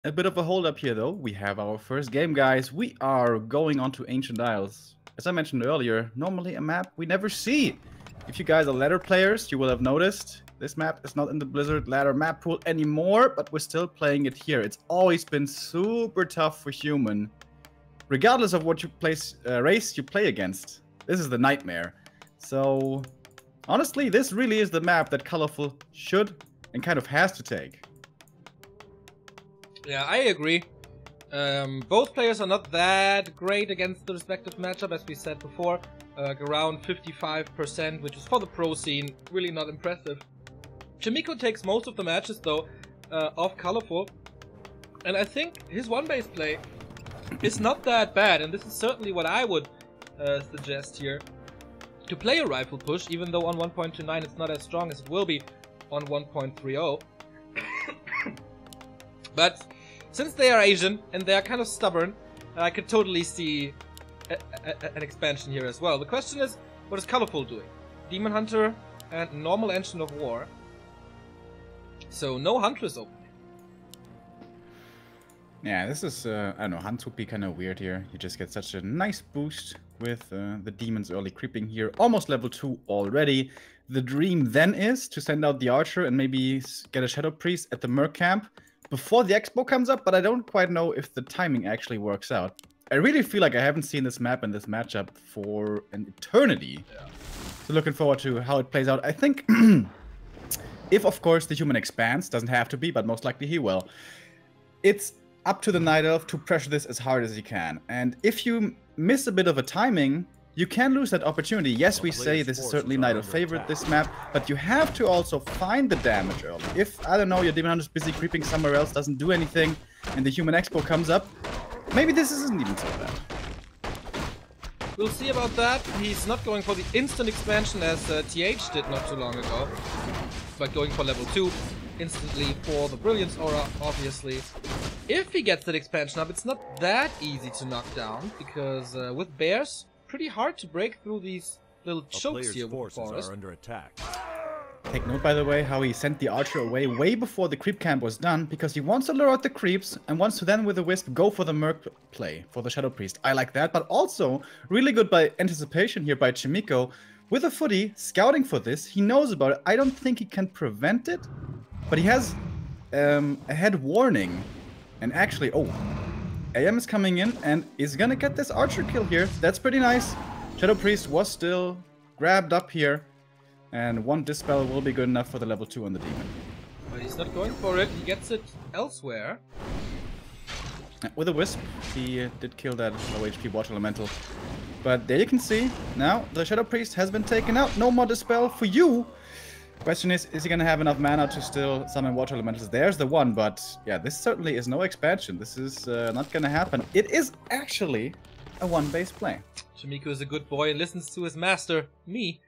A bit of a hold up here though. We have our first game, guys. We are going on to Ancient Isles. As I mentioned earlier, normally a map we never see. If you guys are ladder players, you will have noticed this map is not in the Blizzard ladder map pool anymore, but we're still playing it here. It's always been super tough for human, regardless of what race you play against. This is the nightmare. So honestly, this really is the map that Colorful should and kind of has to take. Yeah, I agree. Both players are not that great against the respective matchup, as we said before. Around 55%, which is for the pro scene really not impressive. Chimiko takes most of the matches though, off Colorful. And I think his one-base play is not that bad, and this is certainly what I would suggest here. To play a rifle push, even though on 1.29 it's not as strong as it will be on 1.30. But since they are Asian and they are kind of stubborn, I could totally see an expansion here as well. The question is, what is Colorful doing? Demon Hunter and normal Engine of War. So no Huntress opening. Yeah, this is, I don't know, Hunts would be kind of weird here. You just get such a nice boost with the demons early creeping here. Almost level 2 already. The dream then is to send out the Archer and maybe get a Shadow Priest at the Merc camp before the Expo comes up, but I don't quite know if the timing actually works out. I really feel like I haven't seen this map and this matchup for an eternity. Yeah. So looking forward to how it plays out. I think, if of course the human expands, doesn't have to be, but most likely he will. It's up to the Night Elf to pressure this as hard as he can. And if you miss a bit of a timing, you can lose that opportunity. Yes, we say this is certainly Night Elf favorite, this map, but you have to also find the damage early. If, I don't know, your Demon Hunter's busy creeping somewhere else, doesn't do anything, and the Human Expo comes up, maybe this isn't even so bad. We'll see about that. He's not going for the instant expansion as TH did not too long ago, but going for level 2 instantly for the Brilliance Aura, obviously. If he gets that expansion up, it's not that easy to knock down, because with bears, pretty hard to break through these little chokes here with the forest. Are under attack. Take note, by the way, how he sent the Archer away way before the creep camp was done, because he wants to lure out the creeps and wants to then with the Wisp go for the Merc play, for the Shadow Priest. I like that, but also really good by anticipation here by Chimiko. With a footy, scouting for this, he knows about it. I don't think he can prevent it, but he has a head warning. And actually, oh, AM is coming in and is gonna get this Archer kill here. That's pretty nice. Shadow Priest was still grabbed up here. And one Dispel will be good enough for the level 2 on the Demon. But he's not going for it, he gets it elsewhere. With a Wisp, he did kill that low HP Water Elemental. But there you can see, now the Shadow Priest has been taken out. No more Dispel for you. Question is he gonna have enough mana to still summon Water Elementals? There's the one, but yeah, this certainly is no expansion. This is not gonna happen. It is actually a one-base play. Chimiko is a good boy and listens to his master, me.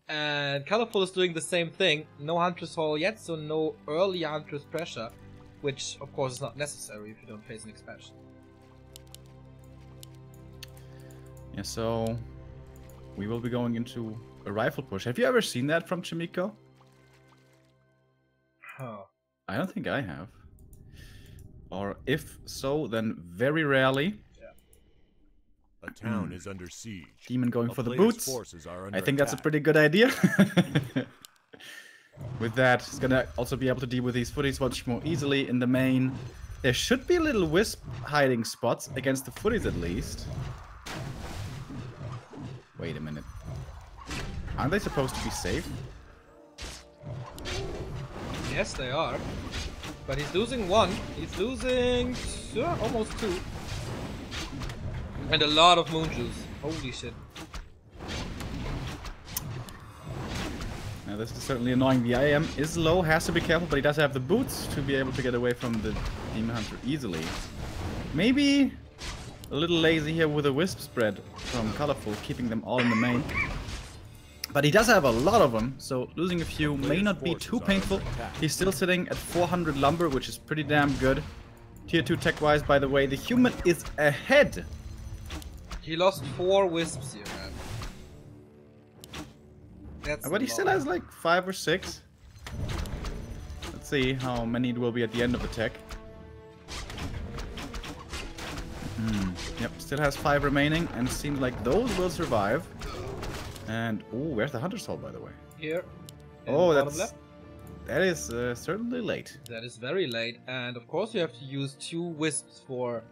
And Colorful is doing the same thing. No Huntress Hall yet, so no early Huntress pressure. Which, of course, is not necessary if you don't face an expansion. Yeah, so we will be going into a rifle push. Have you ever seen that from Chimiko? Huh. I don't think I have. Or if so, then very rarely. A town is under siege. Demon going for the boots. I think that's a pretty good idea. With that, he's gonna also be able to deal with these footies much more easily in the main. There should be little Wisp hiding spots against the footies at least. Wait a minute. Aren't they supposed to be safe? Yes, they are. But he's losing one. He's losing almost 2. And a lot of moon juice. Holy shit. Now this is certainly annoying. The IM is low, has to be careful, but he does have the boots to be able to get away from the Demon Hunter easily. Maybe a little lazy here with a Wisp spread from Colorful, keeping them all in the main. But he does have a lot of them, so losing a few may not be too painful. He's still sitting at 400 lumber, which is pretty damn good. Tier 2 tech-wise, by the way, the human is ahead. He lost 4 Wisps here, man. That's but he still has like 5 or 6. Let's see how many it will be at the end of the tech. Yep, still has 5 remaining, and seems like those will survive. And oh, where's the Hunter's Soul, by the way? Here. Oh, Bottom left. that is certainly late. That is very late, and of course you have to use 2 wisps for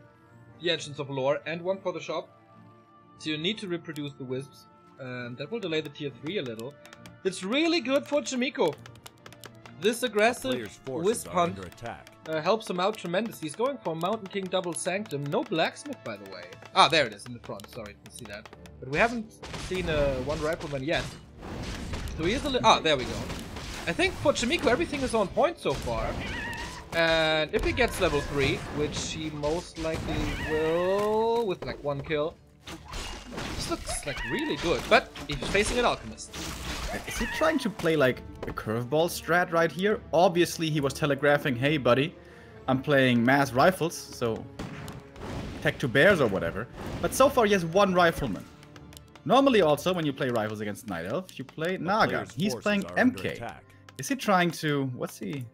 the Engines of Lore and 1 for the shop. So you need to reproduce the wisps, and that will delay the tier 3 a little. It's really good for Chimiko. This aggressive wisp hunt helps him out tremendously. He's going for Mountain King Double Sanctum. No blacksmith, by the way. Ah, there it is in the front. Sorry, didn't see that. But we haven't seen one rifleman yet. So he is a little... Ah, there we go. I think for Chimiko everything is on point so far. And if he gets level 3, which he most likely will, with like 1 kill, this looks like really good. But he's facing an alchemist. Is he trying to play like a curveball strat right here? Obviously he was telegraphing, hey buddy, I'm playing mass rifles, so tech to bears or whatever. But so far he has 1 rifleman. Normally also when you play rifles against Night Elf, you play Naga. He's playing MK. Is he trying to... what's he...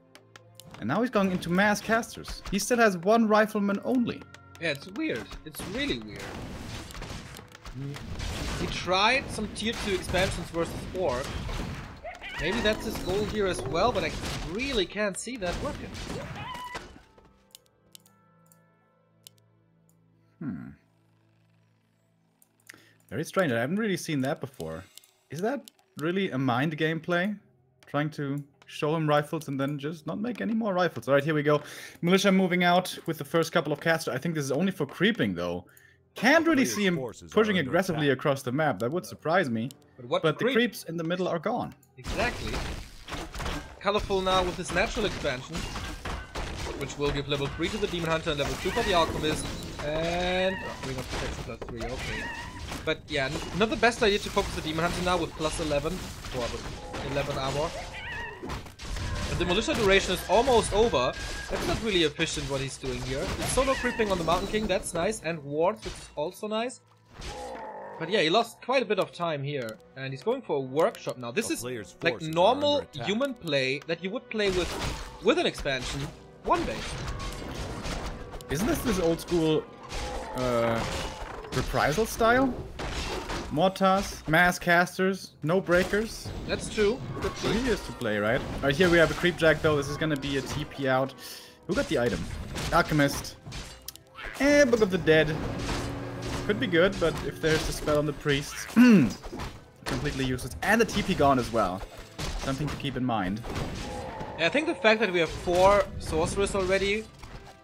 and now he's going into mass casters. He still has 1 rifleman only. Yeah, it's weird. It's really weird. He tried some tier 2 expansions versus Orc. Maybe that's his goal here as well, but I really can't see that working. Very strange. I haven't really seen that before. Is that really a mind gameplay? Trying to show him rifles and then just not make any more rifles. Alright, here we go. Militia moving out with the first couple of casters. I think this is only for creeping though. Can't really see him pushing aggressively across the map. That would surprise me. But the creeps in the middle are gone. Exactly. Colorful now with his natural expansion, which will give level 3 to the Demon Hunter and level 2 for the Alchemist. And... oh, Ring of Protection plus 3, okay. But yeah, not the best idea to focus the Demon Hunter now with plus 11, or 11 armor. And the militia duration is almost over. That's not really efficient what he's doing here. It's solo creeping on the Mountain King, that's nice, and wards, which is also nice. But yeah, he lost quite a bit of time here, and he's going for a workshop now. This is like normal human play that you would play with an expansion, 1 base. Isn't this old school reprisal style? Mortars, mass casters, no breakers. That's true. He used to play, right? Alright, here we have a creep jack though. This is gonna be a TP out. Who got the item? Alchemist. Book of the Dead. Could be good, but if there's a spell on the priests, completely useless. And the TP gone as well. Something to keep in mind. Yeah, I think the fact that we have 4 sorcerers already,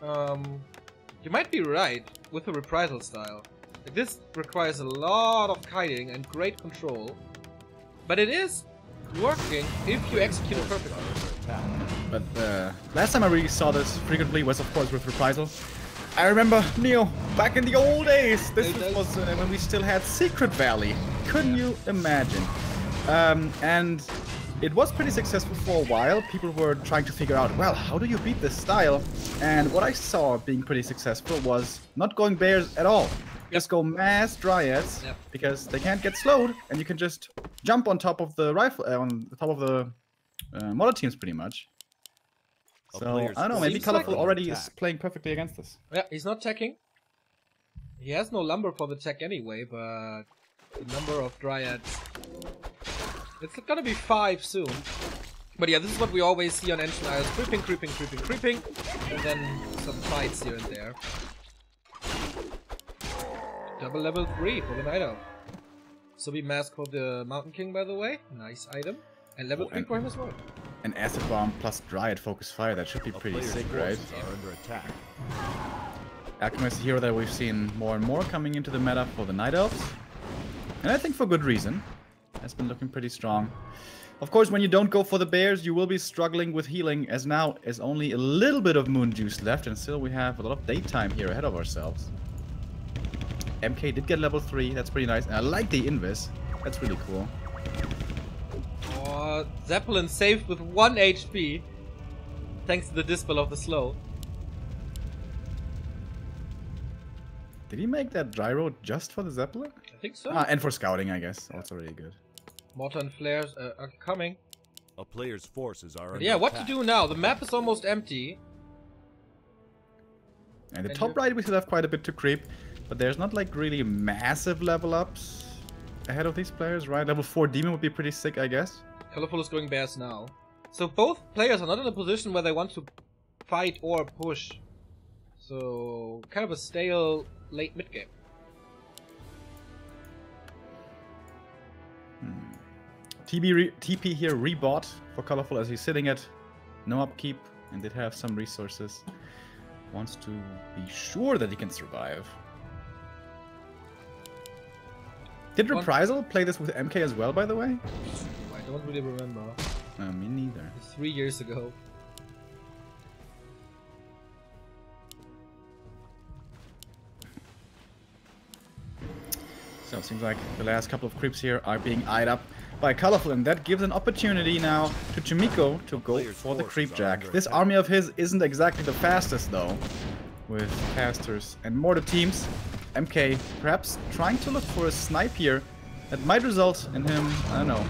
you might be right with the reprisal style. Like, this requires a lot of kiting and great control, but it is working if you execute it perfectly. But last time I really saw this frequently was of course with reprisal. I remember, Neo, back in the old days, this was when we still had Secret Valley. Couldn't you imagine? And it was pretty successful for a while. People were trying to figure out, well, how do you beat this style? And what I saw being pretty successful was not going bears at all. Just go mass dryads, because they can't get slowed, and you can just jump on top of the rifle, on top of the model teams pretty much. So, I don't know, maybe Colorful already is playing perfectly against this. Yeah, he's not teching. He has no lumber for the tech anyway, but the number of dryads... it's gonna be 5 soon. But yeah, this is what we always see on Ancient Isles. Creeping, creeping, creeping, creeping. And then some fights here and there. Double level 3 for the Night Elf. So we mask for the Mountain King, by the way. Nice item. And level 3 for him as well. An acid bomb plus Dryad focus fire, that should be pretty sick, right? Alchemist, a hero that we've seen more and more coming into the meta for the Night Elves. And I think for good reason. Has been looking pretty strong. Of course, when you don't go for the bears, you will be struggling with healing, as now is only a little bit of moon juice left, and still we have a lot of daytime here ahead of ourselves. MK did get level 3, that's pretty nice. And I like the invis, that's really cool. Oh, Zeppelin saved with 1 HP, thanks to the Dispel of the Slow. Did he make that gyro just for the Zeppelin? I think so. Ah, and for scouting, I guess. Also really good. Mortar and flares are coming. A player's forces are under attack. What to do now? The map is almost empty. And the top right we still have quite a bit to creep, but there's not like really massive level ups ahead of these players, right? Level 4 demon would be pretty sick, I guess. Colorful is going bears now. So both players are not in a position where they want to fight or push. So kind of a stale late mid game. TP here rebought for Colorful as he's sitting at no upkeep and did have some resources. Wants to be sure that he can survive. Did Reprisal play this with MK as well, by the way? I don't really remember. Me neither. It's 3 years ago. So it seems like the last couple of creeps here are being eyed up by Colorful, and that gives an opportunity now to Chimiko to go for the creep jack. This army of his isn't exactly the fastest though, with casters and mortar teams. MK perhaps trying to look for a snipe here that might result in him, I don't know,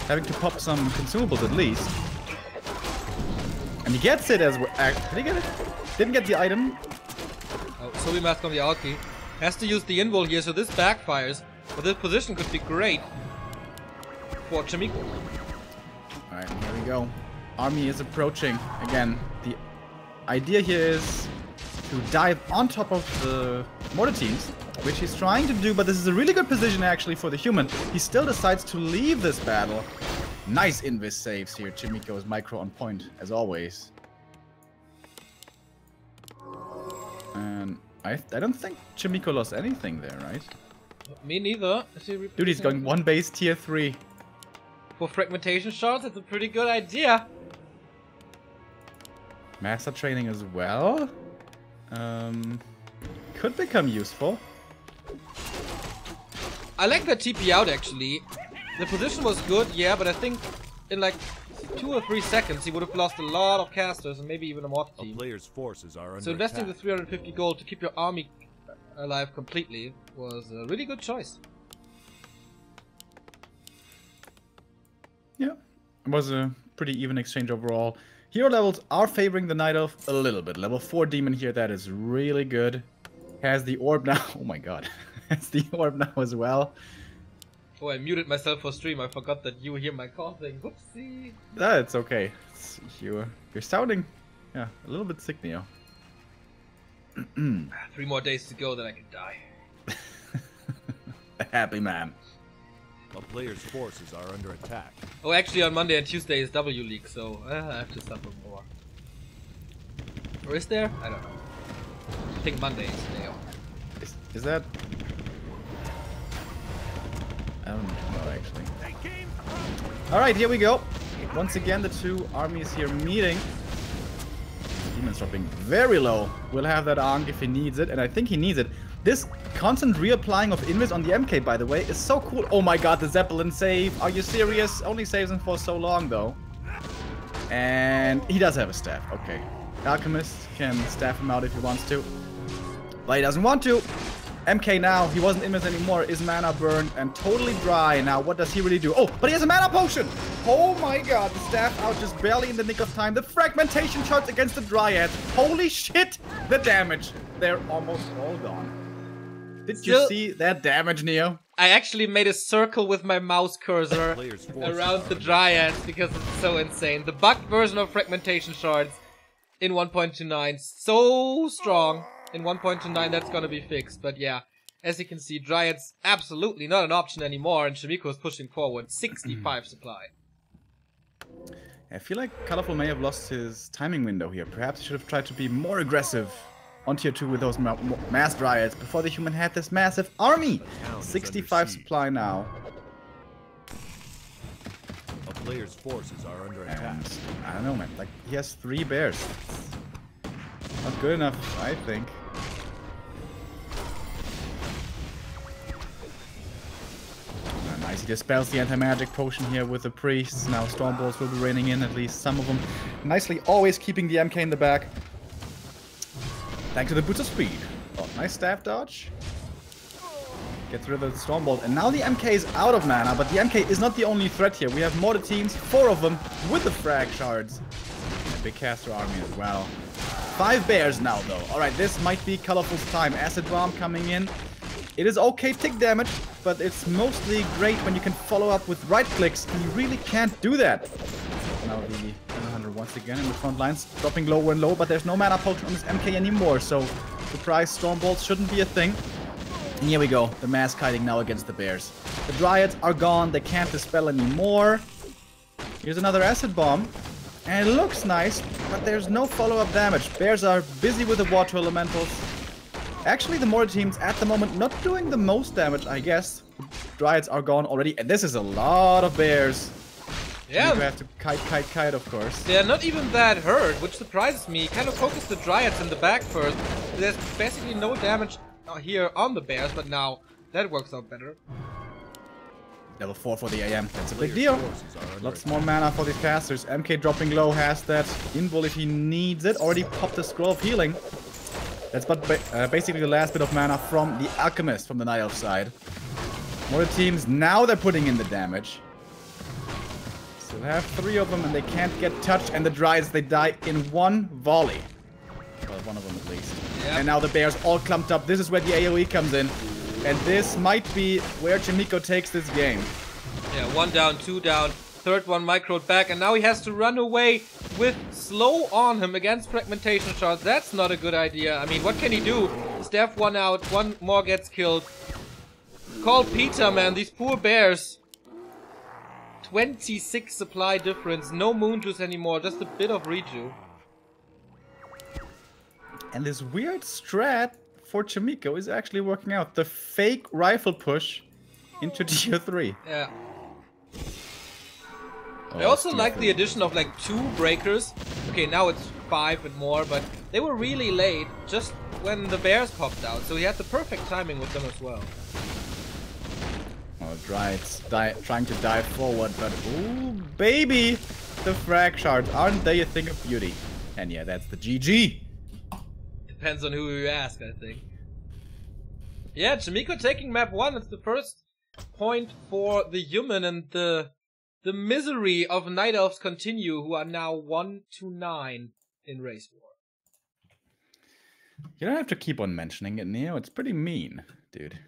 having to pop some consumables at least. And he gets it as well. Did he get it? Didn't get the item. Oh, so we mask on the Alki. Has to use the invul here, so this backfires. But this position could be great for Chimiko. Alright, here we go. Army is approaching. Again, the idea here is to dive on top of the mortar teams, which he's trying to do, but this is a really good position actually for the human. He still decides to leave this battle. Nice invis saves here. Chimiko's micro on point, as always. And I don't think Chimiko lost anything there, right? Me neither. Dude, he's going one base tier 3. For fragmentation shards, that's a pretty good idea. Master training as well. Could become useful. I like that TP out actually. The position was good, yeah, but I think in like 2 or 3 seconds he would have lost a lot of casters and maybe even a mortar team. Player's forces are under So investing attack. the 350 gold to keep your army alive completely was a really good choice. Yeah, it was a pretty even exchange overall. Hero levels are favoring the Night Elf a little bit. Level 4 demon here, that is really good. Has the orb now. Oh my god. Has the orb now as well. Oh, I muted myself for stream. I forgot that you hear my coughing. Whoopsie. That's okay. You're sounding, yeah, a little bit sick, Neo. 3 more days to go, then I can die. A happy man. A player's forces are under attack. Oh, actually on Monday and Tuesday is W League, so I have to suffer more. Or is there? I don't know. I think Monday is the day off. Is that... I don't know, actually. Alright, here we go. Once again, the two armies here meeting. Demon's dropping very low. We'll have that Ankh if he needs it, and I think he needs it. This constant reapplying of invis on the MK, by the way, is so cool. Oh my god, the Zeppelin save. Are you serious? Only saves him for so long, though. And he does have a staff. Okay. Alchemist can staff him out if he wants to. But he doesn't want to. MK now, he wasn't invis anymore, is mana burned and totally dry. Now, what does he really do? Oh, but he has a mana potion! Oh my god, the staff out just barely in the nick of time. The fragmentation shots against the Dryads. Holy shit! The damage. They're almost all gone. Did you see that damage, Neo? I actually made a circle with my mouse cursor around the Dryads because it's so insane. The bugged version of fragmentation shards in 1.29, so strong. In 1.29 that's gonna be fixed, but yeah. As you can see, Dryads absolutely not an option anymore, and Chimiko is pushing forward. 65 supply. I feel like Colorful may have lost his timing window here. Perhaps he should have tried to be more aggressive on tier 2 with those mass Dryads before the human had this massive army. 65 supply now. A player's forces are under attack. And I don't know, man. Like, he has 3 bears. Not good enough, I think. Nice, he dispels the anti-magic potion here with the priests. Now storm balls will be raining in, at least some of them. Nicely, always keeping the MK in the back. Thanks to the boots of speed. Oh, nice staff dodge. Gets rid of the storm bolt. And now the MK is out of mana, but the MK is not the only threat here. We have mortar teams, 4 of them, with the frag shards. And a big caster army as well. 5 bears now, though. Alright, this might be Colorful's time. Acid Bomb coming in. It is okay tick damage, but it's mostly great when you can follow up with right clicks, and you really can't do that. Now the 100 once again in the front lines, dropping lower and lower, but there's no mana potion on this MK anymore, so surprise Storm Bolts shouldn't be a thing. And here we go, the mass kiting now against the bears. The Dryads are gone, they can't dispel anymore. Here's another Acid Bomb. And it looks nice, but there's no follow-up damage. Bears are busy with the Water Elementals. Actually, the Mortar teams at the moment not doing the most damage, I guess. Dryads are gone already, and this is a lot of bears. Yeah. You have to kite, of course. They're not even that hurt, which surprises me. Kind of focus the Dryads in the back first. There's basically no damage here on the bears, but now that works out better. Level 4 for the AM. That's a big deal. Lots more mana for these casters. MK dropping low has that invul if he needs it. Already popped the Scroll of Healing. That's but basically the last bit of mana from the Alchemist from the Night Elf side. More teams, now they're putting in the damage. Still have 3 of them and they can't get touched. And the Dryads, they die in one volley. Well, one of them at least. Yep. And now the bears all clumped up. This is where the AoE comes in. And this might be where Chimiko takes this game. Yeah, 1 down, 2 down, third one microed back, and now he has to run away with slow on him against fragmentation shards. That's not a good idea. I mean, what can he do? Staff 1 out, 1 more gets killed. Call Peter, man, these poor bears. 26 supply difference, no moon juice anymore, just a bit of reju. And this weird strat for Chimiko is actually working out. The fake rifle push into tier 3. Yeah. I also like the addition of like 2 breakers. Okay, now it's 5 and more, but they were really late just when the bears popped out. So he had the perfect timing with them as well. Oh, Dryads trying to dive forward, but ooh, baby! The frag shards, aren't they a thing of beauty? And yeah, that's the GG. Depends on who you ask, I think. Yeah, Chimiko taking map 1. It's the first point for the human, and the misery of Night Elves continue, who are now 1-9 in Race War. You don't have to keep on mentioning it, Neo. It's pretty mean, dude.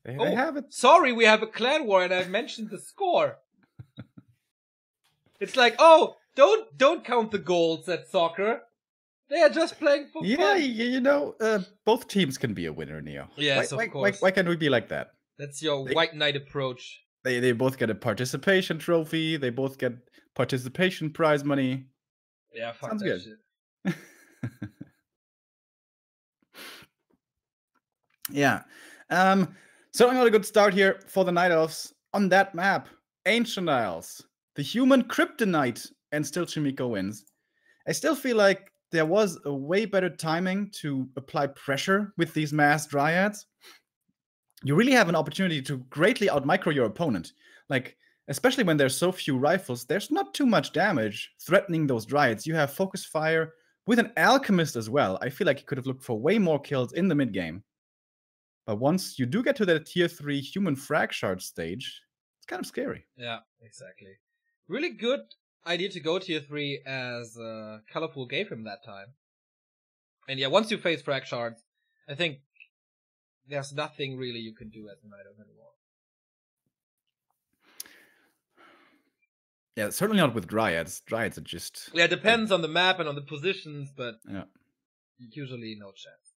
They have it. Sorry, we have a clan war, and I've mentioned the score. It's like, oh, don't count the goals at soccer. They are just playing for fun. Yeah, you know, both teams can be a winner, Neo. Yes, of course. Why can't we be like that? That's your White Knight approach. They both get a participation trophy. They both get participation prize money. Yeah, fuck Sounds that good. shit. Yeah. Certainly not a good start here for the Night Elves on that map. Ancient Isles. The human kryptonite, and still Chimiko wins. I still feel like there was a way better timing to apply pressure with these mass Dryads. You really have an opportunity to greatly outmicro your opponent. Like, especially when there's so few rifles, there's not too much damage threatening those Dryads. You have focus fire with an Alchemist as well. I feel like you could have looked for way more kills in the mid game. But once you do get to that tier 3 human frag shard stage, it's kind of scary. Yeah, exactly. Really good idea to go tier 3 as Colorful gave him that time. And yeah, once you face frag shards, I think there's nothing really you can do as a Night Elf anymore. Yeah, certainly not with Dryads. Dryads are just... Yeah, it depends on the map and on the positions, but yeah, usually no chance.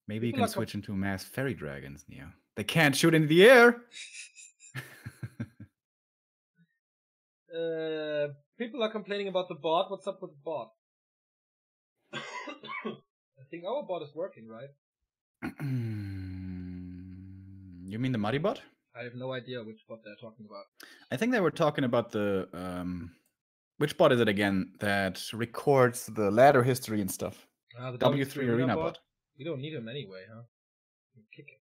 Maybe you can switch into mass fairy dragons, Neo. They can't shoot into the air! People are complaining about the bot. What's up with the bot? I think our bot is working, right? You mean the Muddy bot? I have no idea which bot they're talking about. I think they were talking about the... which bot is it again that records the ladder history and stuff? The W3 Arena bot. We don't need him anyway, huh? Kick him.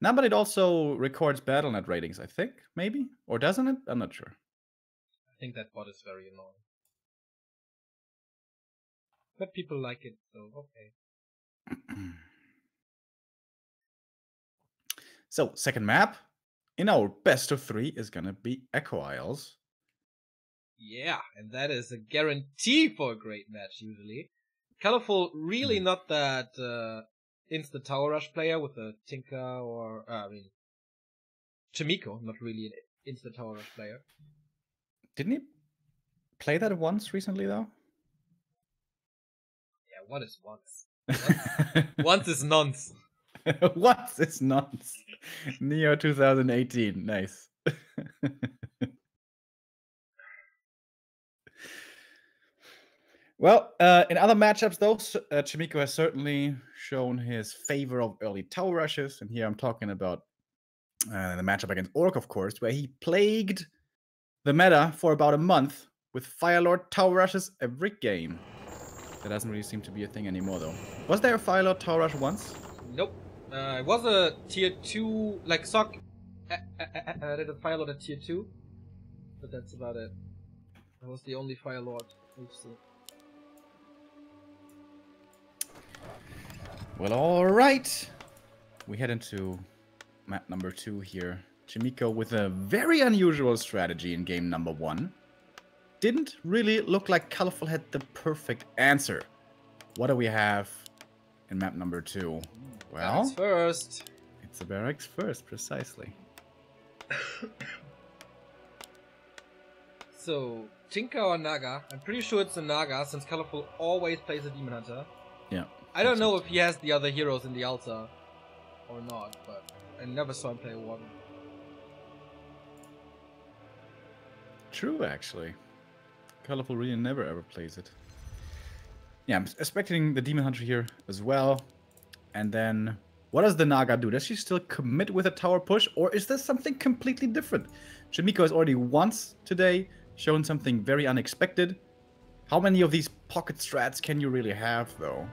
No, but it also records BattleNet ratings, I think. Maybe? Or doesn't it? I'm not sure. I think that bot is very annoying. But people like it, so okay. So, second map in our best of 3 is gonna be Echo Isles. Yeah, and that is a guarantee for a great match, usually. Colorful, really not that instant tower rush player with a Tinker or, Chimiko, not really an instant tower rush player. Didn't he play that once recently, though? Yeah, what is once? Once is nonce. Once is nonce. Neo 2018, nice. Well, in other matchups, though, Chimiko has certainly shown his favor of early tower rushes. And here I'm talking about the matchup against Orc, of course, where he plagued the meta for about a month with Firelord tower rushes every game. That doesn't really seem to be a thing anymore, though. Was there a Firelord tower rush once? Nope. It was a tier 2, like Sock did a Firelord at tier 2, but that's about it. That was the only Firelord we've seen. Well, alright. We head into map number 2 here. Chimiko with a very unusual strategy in game number 1. Didn't really look like Colorful had the perfect answer. What do we have in map number 2? Well, Barracks first. It's a barracks first, precisely. So, Tinker or Naga? I'm pretty sure it's a Naga, since Colorful always plays a Demon Hunter. Yeah. I don't know if he has the other heroes in the altar or not, but I never saw him play a Warden. True, actually. Colorful really never ever plays it. Yeah, I'm expecting the Demon Hunter here as well. And then, what does the Naga do? Does she still commit with a tower push, or is this something completely different? Chimiko has already once today shown something very unexpected. How many of these pocket strats can you really have, though?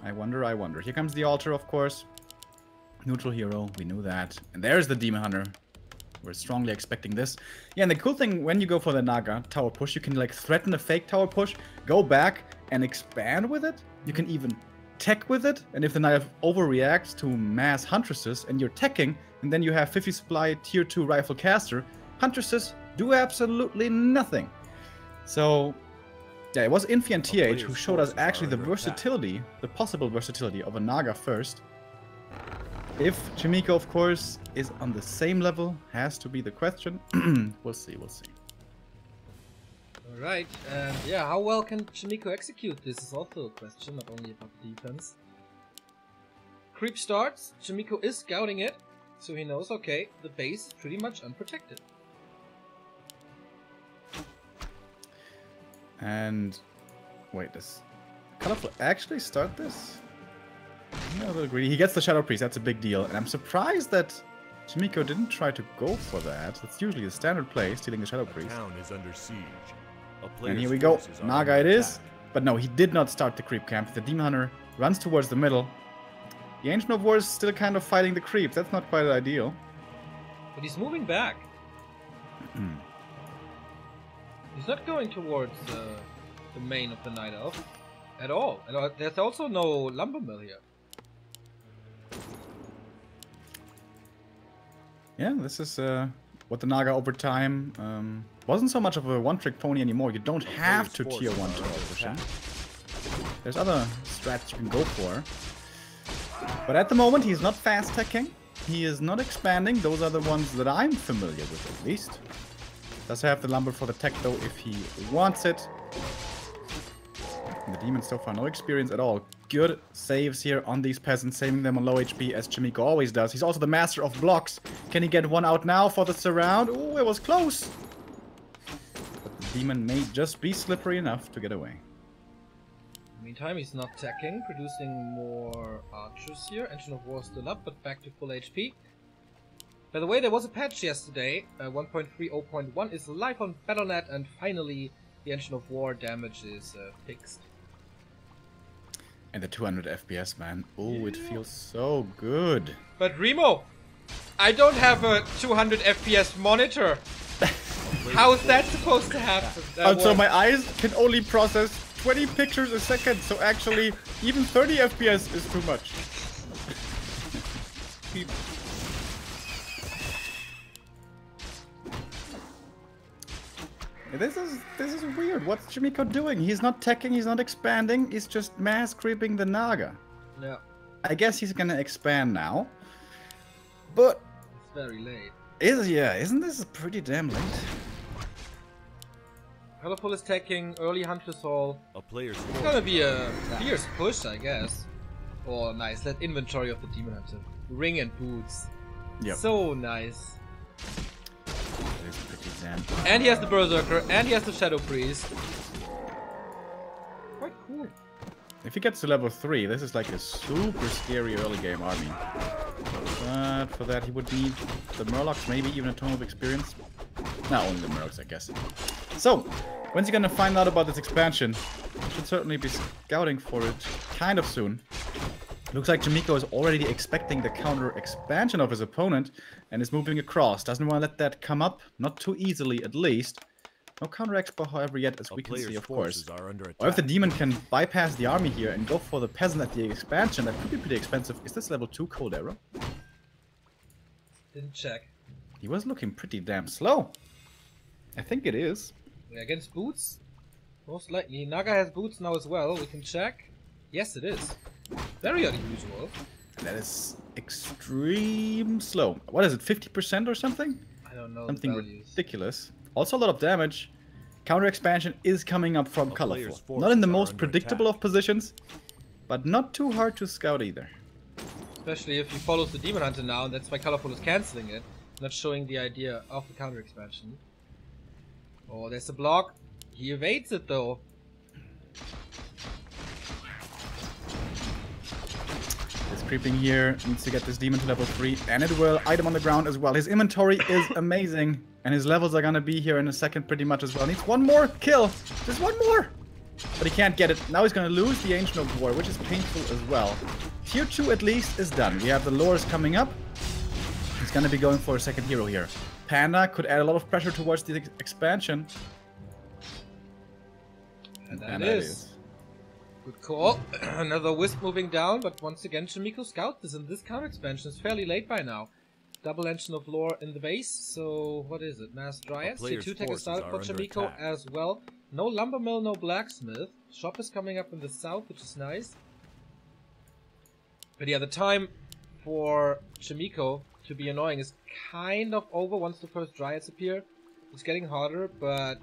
I wonder, I wonder. Here comes the altar, of course. Neutral hero, we knew that. And there's the Demon Hunter. We're strongly expecting this. Yeah, and the cool thing, when you go for the Naga tower push, you can like threaten a fake tower push, go back and expand with it. You can even tech with it. And if the knife overreacts to mass Huntresses and you're teching, and then you have 50 supply tier 2 rifle caster, Huntresses do absolutely nothing. So, yeah, it was Infi and TH who showed us actually the versatility, the possible versatility of a Naga first. If Chimiko, of course, is on the same level, has to be the question. We'll see, we'll see. Alright, and yeah, how well can Chimiko execute this is also a question, not only about the defense. Creep starts, Chimiko is scouting it, so he knows, okay, the base is pretty much unprotected. And wait, does Colorful actually start this? I'm a little greedy. He gets the Shadow Priest, that's a big deal. And I'm surprised that Chimiko didn't try to go for that. That's usually the standard play, stealing the Shadow Priest. Town is under siege. And here we go. Naga it is. But no, he did not start the creep camp. The Demon Hunter runs towards the middle. The Ancient of War is still kind of fighting the creeps. That's not quite ideal. But he's moving back. He's not going towards the main of the Night Elf at all. And there's also no lumber mill here. Yeah, this is what the Naga over time wasn't so much of a one-trick pony anymore. You don't have to tier 1 to push him. There's other strats you can go for. But at the moment, he's not fast-teching. He is not expanding. Those are the ones that I'm familiar with, at least. Does have the lumber for the tech, though, if he wants it. And the demons so far, no experience at all. Good saves here on these peasants, saving them on low HP, as Chimiko always does. He's also the master of blocks. Can he get one out now for the surround? Oh, it was close. But the demon may just be slippery enough to get away. Meantime, he's not teching, producing more archers here. Engine of War still up, but back to full HP. By the way, there was a patch yesterday. 1.30.1 is live on Battle.net, and finally the Engine of War damage is fixed. And the 200 FPS, man. Oh, yeah. It feels so good. But Remo, I don't have a 200 FPS monitor. How is that supposed to happen? So my eyes can only process 20 pictures a second, so actually even 30 FPS is too much. This is weird. What's Chimiko doing? He's not teching, he's not expanding, he's just mass creeping the Naga. Yeah. I guess he's gonna expand now. But It's very late. isn't this pretty damn late? Colorful is taking early Hunter's Hall. A player's It's forces gonna be are a under attack. fierce push, I guess. Oh, nice. That inventory of the Demon Hunter. Ring and boots. Yep. So nice. That is pretty damn. And he has the Berserker, and he has the Shadow Priest. Quite cool. If he gets to level 3, this is like a super scary early game army. But for that, he would need the Murlocs, maybe even a Tome of Experience. Not only the Murlocs, I guess. So, when's he gonna find out about this expansion? Should certainly be scouting for it kind of soon. Looks like Chimiko is already expecting the counter expansion of his opponent and is moving across. Doesn't want to let that come up, not too easily at least. No counter expo, however, yet, as A we can see, player's of course. forces are under Or if the attack. demon can bypass the army here and go for the peasant at the expansion, that could be pretty expensive. Is this level 2 Cold Arrow? Didn't check. He was looking pretty damn slow. I think it is. Yeah, against boots? Most likely. Naga has boots now as well. We can check. Yes, it is. Very unusual. That is extreme slow. What is it, 50% or something? I don't know Something the values. ridiculous. Also a lot of damage. Counter expansion is coming up from A Colorful. player's Not in the forces are most under predictable attack. of positions, but not too hard to scout either. Especially if he follows the Demon Hunter now, and that's why Colorful is cancelling it. Not showing the idea of the counter expansion. Oh, there's a block. He evades it though. This creeping here needs to get this demon to level 3, and it will. Item on the ground as well. His inventory is amazing, and his levels are gonna be here in a second pretty much as well. Needs one more kill. Just one more. But he can't get it. Now he's gonna lose the Ancient of War, which is painful as well. Tier 2 at least is done. We have the lures coming up. He's gonna be going for a second hero here. Panda could add a lot of pressure towards the expansion. And that Panda is. Good call. Another Wisp moving down, but once again Chimiko scouts this, and this counter expansion is fairly late by now. Double Engine of Lore in the base, so what is it? Mass Dryads? Tier player's 2 tech is forces started are for under Chimiko attack. as well. No Lumber Mill, no Blacksmith. Shop is coming up in the south, which is nice. But yeah, the time for Chimiko to be annoying is kind of over once the first Dryads appear. It's getting harder, but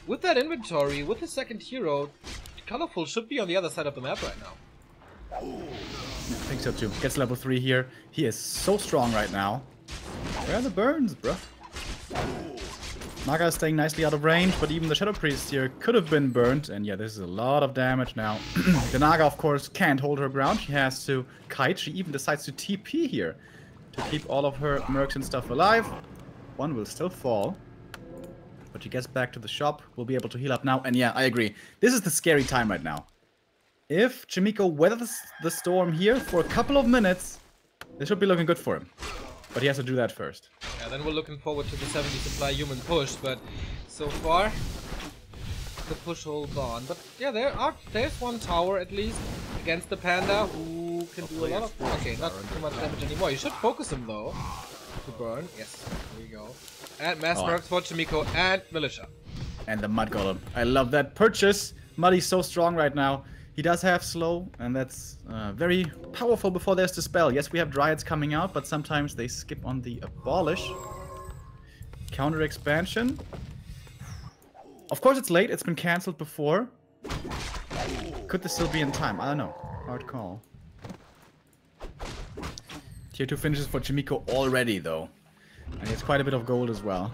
with that inventory, with the second hero, Colorful should be on the other side of the map right now. I think so too. Gets level 3 here. He is so strong right now. Where are the burns, bruh? Naga is staying nicely out of range, but even the Shadow Priest here could have been burnt. And yeah, this is a lot of damage now. The Naga, of course, can't hold her ground. She has to kite. She even decides to TP here to keep all of her mercs and stuff alive. One will still fall. But she gets back to the shop. We'll be able to heal up now. And yeah, I agree. This is the scary time right now. If Chimiko weathers the storm here for a couple of minutes, this should be looking good for him. But he has to do that first. Yeah, then we're looking forward to the 70 supply human push, but so far the push holds on. But yeah, there's one tower at least against the Panda who can do a lot of... Okay, not too much damage anymore. You should focus him though to burn. Yes, there you go. And Mass Mercs for Chimiko and Militia. And the Mud Golem. I love that purchase. Muddy's so strong right now. He does have slow, and that's very powerful before there's the spell. Yes, we have Dryads coming out, but sometimes they skip on the Abolish. Counter expansion. Of course it's late, it's been cancelled before. Could this still be in time? I don't know. Hard call. Tier 2 finishes for Chimiko already, though. And it's quite a bit of gold as well.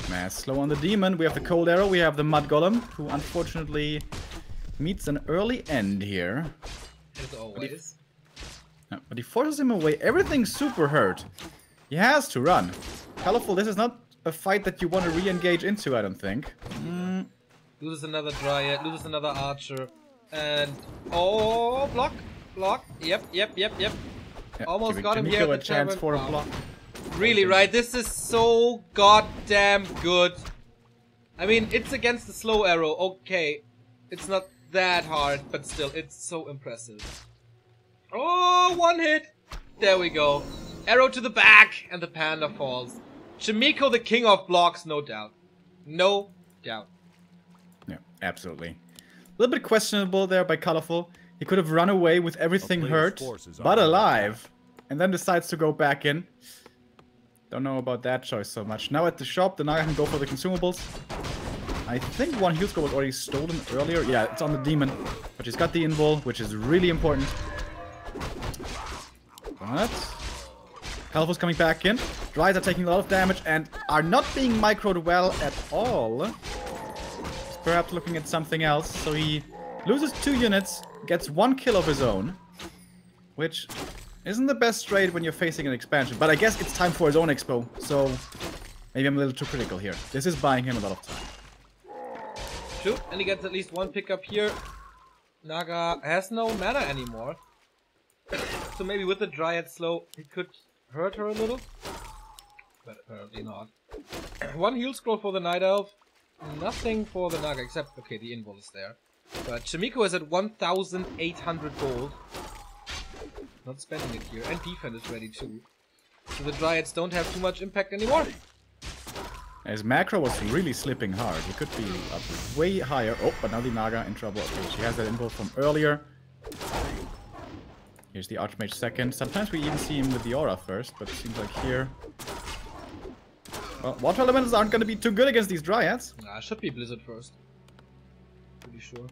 Mass slow on the demon. We have the Cold Arrow. We have the Mud Golem, who unfortunately meets an early end here. As always. But he forces him away. Everything's super hurt. He has to run. Colorful, this is not a fight that you want to re-engage into, I don't think. Loses another Dryad, loses another Archer, and... Oh, block! Block! Yep. Yeah, Almost giving got him Chimiko here at a the chance tavern. for a Wow. block. Really, right? This is so goddamn good. I mean, it's against the slow arrow, okay. It's not that hard, but still, it's so impressive. Oh, one hit! There we go. Arrow to the back, and the Panda falls. Chimiko, the king of blocks, no doubt. No doubt. Yeah, absolutely. A little bit questionable there by Colorful. He could have run away with everything hurt, but alive, and then decides to go back in. Don't know about that choice so much. Now at the shop, the Naga can go for the consumables. I think one heal score was already stolen earlier. Yeah, it's on the demon. But she's got the invul, which is really important. But Colorful's coming back in. Dryas are taking a lot of damage and are not being microed well at all. He's perhaps looking at something else. So he loses 2 units, gets 1 kill of his own. Which isn't the best trade when you're facing an expansion. But I guess it's time for his own expo. So maybe I'm a little too critical here. This is buying him a lot of time. Shoot, and he gets at least 1 pickup here. Naga has no mana anymore. So maybe with the Dryad slow, he could hurt her a little. But apparently not. 1 heal scroll for the Night Elf. Nothing for the Naga except, okay, the invul is there. But Chimiko is at 1,800 gold. Not spending it here. And defense is ready too. So the Dryads don't have too much impact anymore. His macro was really slipping hard. He could be up way higher. Oh, but now the Naga in trouble. Okay, she has that invul from earlier. Here's the Archmage second. Sometimes we even see him with the aura first, but it seems like here... Well, water elementals aren't going to be too good against these Dryads. Nah, should be Blizzard first. Pretty sure.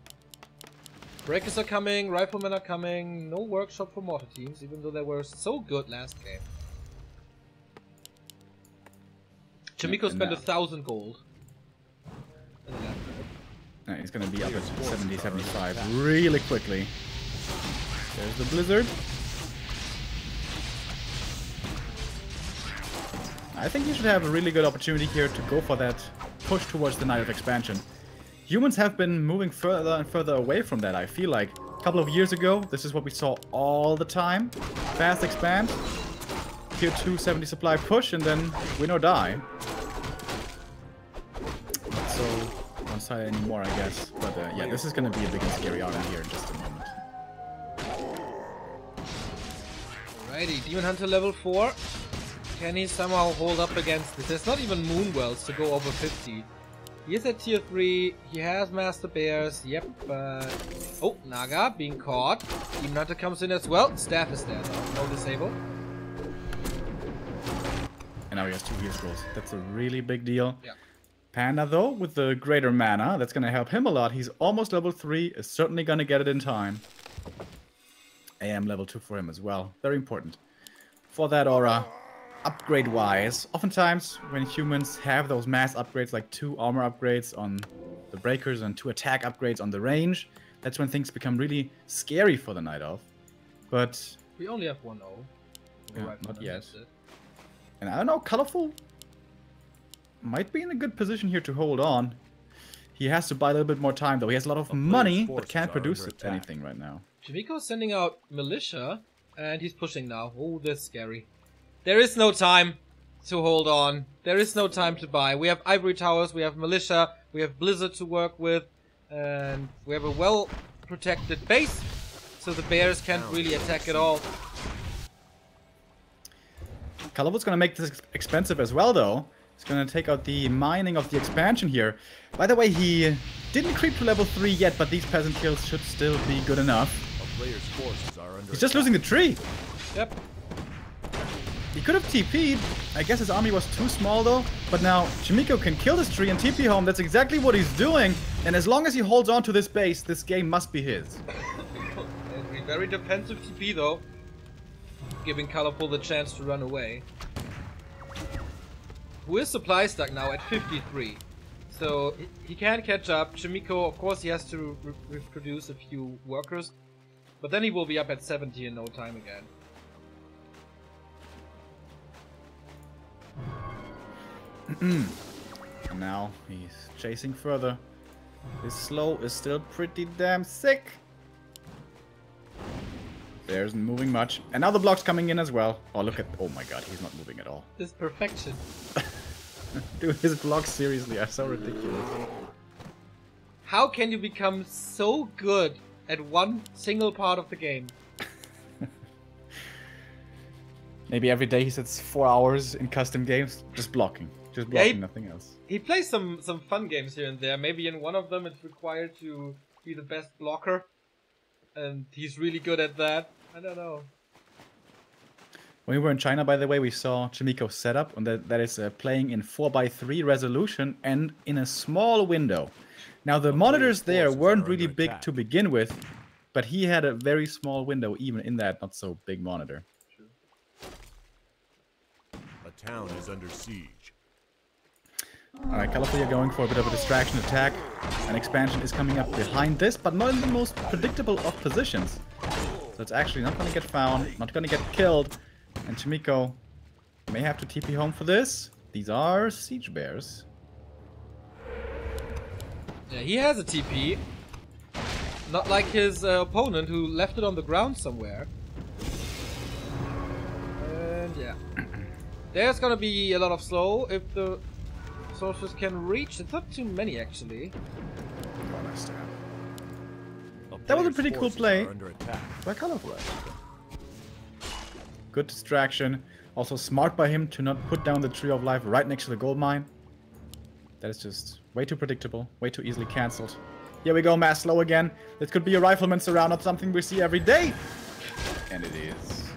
Breakers are coming, Riflemen are coming. No workshop for mortar teams, even though they were so good last game. Chimiko spent 1,000 gold. Yeah, he's going to be up at 70, 75 really quickly. There's the Blizzard. I think he should have a really good opportunity here to go for that push towards the Night of Expansion. Humans have been moving further and further away from that, I feel like. A couple of years ago, this is what we saw all the time. Fast expand, tier 2 70 supply push, and then win or die. Not so one-sided anymore, I guess. But yeah, this is going to be a big and scary item here in just a moment. Alrighty, Demon Hunter level 4. Can he somehow hold up against this? There's not even Moonwells to go over 50. He is at tier 3, he has Master Bears, yep, oh, Naga being caught. Demon Hunter comes in as well. Staff is there though, no disable. And now he has 2 heal scrolls. That's a really big deal. Yeah. Panda though, with the greater mana, that's gonna help him a lot. He's almost level 3, is certainly gonna get it in time. AM level 2 for him as well, very important. For that aura, upgrade-wise, oftentimes when humans have those mass upgrades, like 2 armor upgrades on the breakers and 2 attack upgrades on the range, that's when things become really scary for the Night Elf. But we only have 1-0. Yeah, not yet. And I don't know, Colorful might be in a good position here to hold on. He has to buy a little bit more time though. He has a lot of money, but can't produce anything right now. Chimiko's sending out Militia, and he's pushing now. Oh, that's scary. There is no time to hold on. There is no time to buy. We have Ivory Towers, we have Militia, we have Blizzard to work with, and we have a well-protected base, so the bears can't really attack at all. Colorful's gonna make this expensive as well, though. He's gonna take out the mining of the expansion here. By the way, he didn't creep to level 3 yet, but these peasant kills should still be good enough. He's just losing the tree. Yep. He could have TP'd. I guess his army was too small though. But now Chimiko can kill this tree and TP home. That's exactly what he's doing. And as long as he holds on to this base, this game must be his. It'll be very defensive TP though, giving Colorful the chance to run away. Who is supply stuck now at 53. So he can't catch up. Chimiko, of course, he has to reproduce a few workers. But then he will be up at 70 in no time again. And now he's chasing further. His slow is still pretty damn sick. There isn't moving much. And now the block's coming in as well. Oh, look at... Oh my god, he's not moving at all. This perfection. Dude, his blocks seriously are so ridiculous. How can you become so good at one single part of the game? Maybe every day he sits 4 hours in custom games just blocking. Just blocking, nothing else. He plays some fun games here and there. Maybe in one of them it's required to be the best blocker. And he's really good at that. I don't know. When we were in China, by the way, we saw Chimiko's setup, and that is playing in 4:3 resolution and in a small window. Now, the monitors there weren't really big to begin with, but he had a very small window even in that not so big monitor. A town is under siege. Alright, California going for a bit of a distraction attack. An expansion is coming up behind this, but not in the most predictable of positions. So it's actually not going to get found, not going to get killed. And Chimiko may have to TP home for this. These are siege bears. Yeah, he has a TP. Not like his opponent who left it on the ground somewhere. And yeah. There's gonna be a lot of slow if the soldiers can reach. It's not too many actually. That was a pretty cool play by Colorful. Good distraction. Also smart by him to not put down the Tree of Life right next to the gold mine. That is just way too predictable, way too easily cancelled. Here we go, mass slow again. This could be a rifleman's around, not something we see every day. And it is.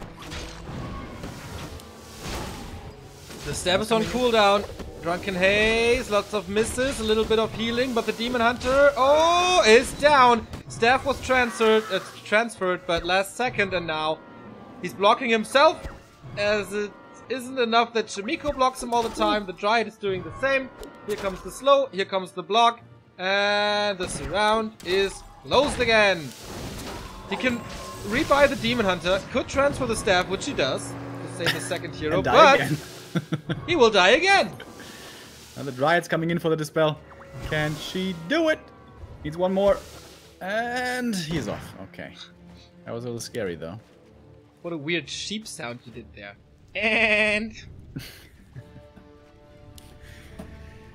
The stab is on cooldown. Drunken Haze, lots of misses, a little bit of healing, but the Demon Hunter, oh, is down. Staff was transferred, but last second, and now he's blocking himself, as it isn't enough that Chimiko blocks him all the time. The Dryad is doing the same. Here comes the slow, here comes the block, and the surround is closed again. He can rebuy the Demon Hunter, could transfer the staff, which he does, to save the second hero, but he will die again. And the Dryad's coming in for the dispel. Can she do it? Needs one more. And he's off. Okay. That was a little scary, though. What a weird sheep sound you did there. And...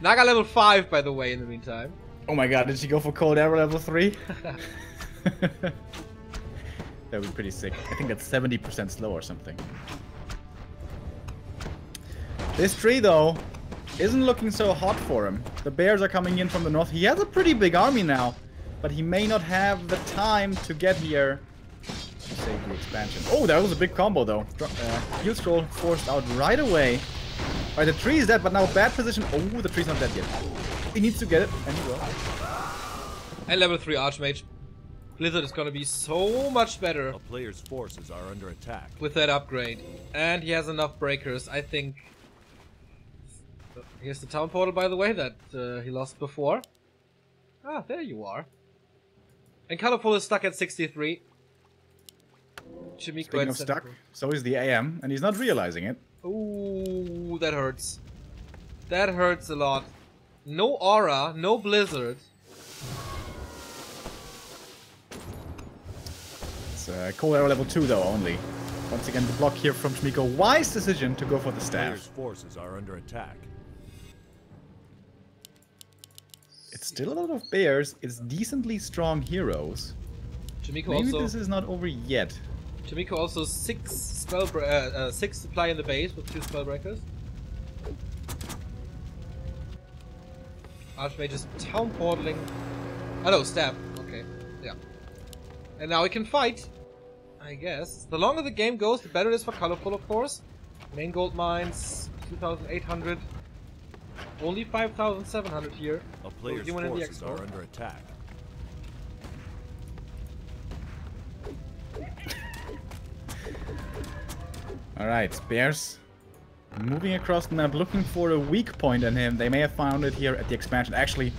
Naga level 5, by the way, in the meantime. Oh my god, did she go for Cold Arrow level 3? That would be pretty sick. I think that's 70% slow or something. This tree, though, isn't looking so hot for him. The bears are coming in from the north. He has a pretty big army now, but he may not have the time to get here to save the expansion. Oh, that was a big combo, though. Heal Scroll forced out right away. Alright, the tree is dead, but now bad position. Oh, the tree's not dead yet. He needs to get it, and he will. And level 3 Archmage. Blizzard is gonna be so much better. A player's forces are under attack. With that upgrade. And he has enough breakers, I think. Here's the town portal, by the way, that he lost before. Ah, there you are. And Colorful is stuck at 63. Chimiko Speaking of stuck, so is the AM, and he's not realizing it. Ooh, that hurts. That hurts a lot. No aura, no blizzard. It's Cold Arrow level 2 though, only. Once again, the block here from Chimiko. Wise decision to go for the staff. Player's forces are under attack. It's still a lot of bears. It's decently strong heroes. Chimiko Maybe also, this is not over yet. Chimiko also 6 supply in the base with 2 spellbreakers. Archmage is town portaling. Oh no, stab. Okay, yeah. And now we can fight, I guess. The longer the game goes, the better it is for Colorful, of course. Main gold mines, 2,800. Only 5,700 here. A player's forces are under attack. Alright, bears. Moving across the map, looking for a weak point in him. They may have found it here at the expansion. Actually,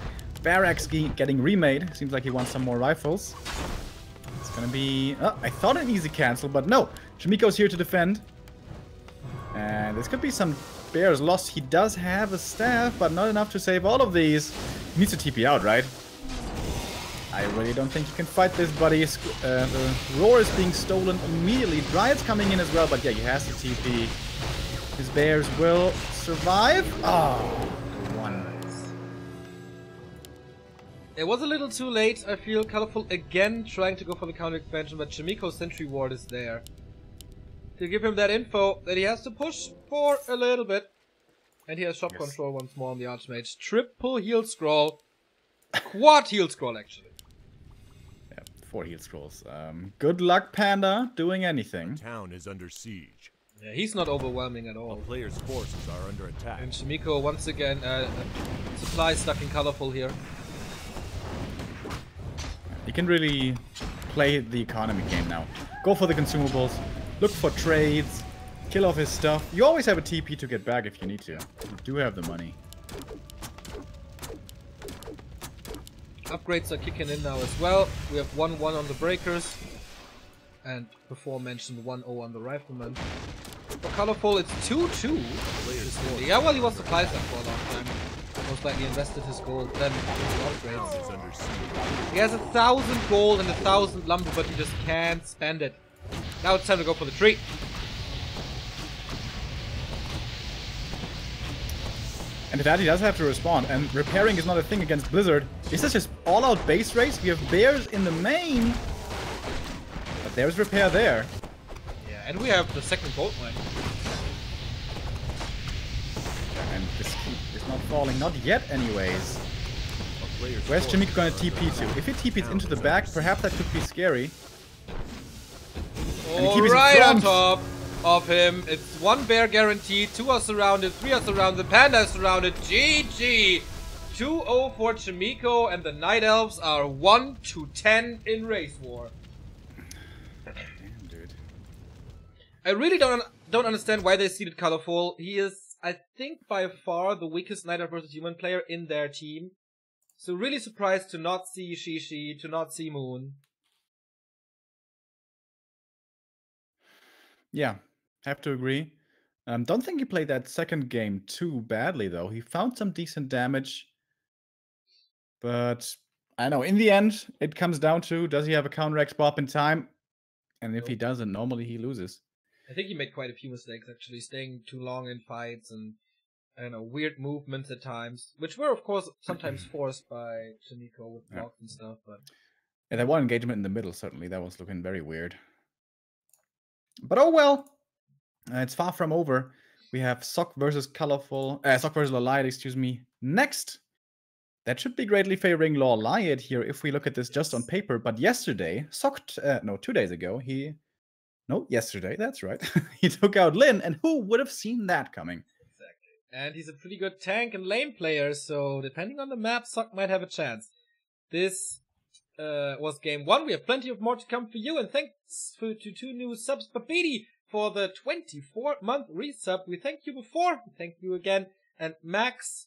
Barracks getting remade. Seems like he wants some more rifles. It's gonna be... Oh, I thought an easy cancel, but no. Chimiko's here to defend. And this could be some bears lost. He does have a staff, but not enough to save all of these. He needs to TP out, right? I really don't think you can fight this, buddy. The roar is being stolen immediately. Dryad's coming in as well, but yeah, he has to TP. His bears will survive. Oh, one. It was a little too late, I feel. Colorful again trying to go for the counter expansion, but Chimiko's sentry ward is there. to give him that info that he has to push for a little bit. And he has shop control once more on the Archmage. Triple heal scroll. Quad heal scroll, actually. Yeah, 4 heal scrolls. Good luck, Panda, doing anything. The town is under siege. Yeah, he's not overwhelming at all. A player's forces are under attack. And Shimiko once again, supply stuck in colorful here. You can really play the economy game now. Go for the consumables, look for trades, kill off his stuff. You always have a TP to get back if you need to. You do have the money. Upgrades are kicking in now as well. We have 1-1 on the breakers. And before mentioned 1-0 on the rifleman. For colorful, it's 2-2. Yeah, well, he was supply stuck for a long time. Most likely invested his gold, then upgrades. He has 1,000 gold and 1,000 lumber, but he just can't spend it. Now it's time to go for the tree. And with that, he does have to respond. And repairing is not a thing against Blizzard. Is this just all-out base race? We have bears in the main. But there's repair there. Yeah, and we have the second gold mine. And this keep is not falling. Not yet, anyways. Where's Shimiko gonna TP to? If he TPs into the back, perhaps that could be scary. Oh, right on top of him. It's 1 bear guaranteed. 2 are surrounded. 3 are surrounded. Panda is surrounded. GG. 2-0 for Shimiko, and the Night Elves are 1-10 in race war. Damn, dude. I really don't understand why they seeded Colorful. He is, I think, by far the weakest Night Elf versus Human player in their team. So really surprised to not see Shishi, to not see Moon. Yeah, have to agree. Don't think he played that second game too badly, though. He found some decent damage. But, I know, in the end, it comes down to, does he have a counter-X Bob in time? And if he doesn't, normally he loses. I think he made quite a few mistakes, actually, staying too long in fights and, I don't know, weird movements at times. Which were, of course, sometimes forced by Shimiko with blocks and stuff, but... Yeah, that one engagement in the middle, certainly, that was looking very weird. But oh well! It's far from over. We have Sock versus Colorful... Sock versus Loliad, excuse me. Next! That should be greatly favoring Loliad here if we look at this just on paper. But yesterday, Sock... no, 2 days ago, he... No, yesterday, that's right. He took out Lin, and who would have seen that coming? Exactly. And he's a pretty good tank and lane player, so depending on the map, Sock might have a chance. This was game 1. We have plenty of more to come for you, and thanks to 2 new subs. Papidi for the 24-month resub. We thank you before, we thank you again. And Max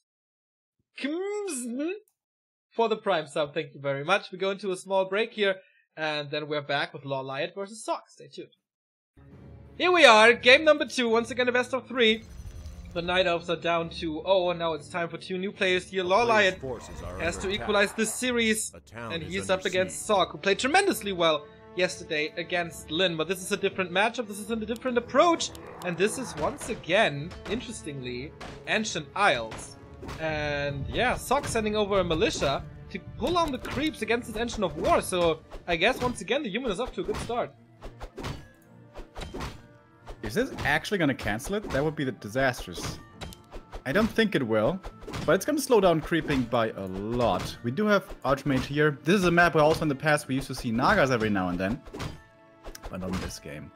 for the Prime sub, thank you very much. We go into a small break here, and then we're back with Loliad versus Sock. Stay tuned. Here we are, game number 2, once again a best of 3. The Night Elves are down 2-0, and now it's time for 2 new players here. Loliad has to equalize this series, and he's up against Sock, who played tremendously well yesterday against Lin. But this is a different matchup, this is a different approach, and this is once again, interestingly, Ancient Isles. And yeah, Sock sending over a militia to pull on the creeps against this Engine of War, so I guess once again the Human is off to a good start. Is this actually going to cancel it? That would be disastrous. I don't think it will, but it's going to slow down creeping by a lot. We do have Archmage here. This is a map where also in the past we used to see Nagas every now and then, but not in this game.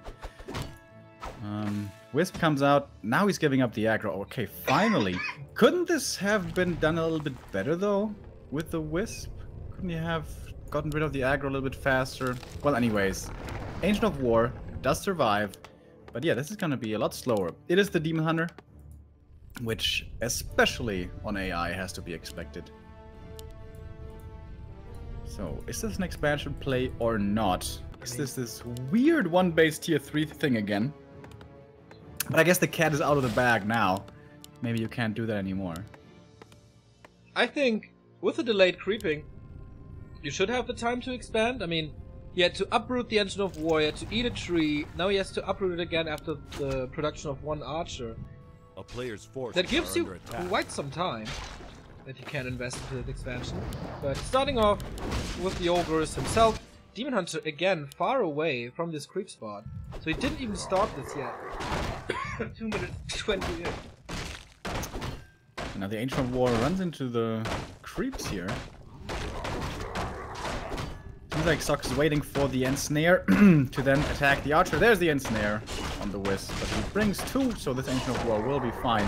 Wisp comes out. Now he's giving up the aggro. Okay, finally. Couldn't this have been done a little bit better, though, with the Wisp? Couldn't you have gotten rid of the aggro a little bit faster? Well, anyways, Ancient of War does survive. But yeah, this is going to be a lot slower. It is the Demon Hunter, which, especially on AI, has to be expected. So, is this an expansion play or not? Is this weird one-base tier 3 thing again? But I guess the cat is out of the bag now. Maybe you can't do that anymore. I think, with the delayed creeping, you should have the time to expand. I mean, he had to uproot the Engine of War, he had to eat a tree, now he has to uproot it again after the production of 1 archer. A player's force that gives you quite some time that you can invest into that expansion. But starting off with the Ogres himself, Demon Hunter again far away from this creep spot. So he didn't even start this yet. 2 minutes 20 in. Now the Ancient of War runs into the creeps here. Seems like Sock is waiting for the ensnare to then attack the archer. There's the ensnare on the wisp, but he brings 2, so this Ancient of War will be fine.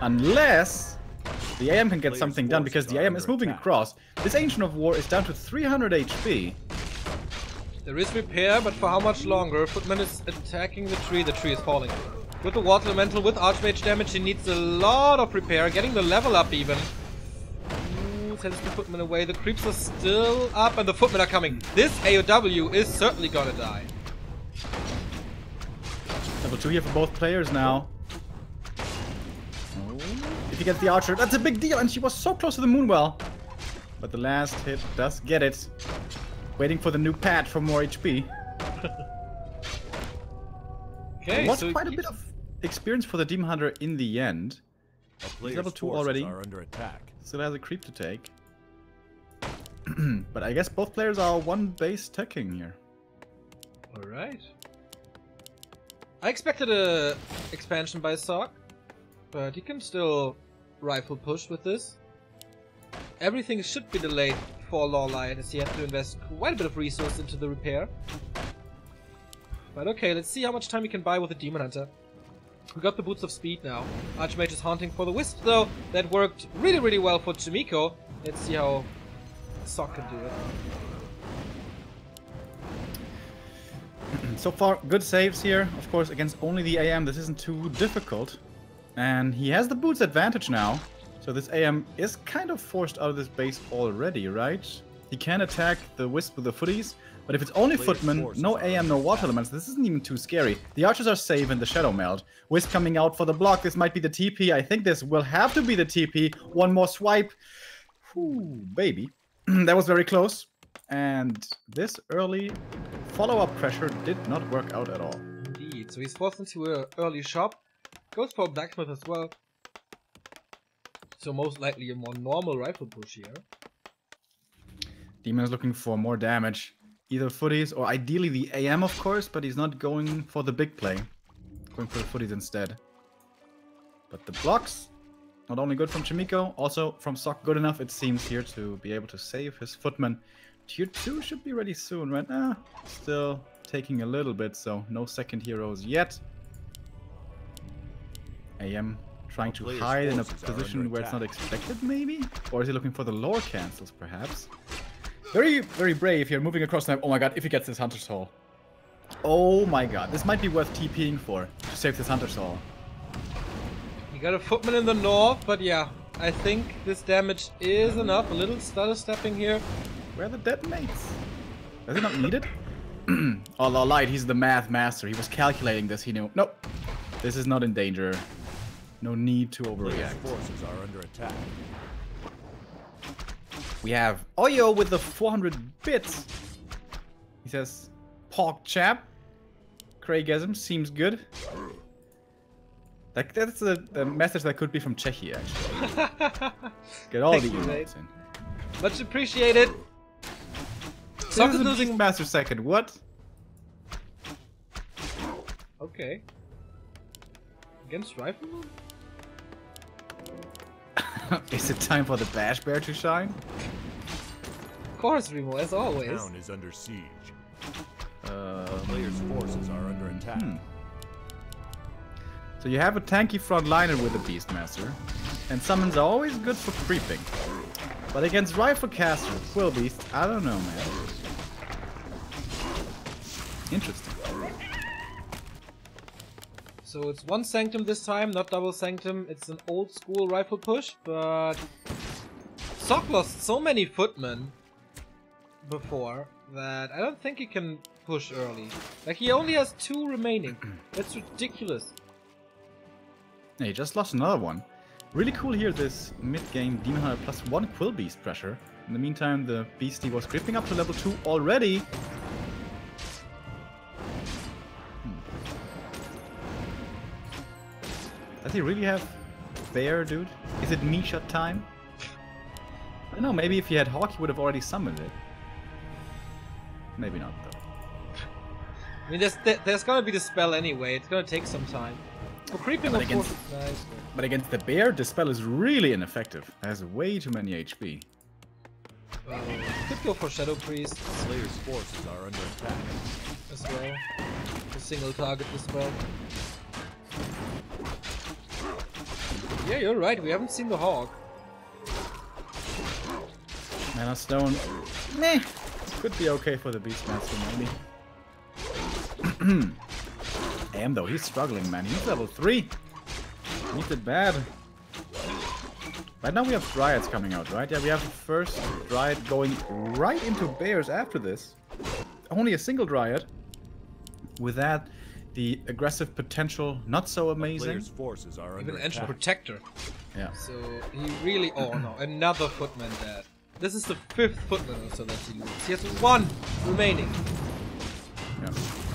Unless the AM can get something done, because the AM is moving across. This Ancient of War is down to 300 HP. There is repair, but for how much longer? Footman is attacking the tree is falling. With the water elemental, with archmage damage, he needs a lot of repair, getting the level up even. Sends the footman away, the creeps are still up and the footmen are coming. This AOW is certainly gonna die. Level 2 here for both players now. Oh. If he gets the archer, that's a big deal, and she was so close to the Moonwell. But the last hit does get it. Waiting for the new patch for more HP. Okay, it was so quite a bit of experience for the Demon Hunter in the end. He's level 2 already. Are under attack. Still has a creep to take. But I guess both players are one base teching here. Alright. I expected a expansion by Sock, but he can still rifle push with this. Everything should be delayed for Lawlight, as he has to invest quite a bit of resource into the repair. But okay, let's see how much time we can buy with the Demon Hunter. We got the Boots of Speed now. Archmage is haunting for the Wisp though. That worked really, really well for Chimiko. Let's see how Sock can do it. So far, good saves here. Of course, against only the AM, this isn't too difficult. And he has the Boots advantage now. So this AM is kind of forced out of this base already, right? He can attack the Wisp with the footies. But if it's only footmen, no AM, no water elements, this isn't even too scary. The archers are safe in the Shadow Meld. Wisp coming out for the block. This might be the TP. I think this will have to be the TP. One more swipe. Whew, baby. That was very close. And this early follow-up pressure did not work out at all. Indeed. So he's forced into an early shop. Goes for a blacksmith as well. So most likely a more normal rifle push here. Demon is looking for more damage. Either footies or ideally the AM, of course, but he's not going for the big play. Going for the footies instead. But the blocks, not only good from Chimiko, also from Sock good enough, it seems, here to be able to save his footman. Tier 2 should be ready soon, right? Still taking a little bit, so no second heroes yet. AM trying to hide in a position where it's not expected, maybe? Or is he looking for the lore cancels, perhaps? Very, very brave here, moving across the map. Oh my god, if he gets this Hunter's Hall. Oh my god, this might be worth TPing for, to save this Hunter's Hall. You got a footman in the north, but yeah, I think this damage is enough. A little stutter stepping here. Where are the detonates? Does he not need it? Oh, Lawlight, he's the math master. He was calculating this, he knew. Nope, this is not in danger. No need to overreact. Forces are under attack. We have Oyo with the 400 bits. He says, "Pork chap." Craigism seems good. That's a message that could be from Czechia, actually. Get all the emotes in. Much appreciated. Sock is losing Master second. What? Okay. Against Rifleman? Is it time for the Bash Bear to shine? Of course, Remo, as always. The town is under siege. Players' forces are under attack. So you have a tanky frontliner with the Beastmaster, and summons are always good for creeping. But against Rifle Caster, Quill Beast, I don't know, man. Interesting. So it's one Sanctum this time, not double Sanctum. It's an old school rifle push, but Sock lost so many footmen before that I don't think he can push early. Like, he only has 2 remaining. That's ridiculous. Yeah, he just lost another one. Really cool here, this mid-game Demon Hunter +1 Quill Beast pressure. In the meantime, the Beastie was creeping up to level 2 already. Does he really have Bear, dude? Is it Misha time? I don't know, maybe if he had Hawk, he would have already summoned it. Maybe not, though. I mean, there's gonna be the spell anyway. It's gonna take some time. For creeping, But of course, it's nice. But against the bear, the spell is really ineffective. It has way too many HP. Could go for Shadow Priest Player's forces are under attack. as well. To single target the spell. Yeah, you're right. We haven't seen the Hog. Mana Stone, meh. Could be okay for the Beastmaster, maybe. Damn, though, he's struggling, man. He's level 3. Needs it bad. Right now we have Dryads coming out, right? Yeah, we have the first Dryad going right into Bears after this. Only a single Dryad. With that, the aggressive potential not so amazing. Player's forces are under Even Ancient attack. Protector. Yeah. So he really... Oh no, another Footman dead. This is the 5th Footman also that he loses. He has 1 remaining. Yeah.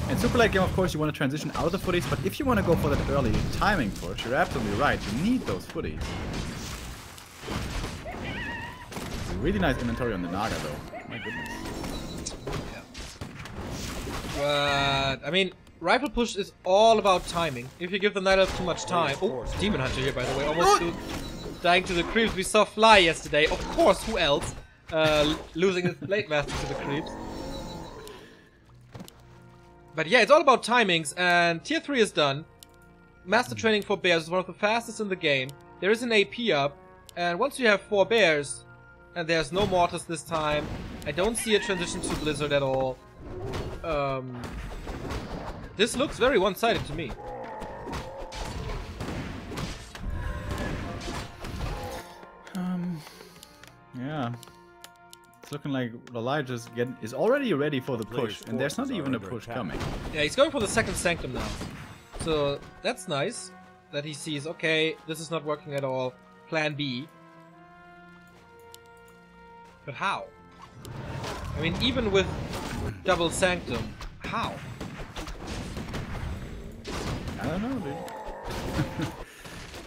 In Super Late Game, of course, you want to transition out of the footies, but if you want to go for that early timing push, you're absolutely right. You need those footies. It's a really nice inventory on the Naga, though. My goodness. Yeah. But, I mean, Rifle Push is all about timing. If you give the Night Elf too much time... Oh, Demon Hunter here, by the way. Almost dying to the creeps. We saw Fly yesterday. Of course, who else? Losing his Blade Master to the creeps. But yeah, it's all about timings, and Tier 3 is done. Master Training for Bears is one of the fastest in the game. There is an AP up, and once you have 4 bears, and there's no mortars this time, I don't see a transition to Blizzard at all. This looks very one-sided to me. Yeah. It's looking like Elijah's is already ready for the push, and there's not even a push coming. Yeah, he's going for the second Sanctum now. So that's nice that he sees, okay, this is not working at all. Plan B. But how? I mean, even with double Sanctum, how? I don't know, dude.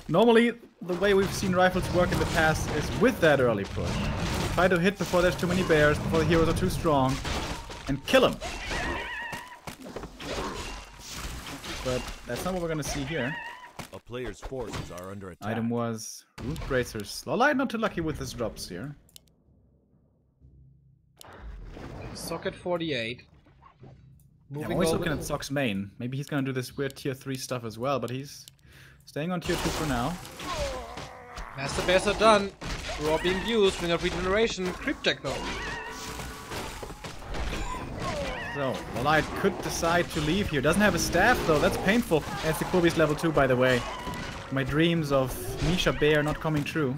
Normally, the way we've seen rifles work in the past is with that early push. Try to hit before there's too many bears, before the heroes are too strong, and kill them. But that's not what we're gonna see here. A player's forces are under attack. Item was Root Bracers. Lolite not too lucky with his drops here. Socket 48. I'm Moving always over looking to- at Sock's main. Maybe he's gonna do this weird tier 3 stuff as well, but he's staying on tier 2 for now. Master Bears are done. Raw being used. Ring of Regeneration. Creep Deck though. So, Lolite could decide to leave here. Doesn't have a staff though, that's painful. That's the Kobe's level 2, by the way. My dreams of Misha Bear not coming true.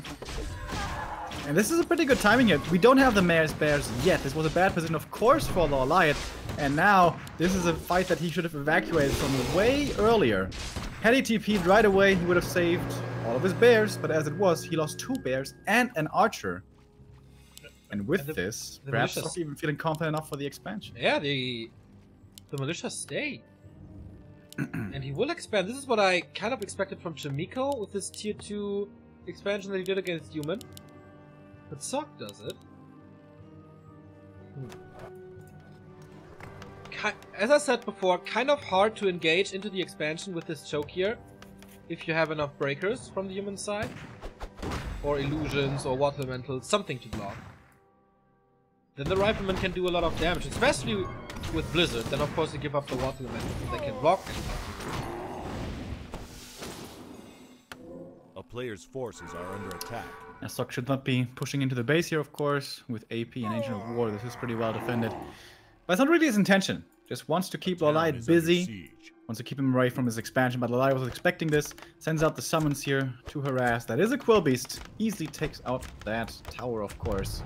And this is a pretty good timing here. We don't have the Mayor's Bears yet. This was a bad position, of course, for Lolite. And now, this is a fight that he should have evacuated from way earlier. Had he TP'd right away, he would have saved all of his bears. But as it was, he lost 2 bears and an archer. And with this, perhaps malicious- not even feeling confident enough for the expansion. Yeah, the militia stay. And he will expand. This is what I kind of expected from Jamiko with this tier 2 expansion that he did against Human. But Sock does it. As I said before, kind of hard to engage into the expansion with this choke here if you have enough breakers from the human side. Or illusions or water elementals, something to block. Then the rifleman can do a lot of damage, especially with Blizzard. Then of course you give up the water elementals and they can block anything. A player's forces are under attack. Sock should not be pushing into the base here, of course. With AP and Ancient of War, this is pretty well defended. But it's not really his intention. Just wants to keep Lolite busy. Wants to keep him away from his expansion, but Lolite was expecting this. Sends out the summons here to harass. That is a Quill Beast. Easily takes out that tower, of course.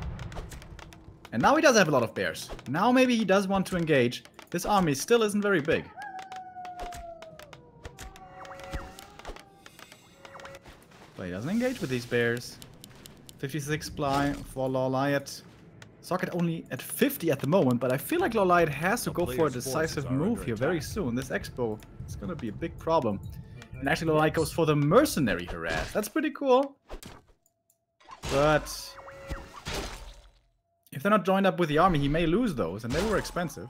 And now he does have a lot of bears. Now maybe he does want to engage. This army still isn't very big. But he doesn't engage with these bears. 56 supply for Lolite. Socket only at 50 at the moment, but I feel like Lolite has to go for a decisive move here very soon. This Expo is going to be a big problem. And actually Lolite goes for the mercenary harass. That's pretty cool. But if they're not joined up with the army, he may lose those, and they were expensive.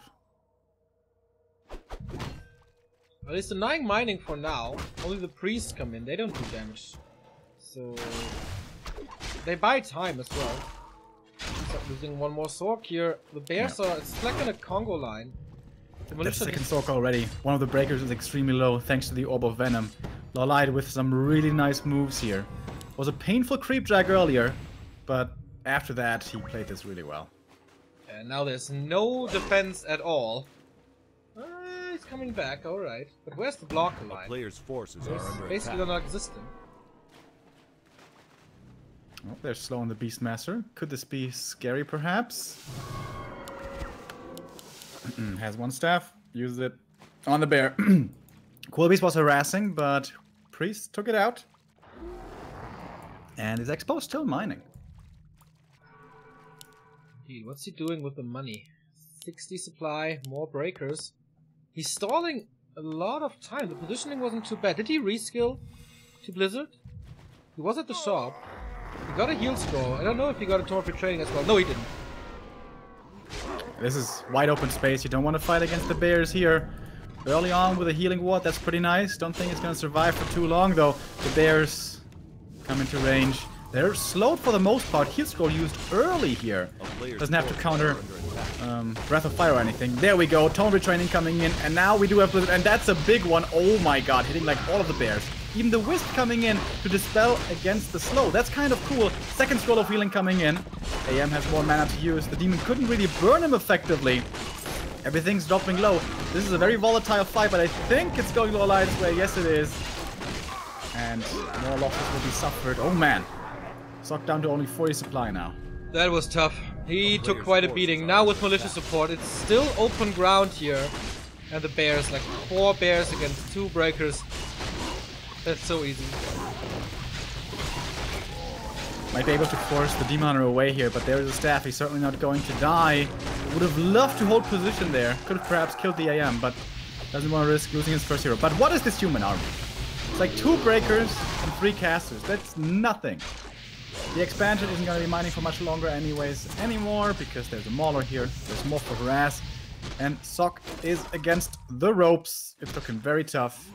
Well, he's denying mining for now. Only the priests come in. They don't do damage. So they buy time as well. Start losing one more Sork here. The bears are, it's like in a Congo line. That's the second Sork already. One of the breakers is extremely low thanks to the Orb of Venom. Lawlight with some really nice moves here. Was a painful creep drag earlier, but after that he played this really well. And now there's no defense at all. He's coming back, alright. But where's the blocker line? Players' forces are under basically attack. non-existent. Oh, they're slow on the Beastmaster. Could this be scary, perhaps? Has one staff. Use it on the bear. Cool Beast was harassing, but Priest took it out. And is exposed still mining. Indeed, what's he doing with the money? 60 supply, more breakers. He's stalling a lot of time. The positioning wasn't too bad. Did he reskill to Blizzard? He was at the shop. He got a heal scroll. I don't know if he got a torpid training as well. No, he didn't. This is wide open space. You don't want to fight against the bears here. Early on with a healing ward, that's pretty nice. Don't think it's going to survive for too long, though. The bears come into range. They're slowed for the most part. Heal scroll used early here. Doesn't have to counter Breath of Fire or anything. There we go. Tone Retraining coming in. And now we do have Blizzard. And that's a big one. Oh my god. Hitting like all of the bears. Even the Wisp coming in to dispel against the slow. That's kind of cool. Second scroll of healing coming in. AM has more mana to use. The demon couldn't really burn him effectively. Everything's dropping low. This is a very volatile fight, but I think it's going Lawlight's way. Yes, it is. And more losses will be suffered. Oh man. Socked down to only 40 supply now. That was tough. He took quite a beating. Now with militia support, it's still open ground here. And the bears, like 4 bears against 2 breakers. That's so easy. Might be able to force the Demon Hunter away here, but there is a staff. He's certainly not going to die. Would have loved to hold position there. Could have perhaps killed the AM, but doesn't want to risk losing his first hero. But what is this human army? It's like 2 breakers and 3 casters. That's nothing. The expansion isn't going to be mining for much longer anymore, because there's a Mauler here. There's more for harass. And Sock is against the ropes. It took him very tough.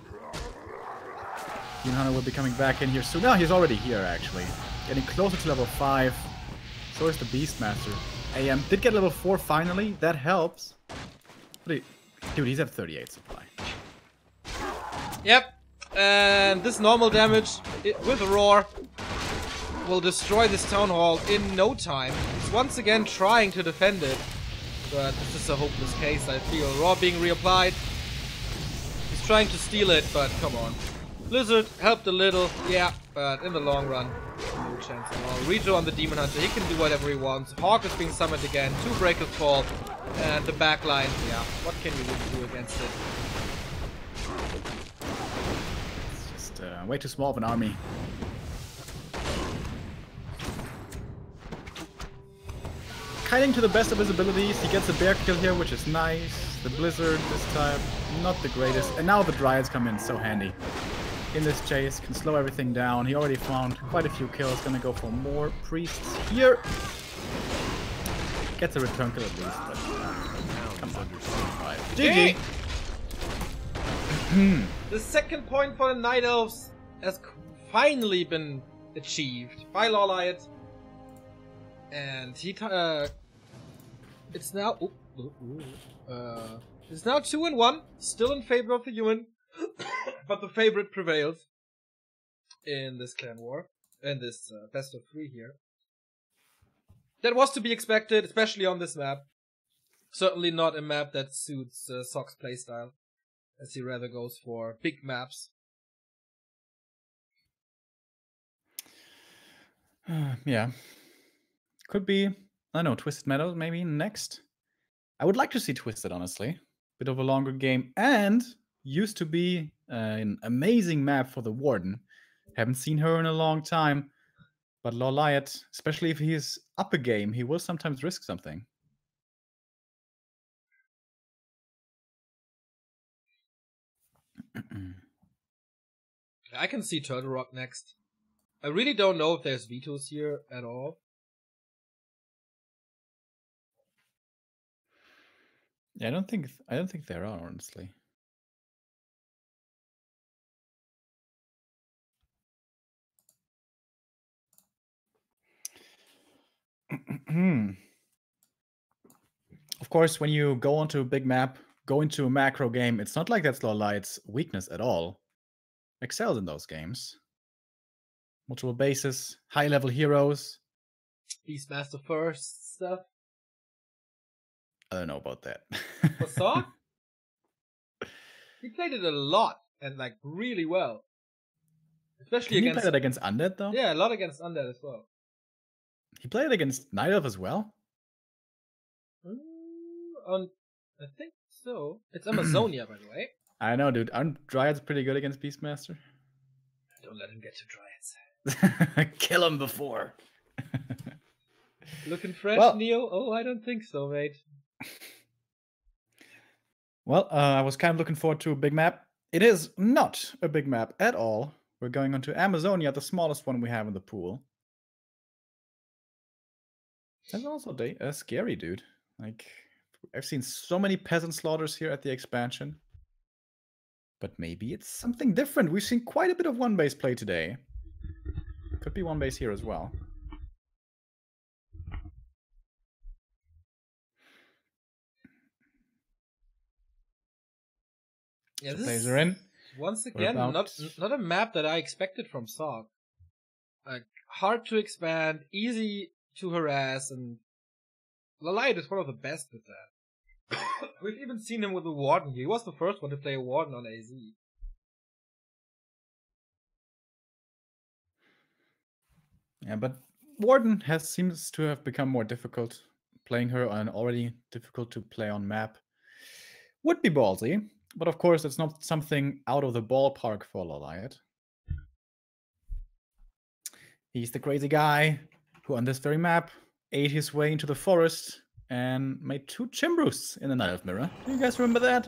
Demon Hunter will be coming back in here soon. No, he's already here, actually. Getting closer to level 5. So is the Beastmaster. AM did get level 4 finally. That helps. Dude, he's at 38 supply. Yep. And this normal damage with a roar will destroy this town hall in no time. He's once again trying to defend it. But this is a hopeless case, I feel. Roar being reapplied. He's trying to steal it, but come on. Blizzard helped a little, yeah, but in the long run, no chance at all. Rejo on the Demon Hunter, he can do whatever he wants. Hawk is being summoned again, 2 breakers fall, and the backline, yeah, what can you really do against it? It's just way too small of an army. Kiting to the best of his abilities, he gets a bear kill here, which is nice. The Blizzard this time, not the greatest. And now the Dryads come in, so handy. In this chase, can slow everything down. He already found quite a few kills. Gonna go for more priests here. Gets a return kill at least, but come on. GG! The second point for the Night Elves has finally been achieved by Lawlight. And he it's now it's now 2-1, still in favor of the human. But the favorite prevails in this clan war, in this best of 3 here. That was to be expected, especially on this map. Certainly not a map that suits Sock's playstyle, as he rather goes for big maps. Yeah. Could be, I don't know, Twisted Meadows maybe next. I would like to see Twisted, honestly. Bit of a longer game, and used to be an amazing map for the Warden. Haven't seen her in a long time. But Lawlight, especially if he's up a game, he will sometimes risk something. I can see Turtle Rock next. I really don't know if there's vetoes here at all. Yeah, I don't think there are, honestly. Of course, when you go onto a big map, go into a macro game, it's not like that's Lorlight's weakness at all. Excels in those games. Multiple bases, high-level heroes. Beastmaster first stuff. I don't know about that. For Saw? He played it a lot and like really well. Especially Can against. he play it against Undead though? Yeah, a lot against Undead as well. He played it against Night Elf as well? I think so. It's Amazonia, by the way. I know, dude. Aren't Dryads pretty good against Beastmaster? Don't let him get to Dryads. Kill him before. Looking fresh, Well, Neo? Oh, I don't think so, mate. Well, I was kind of looking forward to a big map. It is not a big map at all. We're going on to Amazonia, the smallest one we have in the pool. That's also scary, dude. Like, I've seen so many peasant slaughters here at the expansion. But maybe it's something different. We've seen quite a bit of one-base play today. Could be one-base here as well. Yeah, So this players is, are in. once again, not a map that I expected from Sog. Like, hard to expand, easy to harass, and Lorlight is one of the best with that. We've even seen him with the Warden here. He was the first one to play a Warden on AZ. Yeah, but Warden seems to have become more difficult. Playing her on already difficult to play on map would be ballsy, but of course it's not something out of the ballpark for Lorlight. He's the crazy guy who on this very map ate his way into the forest and made 2 Chimbroosts in the Night Elf Mirror. Do you guys remember that?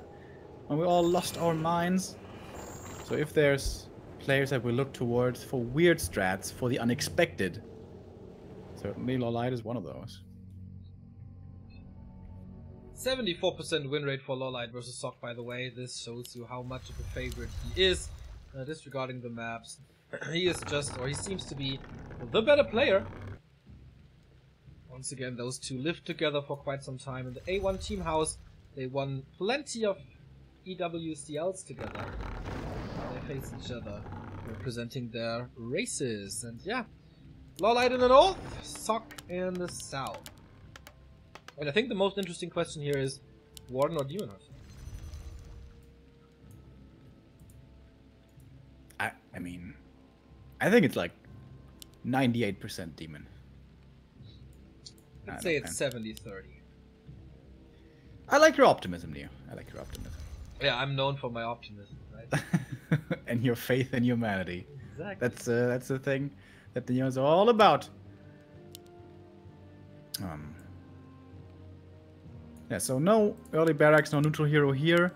When we all lost our minds? So if there's players that we look towards for weird strats, for the unexpected, certainly Lorlight is one of those. 74% win rate for Lorlight versus Sock, by the way. This shows you how much of a favorite he is. Disregarding the maps, he is just, or he seems to be, the better player. Once again, those two lived together for quite some time in the A1 team house. They won plenty of EWCLs together. They face each other, representing their races. And yeah, Lorlight in the north, Sock in the south. And I think the most interesting question here is Warden or Demon Hunter? I mean, I think it's like 98% Demon. I'd say it's 70-30. I like your optimism, Neo. I like your optimism. Yeah, I'm known for my optimism, right? And your faith in humanity. Exactly. That's the thing that the Neo is all about. Yeah, so no early barracks, no neutral hero here.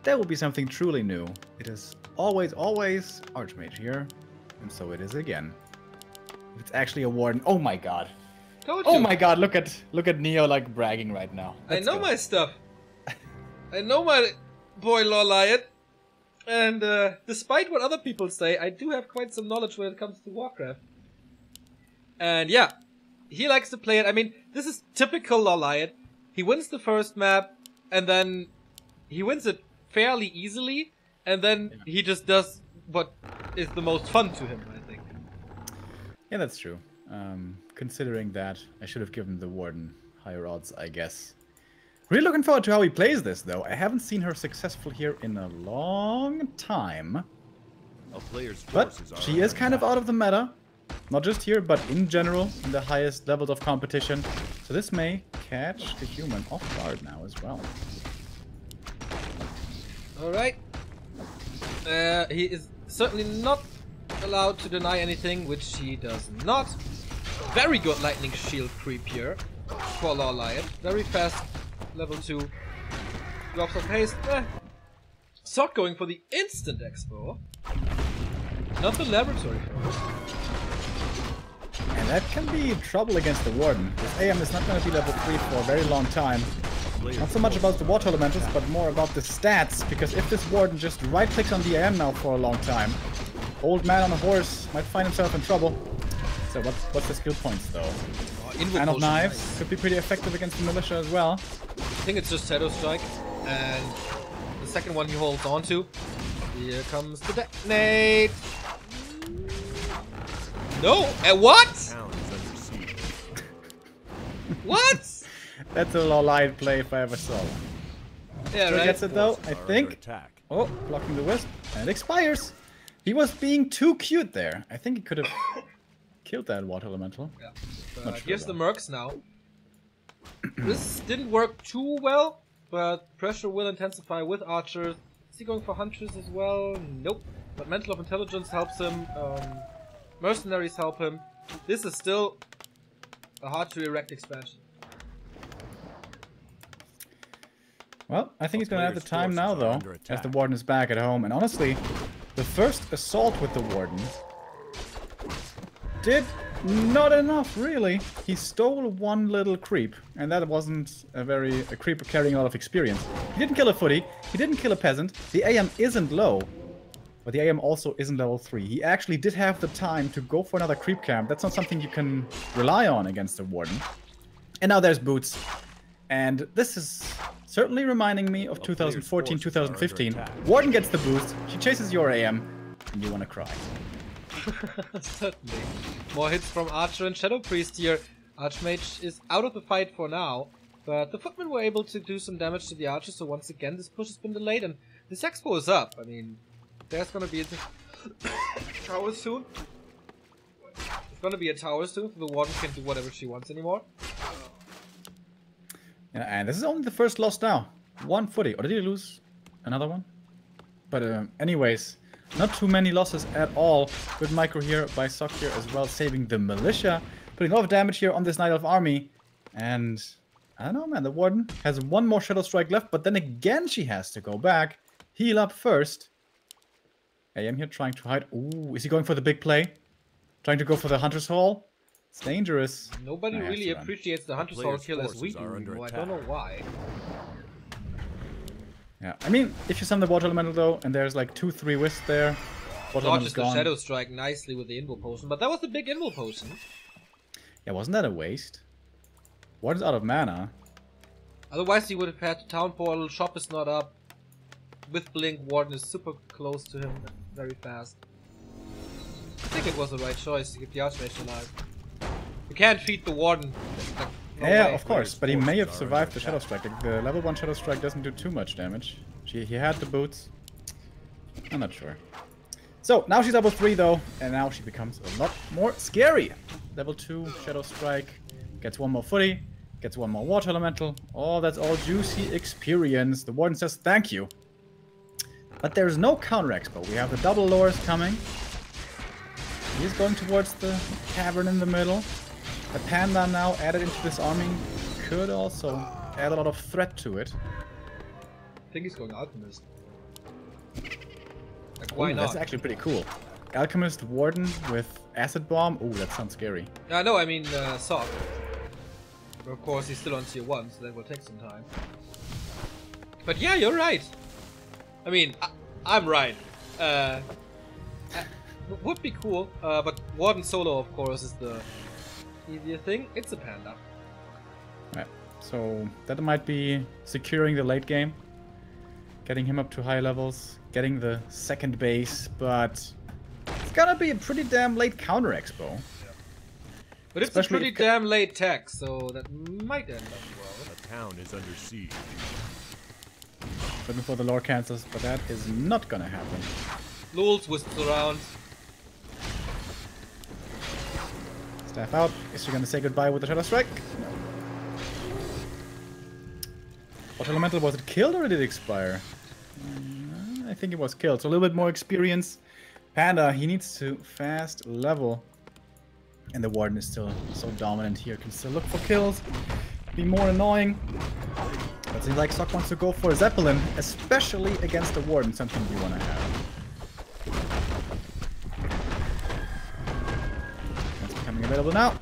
That will be something truly new. It is always Archmage here. And so it is again. It's actually a Warden. Oh my god. Told Oh you. my god, look at Neo like bragging right now. I know my stuff. I know my boy Lorlight. And despite what other people say, I do have quite some knowledge when it comes to Warcraft. And yeah, he likes to play it. I mean, this is typical Lorlight. He wins the first map, and then he wins it fairly easily, and then he just does what is the most fun to him, I think. Yeah, that's true. Considering that, I should have given the Warden higher odds, I guess. Really looking forward to how he plays this, though. I haven't seen her successful here in a long time. A player's But forces are she under is kind of attack. out of the meta. Not just here, but in general, in the highest levels of competition. So this may catch the human off guard now as well. Alright. He is certainly not allowed to deny anything, which he does not. Very good lightning shield creep here for Lorlight. Very fast level 2. Drops of haste. Sock going for the instant expo. Not the laboratory first. And that can be trouble against the Warden. This AM is not going to be level 3 for a very long time. Not so much about the water elementals, but more about the stats, because if this warden just right-clicks on the AM now for a long time, old man on a horse might find himself in trouble. So what's the skill points though? Hand of Knives could be pretty effective against the militia as well. I think it's just Shadow Strike, and the second one he holds on to. Here comes the detonate. No! What? What? That's a low-light play if I ever saw one. Yeah, So right. he gets it though, I think. Oh, blocking the wisp, and it expires. He was being too cute there. I think he could have killed that water elemental. Yeah. Here's the mercs now. This didn't work too well, but pressure will intensify with archers. Is he going for hunters as well? Nope. But Mental of Intelligence helps him. Mercenaries help him. This is still a hard to erect expansion. Well, I think he's gonna have the time now though, as the warden is back at home. And honestly, the first assault with the warden did not enough, really. He stole one little creep, and that wasn't a creep carrying a lot of experience. He didn't kill a footy, he didn't kill a peasant. The AM isn't low, but the AM also isn't level 3. He actually did have the time to go for another creep camp. That's not something you can rely on against a warden. And now there's Boots. And this is certainly reminding me of 2014, 2015. Warden gets the boost, she chases your AM, and you wanna cry. Certainly. More hits from Archer and Shadow Priest here. Archmage is out of the fight for now, but the Footmen were able to do some damage to the Archers, so once again this push has been delayed, and this Expo is up. I mean, there's gonna be a tower soon. There's gonna be a tower soon, so the Warden can't do whatever she wants anymore. Yeah, and this is only the first loss now. One footy. Or did he lose another one? But anyways, not too many losses at all. Good micro here by Sok here as well, saving the militia. Putting a lot of damage here on this Night Elf army. And I don't know, man. The Warden has one more Shadow Strike left, but then again she has to go back. Heal up first. AM here trying to hide. Ooh, is he going for the big play? Trying to go for the Hunter's Hall? It's dangerous. Nobody really appreciates the Hunter's Hall kill as we do. I don't know why. Yeah, I mean, if you summon the Water Elemental though, and there's like 2-3 wisps there, Water Dodges Elemental's the gone. Shadow Strike nicely with the Invul Potion, but that was the big Invul Potion. Yeah, wasn't that a waste? Warden's out of mana. Otherwise he would have had Town Portal, Shop is not up. With Blink, Warden is super close to him, very fast. I think it was the right choice to keep the Archmage alive. You can't feed the Warden. Yeah, of course, but he may have survived the Shadow Strike. The level 1 Shadow Strike doesn't do too much damage. He had the boots. I'm not sure. So, now she's level 3 though, and now she becomes a lot more scary. Level 2 Shadow Strike, gets one more footy, gets one more Water Elemental. Oh, that's all juicy experience. The Warden says thank you. But there's no counter expo. We have the double lures coming. He's going towards the cavern in the middle. The panda now added into this army could also add a lot of threat to it. I think he's going Alchemist. Like, why not? That's actually pretty cool. Alchemist Warden with Acid Bomb. Ooh, that sounds scary. No, I mean Sok. Of course, he's still on tier 1, so that will take some time. But yeah, you're right. I mean, I'm right. Would be cool, but Warden solo, of course, is the easier thing. It's a panda. Right. So that might be securing the late game, getting him up to high levels, getting the second base, but it's gonna be a pretty damn late counter expo. Yeah. But it's a pretty damn late tech, so that might end up well. The town is under siege. Looking for the lore cancels, but that is not gonna happen. Lulz wisps around. Staff out. Is she gonna say goodbye with the Shadow Strike? No. What elemental was it killed or did it expire? I think it was killed. So a little bit more experience. Panda, he needs to fast level. And the Warden is still so dominant here. Can still look for kills. Be more annoying. But seems like Sok wants to go for a Zeppelin, especially against the Warden, something we want to have. That's becoming available now.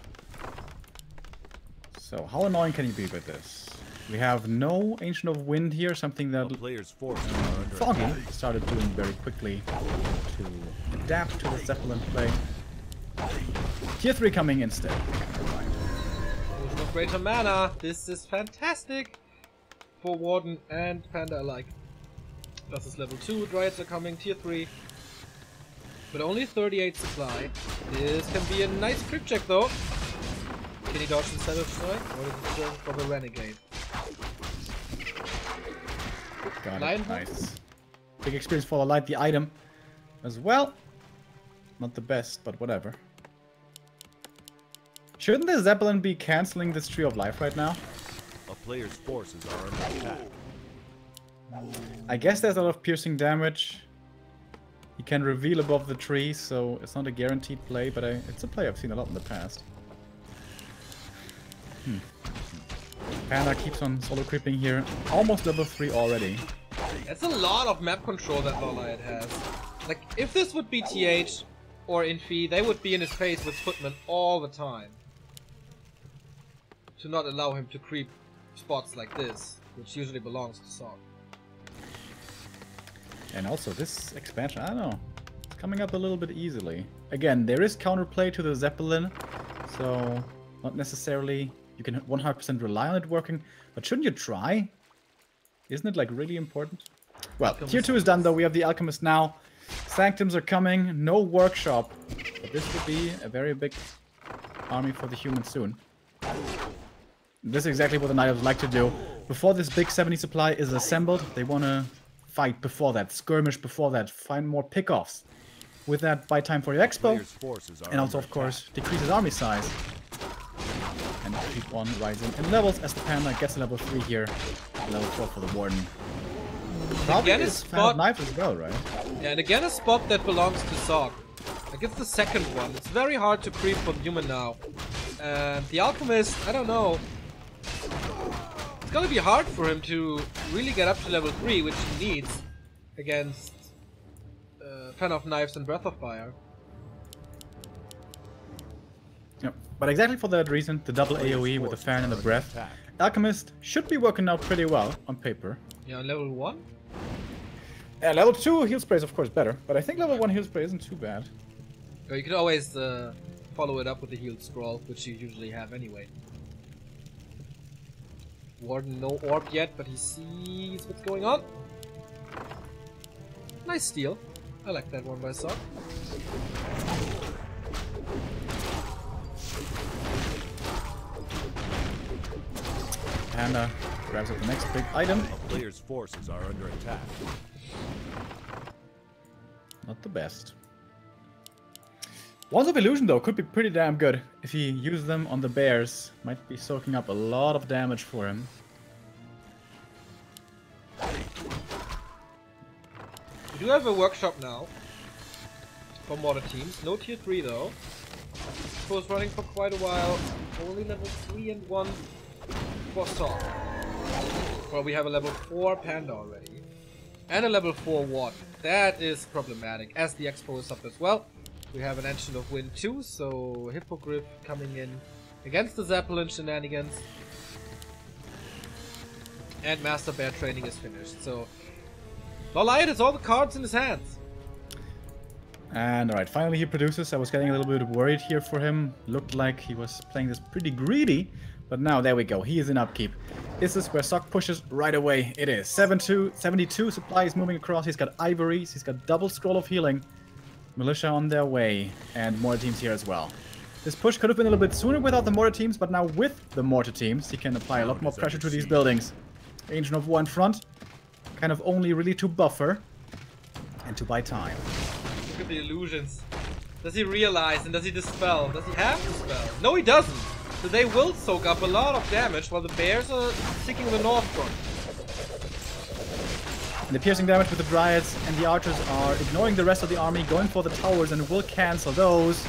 So how annoying can you be with this? We have no Ancient of Wind here, something that A player's forces are under Foggy attack. started doing very quickly to adapt to the Zeppelin play. Tier 3 coming instead. Potion of Greater Mana. This is fantastic for Warden and Panda alike. This is level 2. Dryads are coming. Tier 3. But only 38 supply. This can be a nice crit check though. Can he dodge instead of strike? Or is it going for the Renegade? Got Lion it. Hawk? Nice. Big experience for the light, the item as well. Not the best, but whatever. Shouldn't the Zeppelin be canceling this Tree of Life right now? A player's forces are under attack. I guess there's a lot of piercing damage. He can reveal above the tree, so it's not a guaranteed play, but it's a play I've seen a lot in the past. Panda keeps on solo creeping here. Almost level 3 already. That's a lot of map control that Lolliot has. Like, if this would be TH or Infi, they would be in his face with Footman all the time. To not allow him to creep spots like this, which usually belongs to Sog. And also this expansion, I don't know, it's coming up a little bit easily. Again, there is counterplay to the Zeppelin, so not necessarily you can 100% rely on it working, but shouldn't you try? Isn't it like really important? Well, tier 2 is done though, we have the Alchemist now. Sanctums are coming, no workshop, but this will be a very big army for the humans soon. This is exactly what the Knight would like to do. Before this big 70 supply is assembled, they want to fight before that, skirmish before that, find more pickoffs. With that, buy time for your expo, Player's forces are and also, under of course, decrease his army size. And keep on rising in levels as the Panda gets a level 3 here, level 4 for the Warden. Probably Again, a is Fan of spot. Knife as well, right? Yeah, and again a spot that belongs to Sog. Like, it's the second one. It's very hard to creep for the human now. And the Alchemist, I don't know. It's gonna be hard for him to really get up to level 3, which he needs against Fan of Knives and Breath of Fire. Yep. But exactly for that reason, the double AoE with the Fan and the Breath, Alchemist should be working out pretty well on paper. Yeah, on level 1? Yeah, level 2 heal spray is of course better, but I think level 1 heal spray isn't too bad. Or you can always follow it up with the healed scroll, which you usually have anyway. Warden no orb yet, but he sees what's going on. Nice steal. I like that one by Sog. Panda grabs up the next big item. A player's forces are under attack. Not the best. Wands of Illusion though could be pretty damn good if he uses them on the bears. Might be soaking up a lot of damage for him. We do have a workshop now for modern teams. No tier 3 though. It was running for quite a while. Only level 3 and 1 for Sog. Well, we have a level 4 Panda already. And a level 4 Warden. That is problematic, as the Expo is up as well. We have an Ancient of Wind too, so Hippogriff coming in against the Zeppelin shenanigans. And Master Bear training is finished, so Lolliot has all the cards in his hands. And alright, finally he produces. I was getting a little bit worried here for him. Looked like he was playing this pretty greedy. But now, there we go. He is in upkeep. This is where Sog pushes right away. It is 72 supply is moving across. He's got Ivories. He's got double Scroll of Healing. Militia on their way. And mortar teams here as well. This push could have been a little bit sooner without the mortar teams. But now with the mortar teams, he can apply a lot more pressure to these buildings. Ancient of War in front. Kind of only really to buffer. And to buy time. Look at the illusions. Does he realize and does he dispel? Does he have dispel? No, he doesn't. So they will soak up a lot of damage while the bears are sticking in the north front. And the piercing damage with the Dryads and the Archers are ignoring the rest of the army, going for the towers, and will cancel those.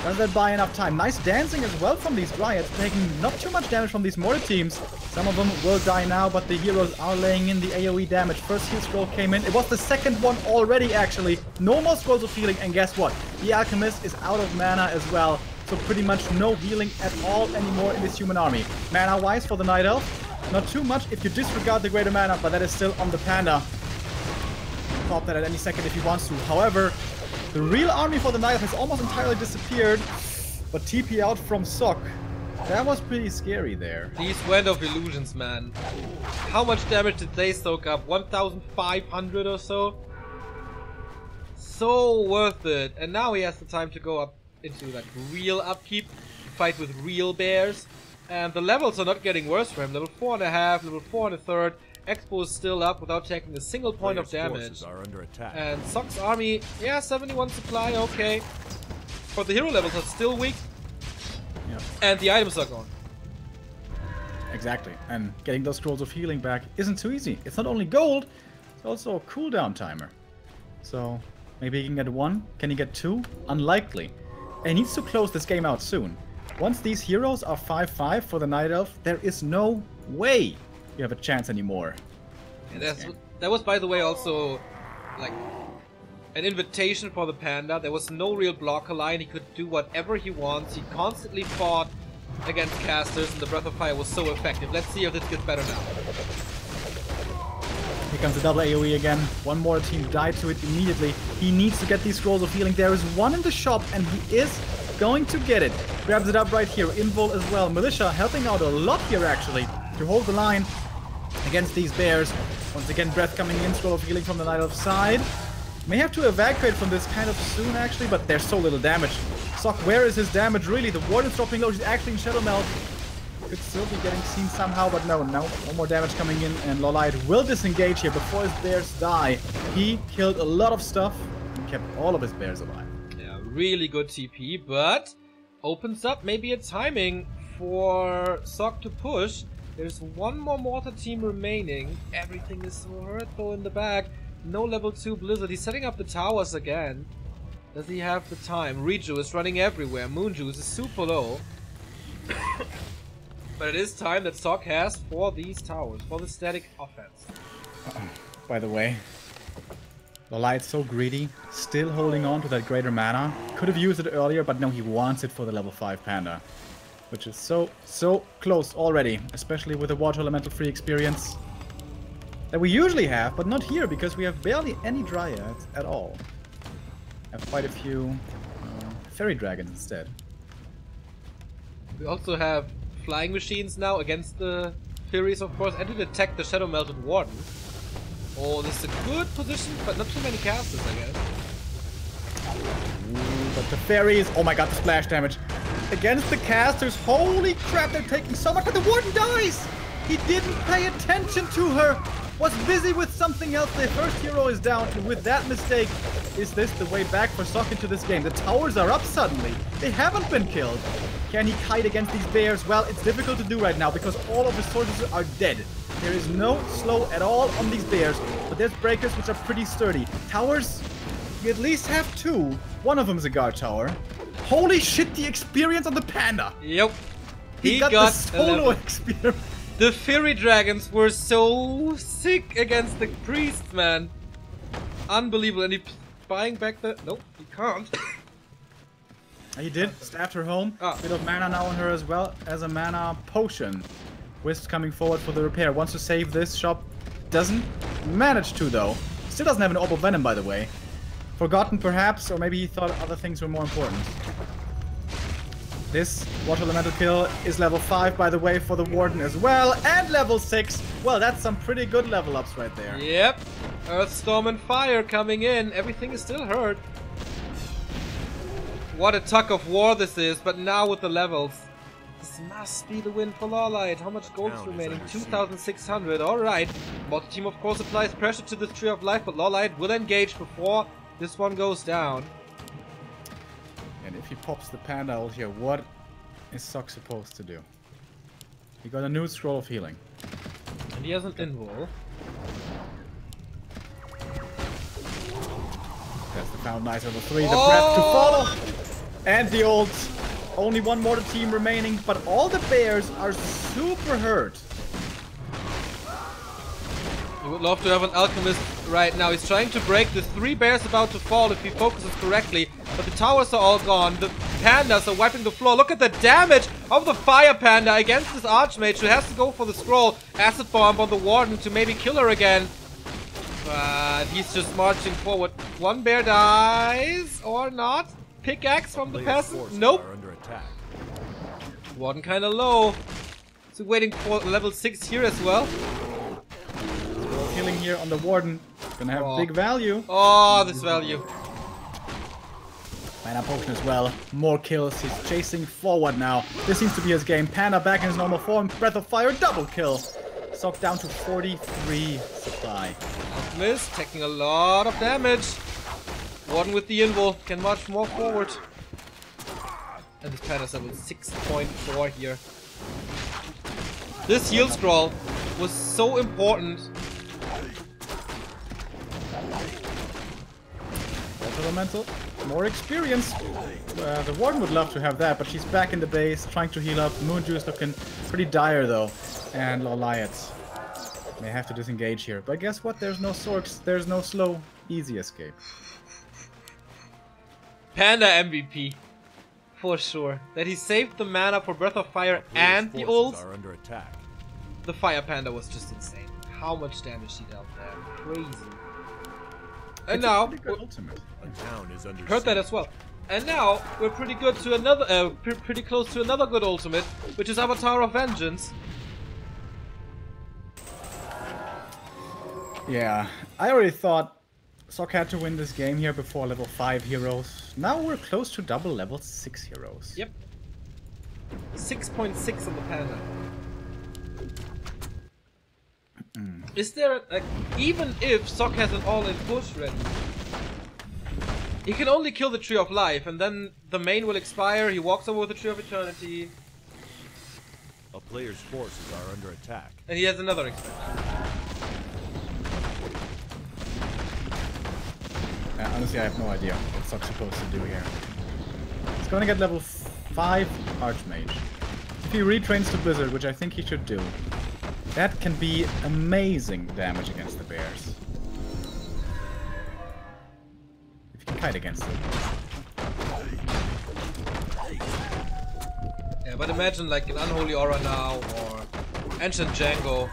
Does that buy enough time? Nice dancing as well from these Dryads, taking not too much damage from these mortar teams. Some of them will die now, but the heroes are laying in the AoE damage. First heal scroll came in. It was the second one already, actually. No more scrolls of healing, and guess what? The Alchemist is out of mana as well. So pretty much no healing at all anymore in this human army. Mana-wise for the Night Elf, Not too much if you disregard the greater mana, but that is still on the Panda. Pop that at any second if he wants to. However, the real army for the Night has almost entirely disappeared. But TP out from Sok. That was pretty scary there. These Wind of Illusions, man. How much damage did they soak up? 1,500 or so? So worth it. And now he has the time to go up into like real upkeep, fight with real bears. And the levels are not getting worse for him. Level 4.5, level 4 1/3. Expo is still up without taking a single point of damage. Are under attack. And Sok's army, yeah, 71 supply, okay. But the hero levels are still weak. Yep. And the items are gone. Exactly. And getting those scrolls of healing back isn't too easy. It's not only gold, it's also a cooldown timer. So maybe he can get 1. Can he get 2? Unlikely. And he needs to close this game out soon. Once these heroes are 5-5 for the Night Elf, there is no way you have a chance anymore. And that was, by the way, also like an invitation for the Panda. There was no real blocker line. He could do whatever he wants. He constantly fought against casters, and the Breath of Fire was so effective. Let's see if this gets better now. Here comes the double AoE again. One more team died to it immediately. He needs to get these scrolls of healing. There is one in the shop, and he is going to get it. Grabs it up right here. Invul as well. Militia helping out a lot here, actually, to hold the line against these bears. Once again, Breath coming in. Scroll of healing from the Night Elf side. May have to evacuate from this kind of soon, actually, but there's so little damage. Sok, where is his damage, really? The Warden's dropping low. She's actually in Shadow Melt. Could still be getting seen somehow, but no more damage coming in, and Lolite will disengage here before his bears die. He killed a lot of stuff and kept all of his bears alive. Yeah, really good TP, but opens up maybe a timing for Sok to push. There's one more mortar team remaining. Everything is so hurt though in the back. No level 2 Blizzard. He's setting up the towers again. Does he have the time? Reju is running everywhere. Moonjuice is super low. But it is time that Sok has for these towers, for the static offense. By the way, Lolite's so greedy, still holding on to that greater mana. Could have used it earlier, but no, he wants it for the level 5 Panda. Which is so close already, especially with the water elemental free experience that we usually have, but not here because we have barely any dryads at all. Have quite a few fairy dragons instead. We also have flying machines now against the Furies, of course, and to detect the Shadow Melted Warden. Oh, this is a good position, but not too many casters, I guess. Ooh, but the fairies, oh my god, the splash damage. Against the casters, holy crap, they're taking so much, but the Warden dies! He didn't pay attention to her! Was busy with something else. The first hero is down, and with that mistake, is this the way back for Sok into this game? The towers are up suddenly. They haven't been killed. Can he kite against these bears? Well, it's difficult to do right now because all of his soldiers are dead. There is no slow at all on these bears, but there's breakers which are pretty sturdy. Towers, you at least have 2. One of them is a guard tower. Holy shit, the experience on the Panda. Yep. He got the solo experience. The Fairy Dragons were so sick against the priests, man. Unbelievable. And he's buying back the... Nope, he can't. He did. Stabbed her home. Bit of mana now on her as well as a mana potion. Wisp coming forward for the repair. Wants to save this shop. Doesn't manage to, though. Still doesn't have an Orb of Venom, by the way. Forgotten, perhaps, or maybe he thought other things were more important. This water elemental kill is level 5, by the way, for the Warden as well, and level 6. Well, that's some pretty good level ups right there. Yep. Earthstorm and Fire coming in. Everything is still hurt. What a tug of war this is, but now with the levels. This must be the win for Lawlight. How much gold is remaining? 2,600. Alright. Mortar team, of course, applies pressure to the Tree of Life, but Lawlight will engage before this one goes down. And if he pops the Panda out here, what is Sok supposed to do? He got a new Scroll of Healing. And he has an Invul. That's the Found Nice level 3. The Breath to follow! And the ult. Only one mortar team remaining, but all the bears are super hurt. I would love to have an Alchemist right now. He's trying to break the 3 bears about to fall if he focuses correctly. But the towers are all gone. The pandas are wiping the floor. Look at the damage of the fire panda against this archmage who has to go for the scroll. Acid bomb on the warden to maybe kill her again. But he's just marching forward. One bear dies or not. Pickaxe from the peasant. Nope. Warden kind of low. So waiting for level 6 here as well. Healing here on the warden. Gonna have big value. Oh, this value. Mana potion as well. More kills. He's chasing forward now. This seems to be his game. Panda back in his normal form. Breath of Fire, double kill. Sock down to 43 supply. Miss, taking a lot of damage. Warden with the invul can march more forward. And this panda's level 6.4 here. This heal scroll was so important. Elemental, more experience. The warden would love to have that, but she's back in the base, trying to heal up. Moonjuice looking pretty dire though. And Loliot may have to disengage here. But guess what? There's no sorks. There's no slow, easy escape. Panda MVP. For sure. That he saved the mana for Breath of Fire and the ult. Are under attack. The Fire Panda was just insane. How much damage he dealt there. Crazy. And now, A town is under heard that as well. And now we're pretty good to another, pretty close to another good ultimate, which is Avatar of Vengeance. Yeah, I already thought Sock had to win this game here before level 5 heroes. Now we're close to double level 6 heroes. Yep. 6.6 on the Panda. Is there, like, even if Sock has an all-in push ready, he can only kill the Tree of Life, and then the main will expire, he walks over with the Tree of Eternity. A player's forces are under attack. And he has another expansion. Honestly, I have no idea what Sock's supposed to do here. He's gonna get level 5 Archmage. If he retrains to Blizzard, which I think he should do, that can be amazing damage against the bears. If you can fight against it. Yeah, but imagine like an Unholy Aura now, or Ancient Django.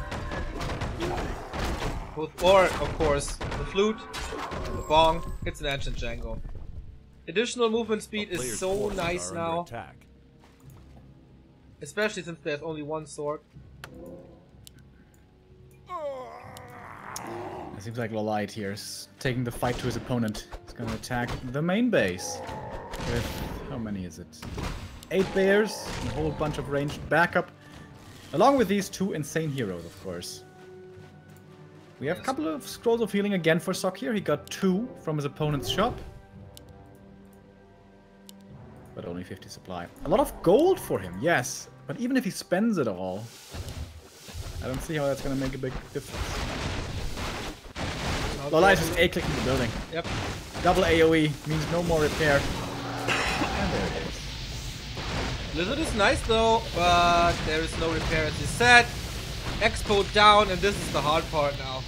Or, of course, the Flute, and the Bong. It's an Ancient Django. Additional movement speed is so nice now. Especially since there's only one sword. It seems like Lolight here is taking the fight to his opponent. He's gonna attack the main base. With, how many is it? 8 bears, and a whole bunch of ranged backup. Along with these 2 insane heroes, of course. We have a couple of scrolls of healing again for Sock here. He got 2 from his opponent's shop. But only 50 supply. A lot of gold for him, yes. But even if he spends it all, I don't see how that's gonna make a big difference. Lolight is A-clicking the building. Yep. Double AoE means no more repair. And there it is. Blizzard is nice though, but there is no repair as you said. Expo down, and this is the hard part now.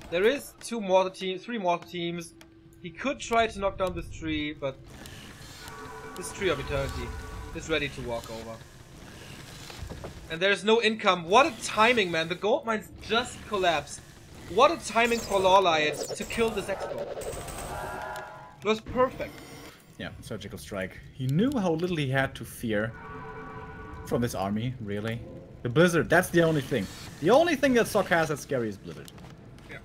There is 3 mortar teams. He could try to knock down this tree, but this Tree of Eternity is ready to walk over. And there's no income. What a timing, man. The gold mines just collapsed. What a timing for Loliot to kill this Expo. It was perfect. Yeah, surgical strike. He knew how little he had to fear from this army, really. The Blizzard, that's the only thing. The only thing that Sock has that's scary is Blizzard. Yeah,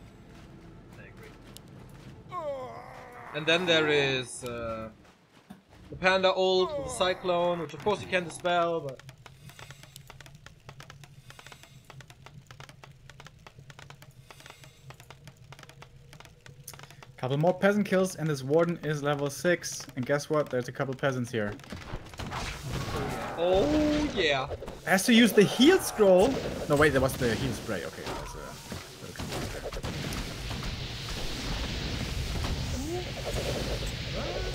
I agree. And then there is the Panda ult with the Cyclone, which of course you can dispel, but... Couple more peasant kills and this warden is level 6. And guess what? There's a couple peasants here. Oh yeah. Has to use the heal scroll. No wait, there was the heal spray. Okay, that was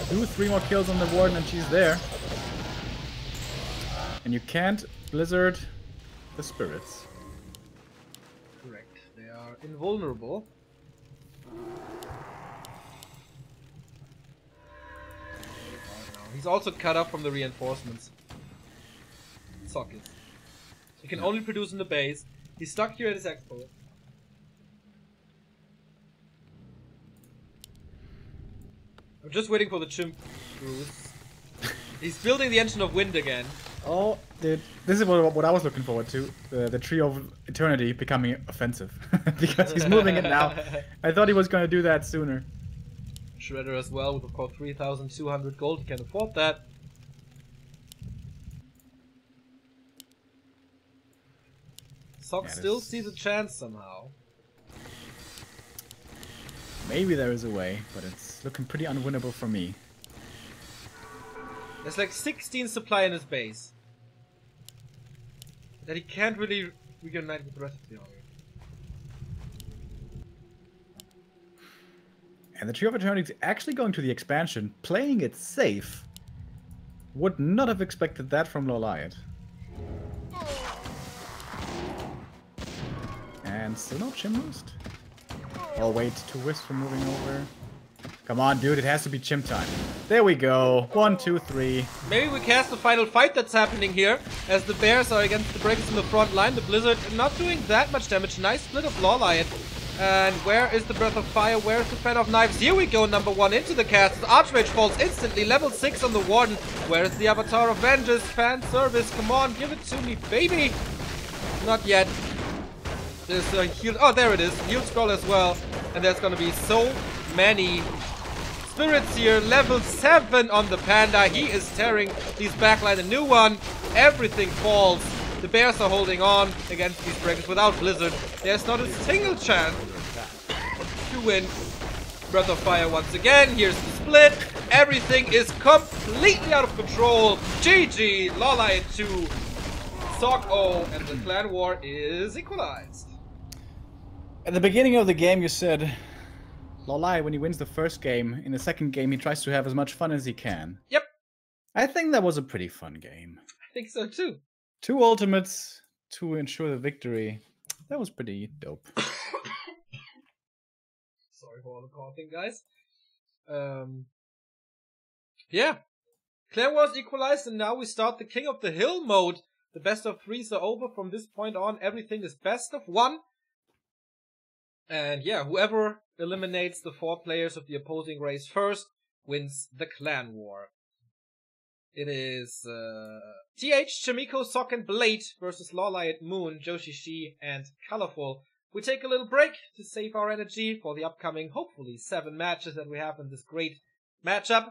do 3 more kills on the warden and she's there. And you can't blizzard the spirits. Correct. They are invulnerable. He's also cut off from the reinforcements. Sockets. He can only produce in the base. He's stuck here at his expo. I'm just waiting for the chimp cruise. He's building the engine of wind again. Oh, dude, this is what I was looking forward to. The Tree of Eternity becoming offensive. Because he's moving it now. I thought he was going to do that sooner. Shredder as well with, of course, 3,200 gold. He can afford that. Sock still sees a chance somehow. Maybe there is a way, but it's looking pretty unwinnable for me. There's like 16 supply in his base. That he can't really reunite with the rest of the army. And the Tree of Eternity is actually going to the expansion, playing it safe. Would not have expected that from Loliot. And still no Chim Roost. Oh wait, 2 Wisps for moving over. Come on, dude, it has to be Chim time. There we go. 1, 2, 3. Maybe we cast the final fight that's happening here, as the bears are against the breakers in the front line. The blizzard not doing that much damage. Nice split of Loliot. And where is the Breath of Fire? Where is the Fan of Knives? Here we go, number 1 into the cast. Archmage falls instantly, level 6 on the Warden. Where is the Avatar of Vengeance? Fan service, come on, give it to me, baby! Not yet. There's a heal. Oh, there it is. Heal scroll as well. And there's gonna be so many spirits here. Level 7 on the Panda. He is tearing these backline. A new one. Everything falls. The bears are holding on against these breakers without Blizzard. There's not a single chance to win. Breath of Fire once again. Here's the split. Everything is completely out of control. GG. Loliot 2. Sock 0. And the clan war is equalized. At the beginning of the game, you said, Loliot, when he wins the first game, in the second game, he tries to have as much fun as he can. Yep. I think that was a pretty fun game. I think so too. 2 ultimates to ensure the victory. That was pretty dope. Sorry for all the coughing, guys. Yeah. Clan Wars equalized, and now we start the King of the Hill mode. The best of 3s are over. From this point on, everything is best of 1. And yeah, whoever eliminates the 4 players of the opposing race first wins the Clan War. It is TH, Chimiko, Sock, and Blade versus Loliot, Moon, Joshishi, and Colorful. We take a little break to save our energy for the upcoming, hopefully, 7 matches that we have in this great matchup.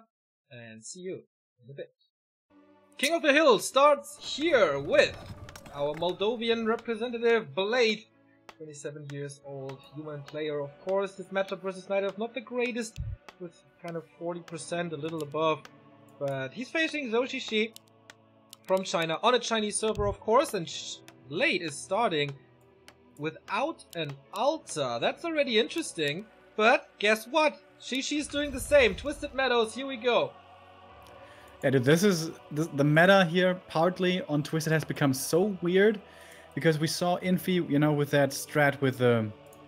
And see you in a bit. King of the Hill starts here with our Moldovan representative, Blade. 27 years old, human player, of course. This matchup versus Night Elf, not the greatest, with kind of 40%, a little above. But he's facing Joshishi from China, on a Chinese server, of course. And Blade is starting without an Alta. That's already interesting. But guess what? Shishi's doing the same. Twisted Meadows, here we go. Yeah, dude, this is the meta here, partly on Twisted, has become so weird. Because we saw Infi, you know, with that strat with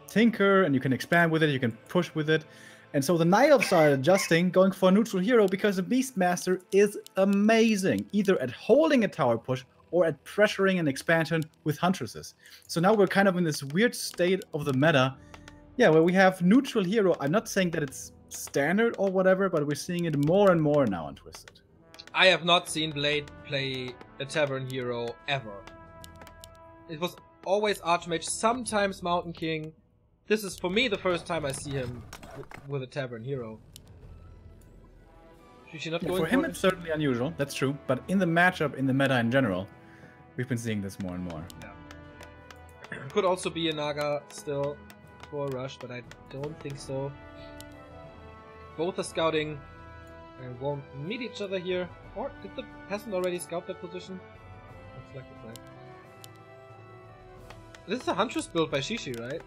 Tinker, and you can expand with it, you can push with it. And so the Night Elves are adjusting, going for a neutral hero, because the Beastmaster is amazing. Either at holding a tower push, or at pressuring an expansion with Huntresses. So now we're kind of in this weird state of the meta. Yeah, where we have neutral hero. I'm not saying that it's standard or whatever, but we're seeing it more and more now on Twisted. I have not seen Blade play a Tavern hero ever. It was always Archmage, sometimes Mountain King. This is, for me, the first time I see him with a Tavern hero. Should she not go for him, it's certainly unusual, that's true. But in the matchup, in the meta in general, we've been seeing this more and more. Yeah. Could also be a Naga still for a rush, but I don't think so. Both are scouting and won't meet each other here. Or did the peasant already scout that position? Looks like the plan. This is a Huntress build by Shishi, right?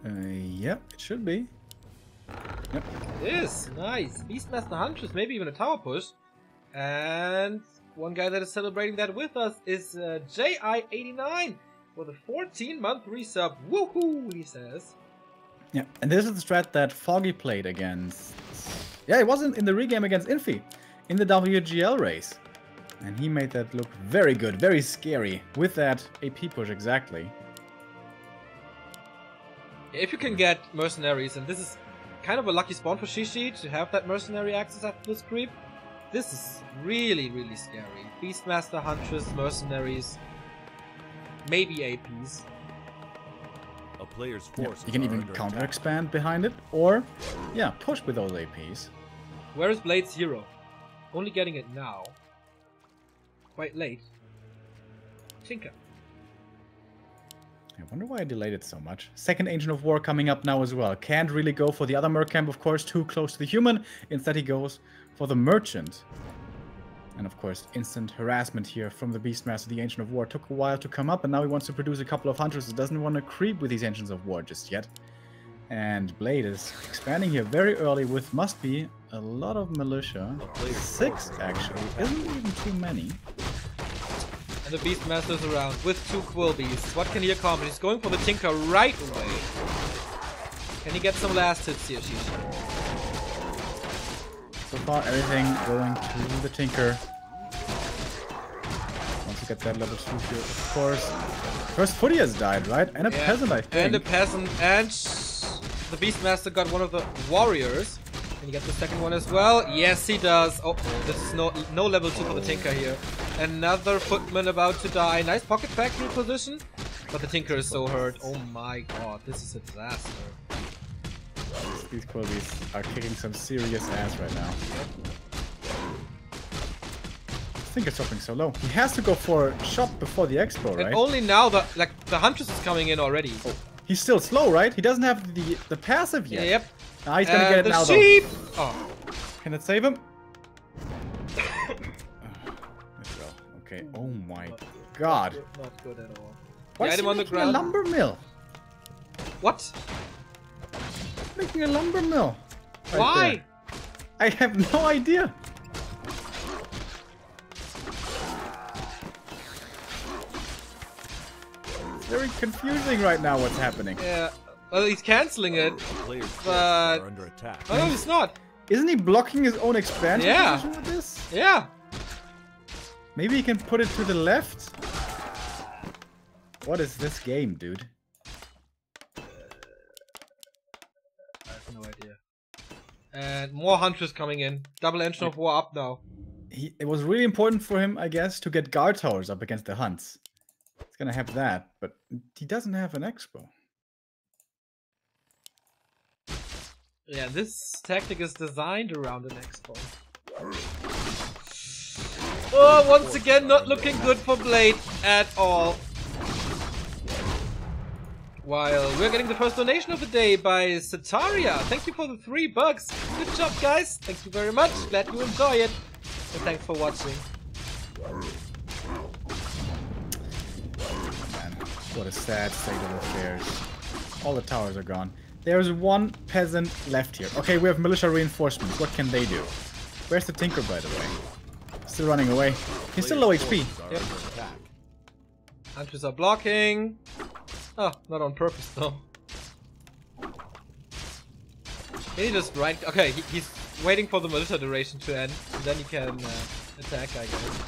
Yep, it should be. Yep. It is! Nice! Beastmaster Huntress, maybe even a tower push. And one guy that is celebrating that with us is JI89 for the 14-month resub. Woohoo! He says. Yeah, and this is the strat that Foggy played against Yeah, it wasn't in the regame against Infi, in the WGL race. And he made that look very good, very scary, with that AP push exactly. If you can get mercenaries, and this is kind of a lucky spawn for Shishi to have that mercenary access after this creep, this is really, really scary. Beastmaster, Huntress, mercenaries, maybe APs. A player's force. You can even counter expand behind it, or yeah, push with those APs. Where is Blade Zero? Only getting it now. Quite late. Tinker. I wonder why I delayed it so much. Second Ancient of War coming up now as well. Can't really go for the other Merc Camp, of course, too close to the human. Instead he goes for the Merchant. And of course, instant harassment here from the Beastmaster. The Ancient of War took a while to come up, and now he wants to produce a couple of Hunters. He doesn't want to creep with these Ancients of War just yet. And Blade is expanding here very early with, must be, a lot of militia. 6, actually. Isn't even too many. And the Beastmaster is around with 2 Quill Beasts. What can he accomplish? He's going for the Tinker right away. Can he get some last hits here, Shishi? So far, everything going to the Tinker. Once you get that level 2 here, of course. First Footy has died, right? And a peasant, I think. And a peasant, and the Beastmaster got one of the warriors. Can he get the second one as well? Yes, he does. Oh, this is no level 2 for the Tinker here. Another footman about to die. Nice pocket factory position. But the Tinker is so hurt. Oh my god, this is a disaster. These Quilbies are kicking some serious ass right now. I think it's dropping so low. He has to go for a shot before the expo, right? And only now the Huntress is coming in already. Oh, he's still slow, right? He doesn't have the passive yet. Yep. Ah, he's gonna get it now, sheep. though. Oh. Can it save him? There we go. Okay. Oh my god. Not good at all. Why is he making a lumber mill? What? Making a lumber mill. Right Why? there. I have no idea. It's very confusing right now what's happening. Yeah. Well, he's canceling it, but under attack. oh, no, he's not. Isn't he blocking his own expansion position with this? Yeah. Maybe he can put it to the left? What is this game, dude? I have no idea. And more Huntress coming in. Double Engine of War up now. It was really important for him, I guess, to get guard towers up against the Hunts. He's gonna have that, but he doesn't have an expo. Yeah, this tactic is designed around an expo. Oh, once again, not looking good for Blade at all. While we're getting the first donation of the day by Sataria. Thank you for the $3. Good job, guys. Thank you very much. Glad you enjoy it. And thanks for watching. Man, what a sad state of affairs. All the towers are gone. There's one peasant left here. Okay, we have militia reinforcements. What can they do? Where's the Tinker, by the way? Still running away. He's still low HP. Yep. Hunters are blocking. Oh, not on purpose though. Can he just right? Okay, he's waiting for the militia duration to end, and then he can attack, I guess.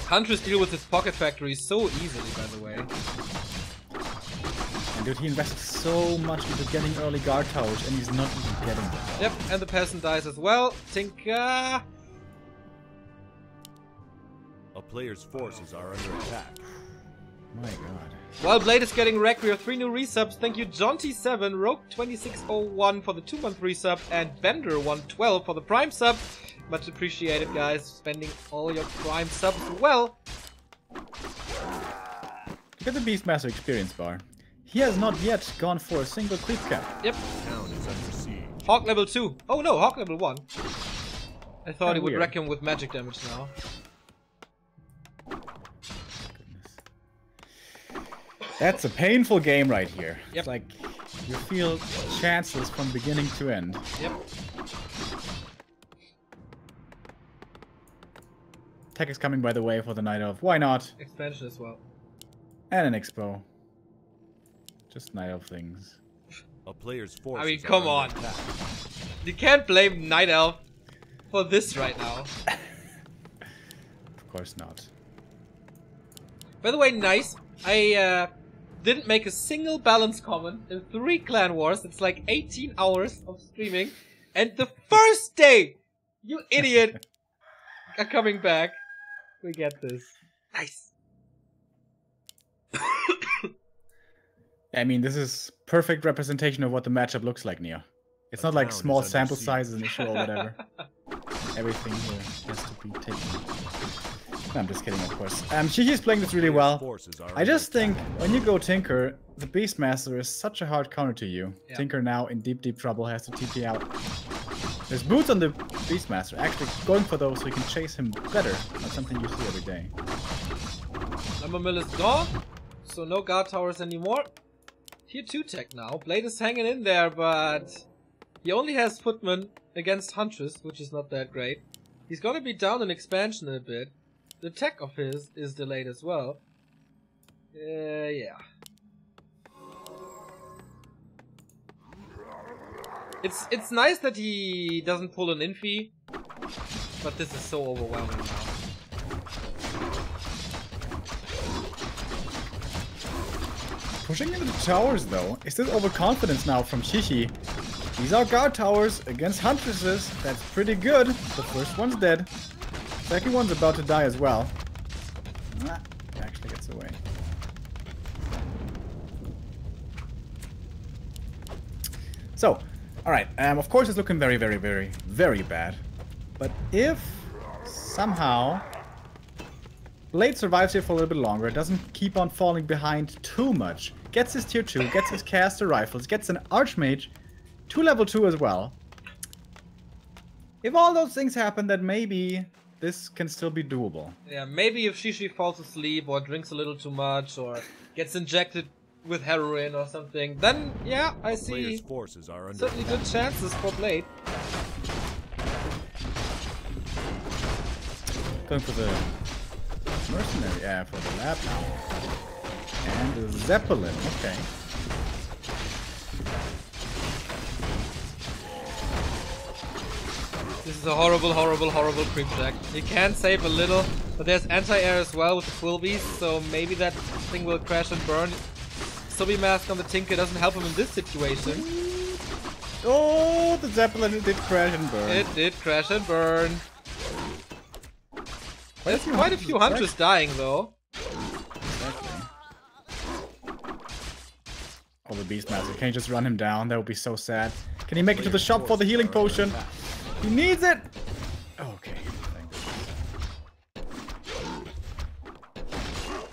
Hunters deal with his pocket factory so easily, by the way. And dude, he invested so much into getting early guard towers, and he's not even getting them. Yep, and the peasant dies as well. Tinker. A player's forces are under attack. My god. While Blade is getting wrecked, we have 3 new resubs. Thank you, Jonty7, Rogue2601 for the 2-month resub, and Bender112 for the Prime sub. Much appreciated, guys. Spending all your Prime subs well. Look at the Beastmaster experience bar. He has not yet gone for a single creep cap. Yep. Town is under siege. Hawk level 2. Oh no, Hawk level 1. I thought he would weird. wreck him with magic damage now. That's a painful game right here. Yep. It's like you feel chances from beginning to end. Yep. Tech is coming, by the way, for the Night Elf. Why not? Expansion as well. And an expo. Just Night Elf things. A player's forces I mean, are come under on. attack. You can't blame Night Elf for this right now. Of course not. By the way, nice. I didn't make a single balance comment in 3 Clan Wars. It's like 18 hours of streaming. And the first day, you idiot, are coming back. We get this. Nice. I mean, this is perfect representation of what the matchup looks like, Neo. It's not like small sample size is an issue or whatever. Everything here has to be taken. No, I'm just kidding, of course. Shihi's playing this really well. I just think when you go Tinker, the Beastmaster is such a hard counter to you. Yeah. Tinker now in deep, deep trouble, has to TP out. There's boots on the Beastmaster, actually going for those so you can chase him better. That's something you see every day. Number mill is gone, so no guard towers anymore. Tier 2 tech now. Blade is hanging in there, but he only has Footman against Huntress, which is not that great. He's gonna be down in expansion a bit. The tech of his is delayed as well. Yeah. It's nice that he doesn't pull an infi, but this is so overwhelming now. Pushing into the towers though, is this overconfidence now from Shihi? These are guard towers against Huntresses, that's pretty good. The first one's dead. Second one's about to die as well. He actually gets away. So, alright, of course it's looking very, very, very, very bad. But if somehow Blade survives here for a little bit longer, doesn't keep on falling behind too much, gets his tier 2, gets his caster rifles, gets an Archmage to level 2 as well. If all those things happen, then maybe this can still be doable. Yeah, maybe if Shishi falls asleep or drinks a little too much or gets injected with heroin or something, then yeah, I see certainly good chances for Blade. Going for the mercenary, yeah, for the lab now. And the Zeppelin, okay. This is a horrible, horrible, horrible creep jack. You can save a little, but there's anti-air as well with the Quilbies, so maybe that thing will crash and burn. Subby Mask on the Tinker doesn't help him in this situation. Oh, the Zeppelin did crash and burn. It did crash and burn. There's quite a few Hunters dying though. Exactly. Oh, the Beastmaster. Can you just run him down? That would be so sad. Can he make it to the shop for the healing potion? He needs it! Okay.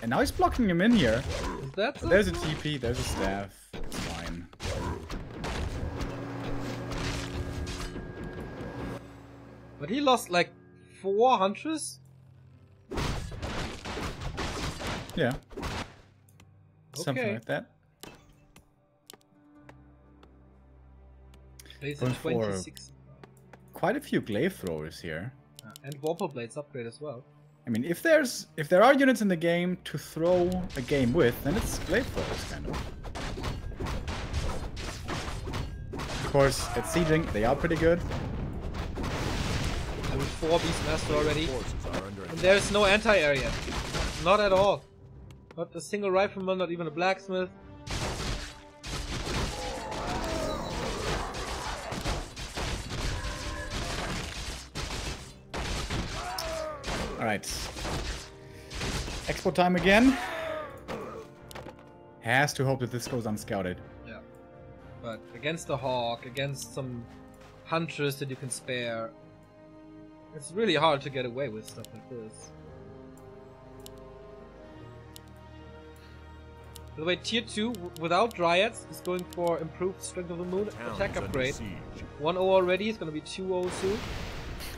And now he's blocking him in here. There's a TP, there's a staff. It's fine. But he lost like 4 Huntress? Yeah. Something like that. He's at 26. Quite a few glaive throwers here. And Warple Blades upgrade as well. I mean, if there are units in the game to throw a game with, then it's glaive throwers, kind of. Of course, at sieging, they are pretty good. Level 4 Beastmaster already. And there's no anti-air yet. Not at all. Not a single rifleman, not even a blacksmith. Alright. Expo time again. Has to hope that this goes unscouted. Yeah. But against a Hawk, against some Huntress that you can spare, it's really hard to get away with stuff like this. By the way, tier 2 without Dryads is going for improved Strength of the Moon attack upgrade. 1-0 already, it's going to be 2-0 soon.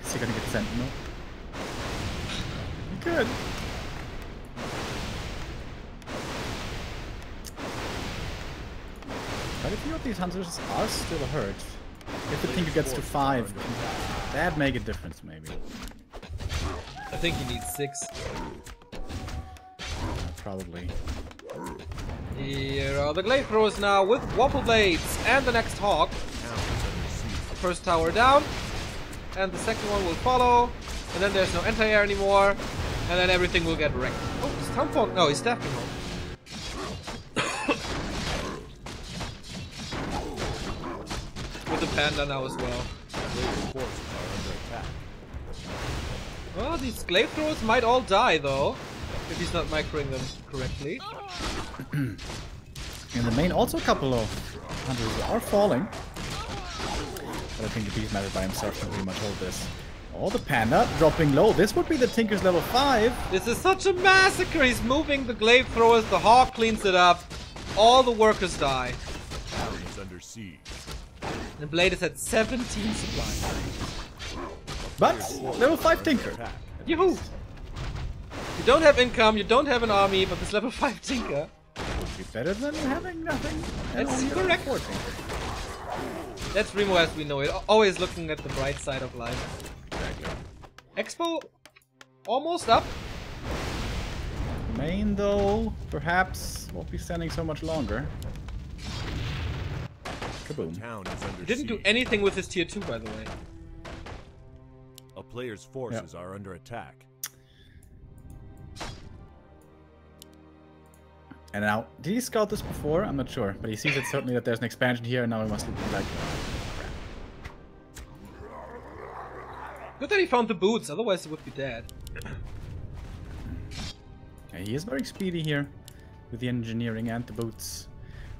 Is he going to get Sentinel? Good. But a few of these hunters are still hurt. If the Tinker gets to 5, that'd make a difference, maybe. I think he needs 6. Probably. Here are the glaive throwers now with Warple Blades and the next Hawk. first tower down, and the second one will follow, and then there's no anti-air anymore, and then everything will get wrecked. Oh, is Townfall? No, he's staffing home. With the panda now as well. Players' forces are under attack. Well, these glaive throwers might all die though, if he's not microing them correctly. In the main, also a couple of hunters are falling. But I think the Beastmaster by himself can pretty much hold this. Oh, the panda dropping low. This would be the Tinker's level 5. This is such a massacre. He's moving the glaive throwers. The hawk cleans it up. All the workers die. Town is under siege. The blade is at 17 supplies. But level 5 Tinker. Yoo-hoo! You don't have income, you don't have an army, but this level 5 Tinker. Would be better than having nothing. That's correct. That's Remo as we know it. Always looking at the bright side of life. Expo almost up. Main though, perhaps won't be standing so much longer. Kaboom. Town is under He didn't do siege. anything with his tier 2, by the way. A player's forces are under attack. And now, did he scout this before? I'm not sure, but he sees it certainly that there's an expansion here, and now he must look like. Good that he found the boots, otherwise he would be dead. Yeah, he is very speedy here with the engineering and the boots.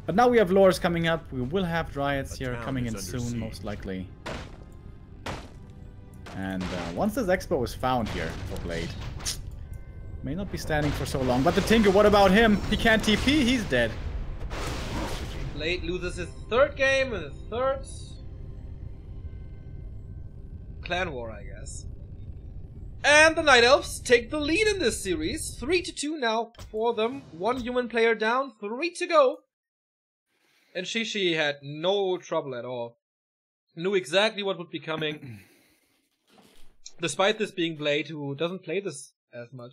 But now we have lures coming up. We will have dryads here coming in soon, most likely. And once this expo is found here for Blade, may not be standing for so long. But the Tinker, what about him? He can't TP, he's dead. Blade loses his third game and his third clan war, I guess. And the Night Elves take the lead in this series. 3-2 now for them. 1 human player down, 3 to go. And Shishi had no trouble at all. Knew exactly what would be coming. Despite this being Blade, who doesn't play this as much.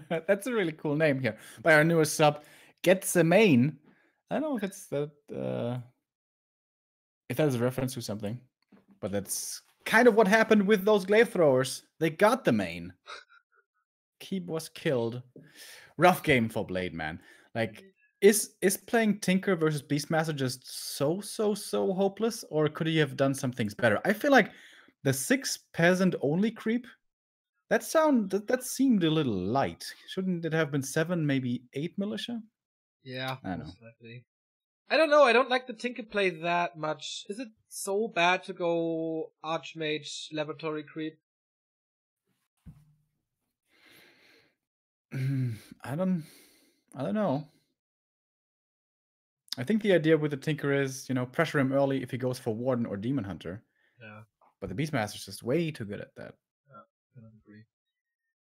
That's a really cool name here. By our newest sub, Gets the Main. I don't know if it's that if that is a reference to something. But that's kind of what happened with those glaive throwers. They got the main. Keep was killed. Rough game for Blade, man. Like, is playing Tinker versus Beastmaster just so hopeless? Or could he have done some things better? I feel like the 6 peasant only creep, that seemed a little light. Shouldn't it have been 7, maybe 8 militia? Yeah, I know. most likely. I don't know, I don't like the Tinker play that much. Is it so bad to go Archmage Laboratory Creep? I don't know. I think the idea with the Tinker is, pressure him early if he goes for Warden or Demon Hunter. Yeah. But the Beastmaster's just way too good at that. Yeah, I don't agree.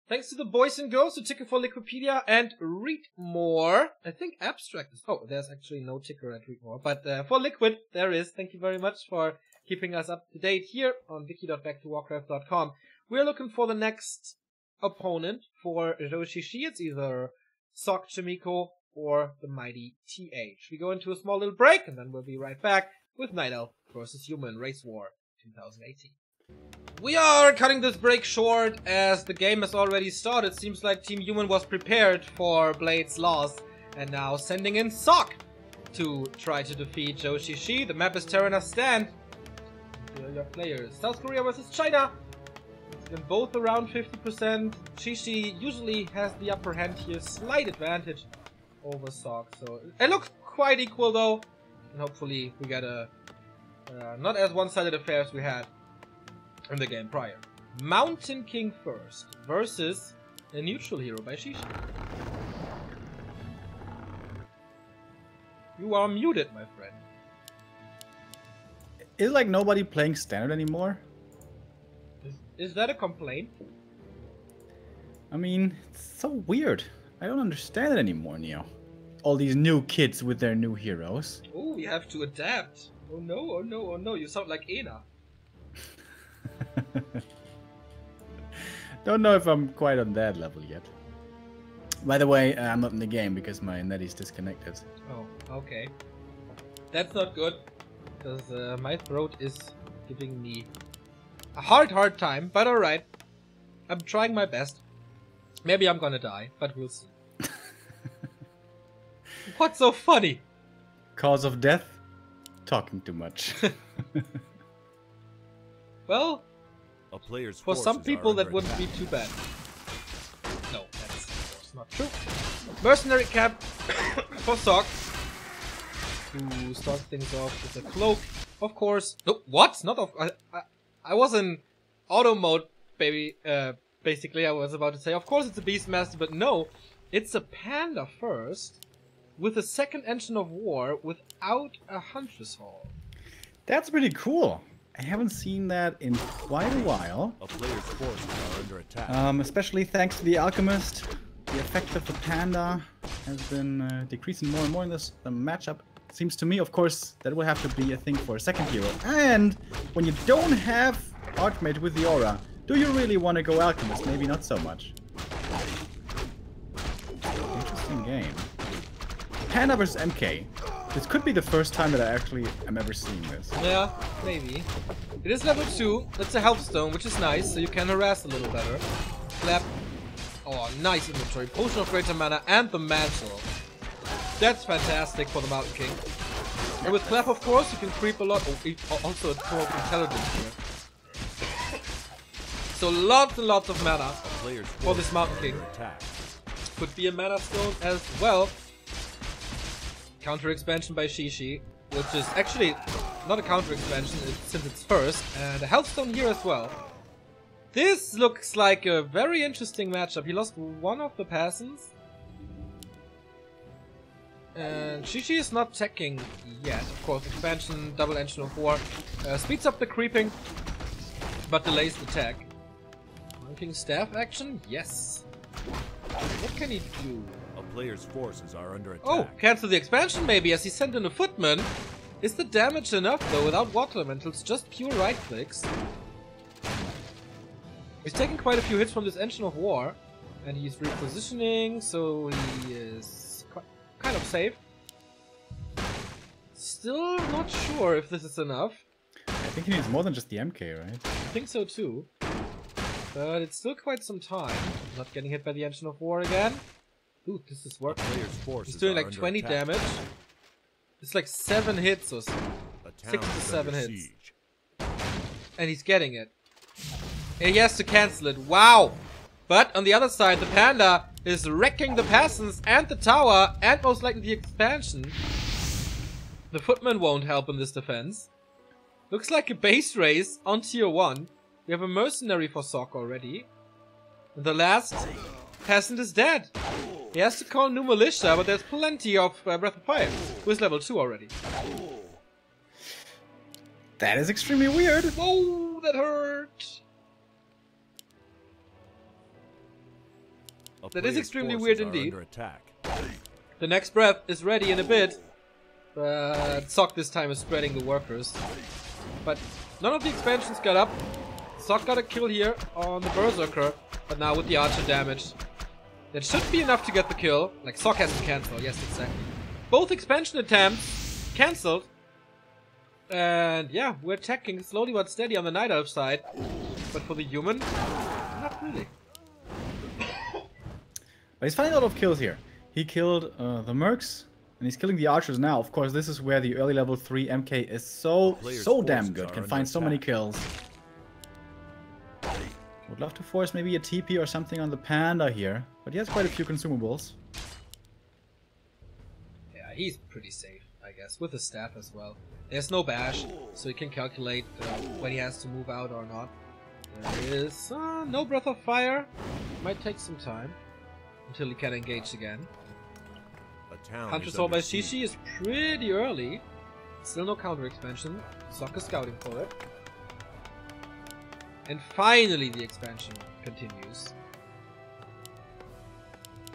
Thanks to the boys and girls who ticker for Liquipedia and read more. I think Abstract is... Oh, there's actually no ticker at read more. But for Liquid, there is. Thank you very much for keeping us up to date here on wiki.backtowwarcraft.com. We're looking for the next opponent for Roshishi. It's either Sok Chimiko or the mighty TH. We go into a small little break and then we'll be right back with Night Elf versus Human Race War 2018. We are cutting this break short as the game has already started. Seems like Team Human was prepared for Blade's loss and now sending in Sok to try to defeat Roshishi. The map is Terrana Stand. Your players. South Korea versus China. They're both around 50%. Shishi usually has the upper hand here, slight advantage over Sok. So it looks quite equal though, and hopefully we get a not as one-sided affair as we had in the game prior. Mountain King first versus a neutral hero by Shishi. You are muted, my friend. Is like nobody playing standard anymore? Is that a complaint? I mean, it's so weird. I don't understand it anymore, Neo. All these new kids with their new heroes. Oh, we have to adapt. Oh no, oh no, oh no, you sound like Ena. Don't know if I'm quite on that level yet. By the way, I'm not in the game because my net is disconnected. Oh, okay. That's not good, because my throat is giving me a hard time, but alright. I'm trying my best. Maybe I'm gonna die, but we'll see. What's so funny? Cause of death? Talking too much. Well, A player's for some forces people are that under wouldn't be attack. too bad. No, that's of course not true. Mercenary cap for Sock, who starts things off with a cloak, of course. No, what? Not of. I was in auto mode, baby. Basically, I was about to say, of course it's a Beastmaster, but no, it's a Panda first, with a second engine of war without a Huntress Hall. That's pretty cool. I haven't seen that in quite a while. A player's forces are under attack. Especially thanks to the Alchemist. The effect of the Panda has been decreasing more and more in this matchup. Seems to me, of course, that will have to be a thing for a second hero. And when you don't have Archmage with the Aura, do you really want to go Alchemist? Maybe not so much. Interesting game. Panda versus MK. This could be the first time that I actually am ever seeing this. Yeah, maybe. It is level 2. That's a Healthstone, which is nice, so you can harass a little better. Clap. Oh, nice inventory. Potion of Greater Mana and the Mantle. That's fantastic for the Mountain King. And with Clap, of course, you can creep a lot. Oh, also a Core of Intelligence here. So lots and lots of mana for this Mountain King. Could be a Mana Stone as well. Counter expansion by Shishi, which is actually not a counter expansion since it's first, and a Healthstone here as well. This looks like a very interesting matchup. He lost one of the Passants. And Shishi is not teching yet. Of course, expansion, double engine of war. Speeds up the creeping, but delays the tech. Monkey staff action? Yes. What can he do? A player's forces are under attack. Oh, cancel the expansion maybe as he sent in a footman. Is the damage enough though without water elementals? Just pure right clicks. He's taking quite a few hits from this engine of war. And he's repositioning, so he is kind of safe. Still not sure if this is enough. I think he needs more than just the MK, right? I think so too. But it's still quite some time. Not getting hit by the engine of war again. Dude, this is working. He's doing like 20 damage. It's like 7 hits or so. 6 to 7 hits. Siege. And he's getting it. And he has to cancel it. Wow! But on the other side, the Panda is wrecking the Passants and the tower and most likely the expansion. The Footman won't help in this defense. Looks like a base race on tier 1. We have a mercenary for Sock already. And the last Passant is dead. He has to call new militia, but there's plenty of Breath of Fire, who is level 2 already. That is extremely weird. Whoa, that hurt. That is extremely weird indeed. The next breath is ready in a bit, but Sock this time is spreading the workers. But none of the expansions got up. Sock got a kill here on the Berserker, but now with the archer damage. That should be enough to get the kill. Like, Sock has to cancel, yes, exactly. Both expansion attempts cancelled. And yeah, we're attacking slowly but steady on the Night Elf side. But for the human, not really. But he's finding a lot of kills here. He killed the Mercs, and he's killing the archers now. Of course, this is where the early level 3 MK is so damn good. Can find so many kills. Would love to force maybe a TP or something on the Panda here, but he has quite a few consumables. Yeah, he's pretty safe, I guess, with the staff as well. There's no bash, so he can calculate when he has to move out or not. There is no Breath of Fire. Might take some time until he can engage again. Hunter's Hall by Shishi is pretty early. Still no counter expansion. Sock is scouting for it. And finally the expansion continues.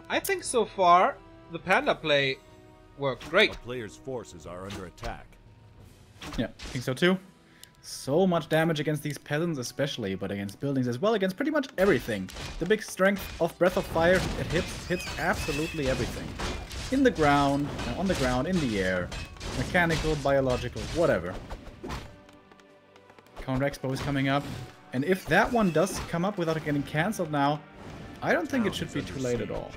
I think so far the Panda play worked great. A player's forces are under attack. Yeah, I think so too. So much damage against these peasants especially, but against buildings as well, against pretty much everything. The big strength of Breath of Fire, it hits absolutely everything. In the ground, on the ground, in the air. Mechanical, biological, whatever. Counter Expo is coming up. And if that one does come up without getting cancelled now, I don't think it should be too late at all.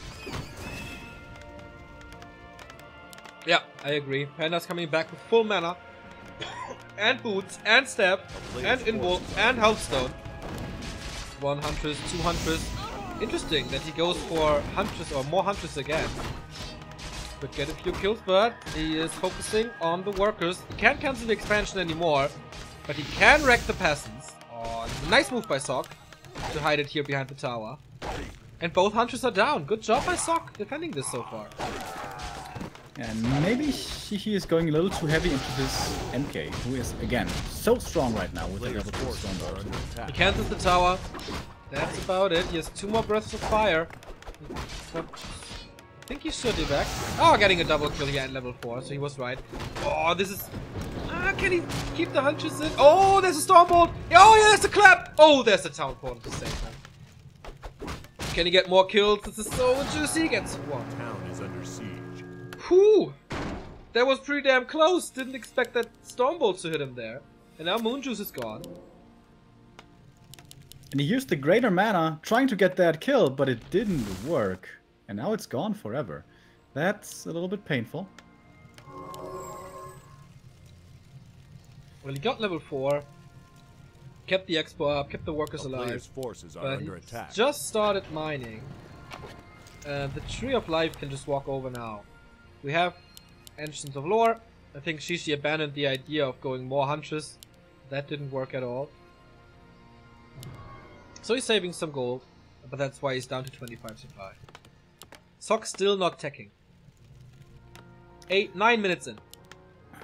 Yeah, I agree. Panda's coming back with full mana. And boots, and staff, and invul, and healthstone. 1 Huntress, 2 Huntress. Interesting that he goes for Huntress or more Huntress again. Could get a few kills, but he is focusing on the workers. He can't cancel the expansion anymore, but he can wreck the peasants. Oh, nice move by Sok to hide it here behind the tower. And both Huntress are down. Good job by Sok defending this so far. And maybe he is going a little too heavy into this MK, who is, again, so strong right now with the level 4 Stormbolt. He cancels the tower. That's about it. He has 2 more Breaths of Fire. But I think he should evac. Oh, getting a double kill here at level 4, so he was right. Oh, this is... can he keep the Huntress in? Oh, there's a Stormbolt! Oh, yeah, there's a clap! Oh, there's a Town Portal to save him. Can he get more kills? This is so juicy. He gets 1. Town is under siege. Whew! That was pretty damn close. Didn't expect that Stormbolt to hit him there. And now Moonjuice is gone. And he used the greater mana trying to get that kill, but it didn't work. And now it's gone forever. That's a little bit painful. Well, he got level 4. Kept the expo up, kept the workers alive. Player's forces are But under he attack. just started mining. The Tree of Life can just walk over now. We have Ancients of Lore. I think Shishi abandoned the idea of going more Huntress. That didn't work at all. So he's saving some gold, but that's why he's down to 25 supply. Sok still not teching. 9 minutes in.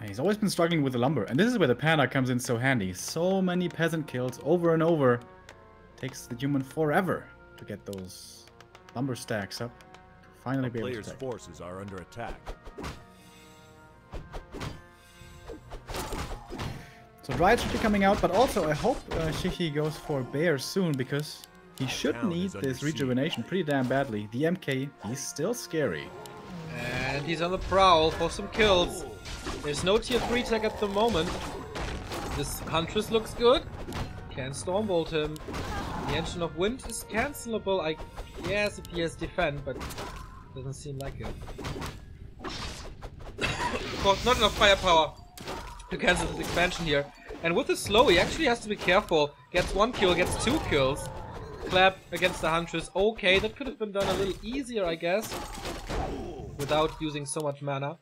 He's always been struggling with the lumber, and this is where the Panda comes in so handy. So many peasant kills over and over. Takes the human forever to get those lumber stacks up. Finally be able to Player's take. forces are under attack. So Dryad should be coming out, but also I hope Shishi goes for Bear soon, because he should Town need is under this siege. rejuvenation pretty damn badly. The MK, he's still scary. And he's on the prowl for some kills. There's no tier 3 tech at the moment. This Huntress looks good. Can Stormbolt him. The Ancient of Wind is cancelable, I guess, if he has defend, but doesn't seem like it. Of course, not enough firepower to cancel this expansion here. And with the slow, he actually has to be careful. Gets 1 kill, gets 2 kills. Clap against the Huntress. Okay, that could have been done a little easier, I guess, without using so much mana.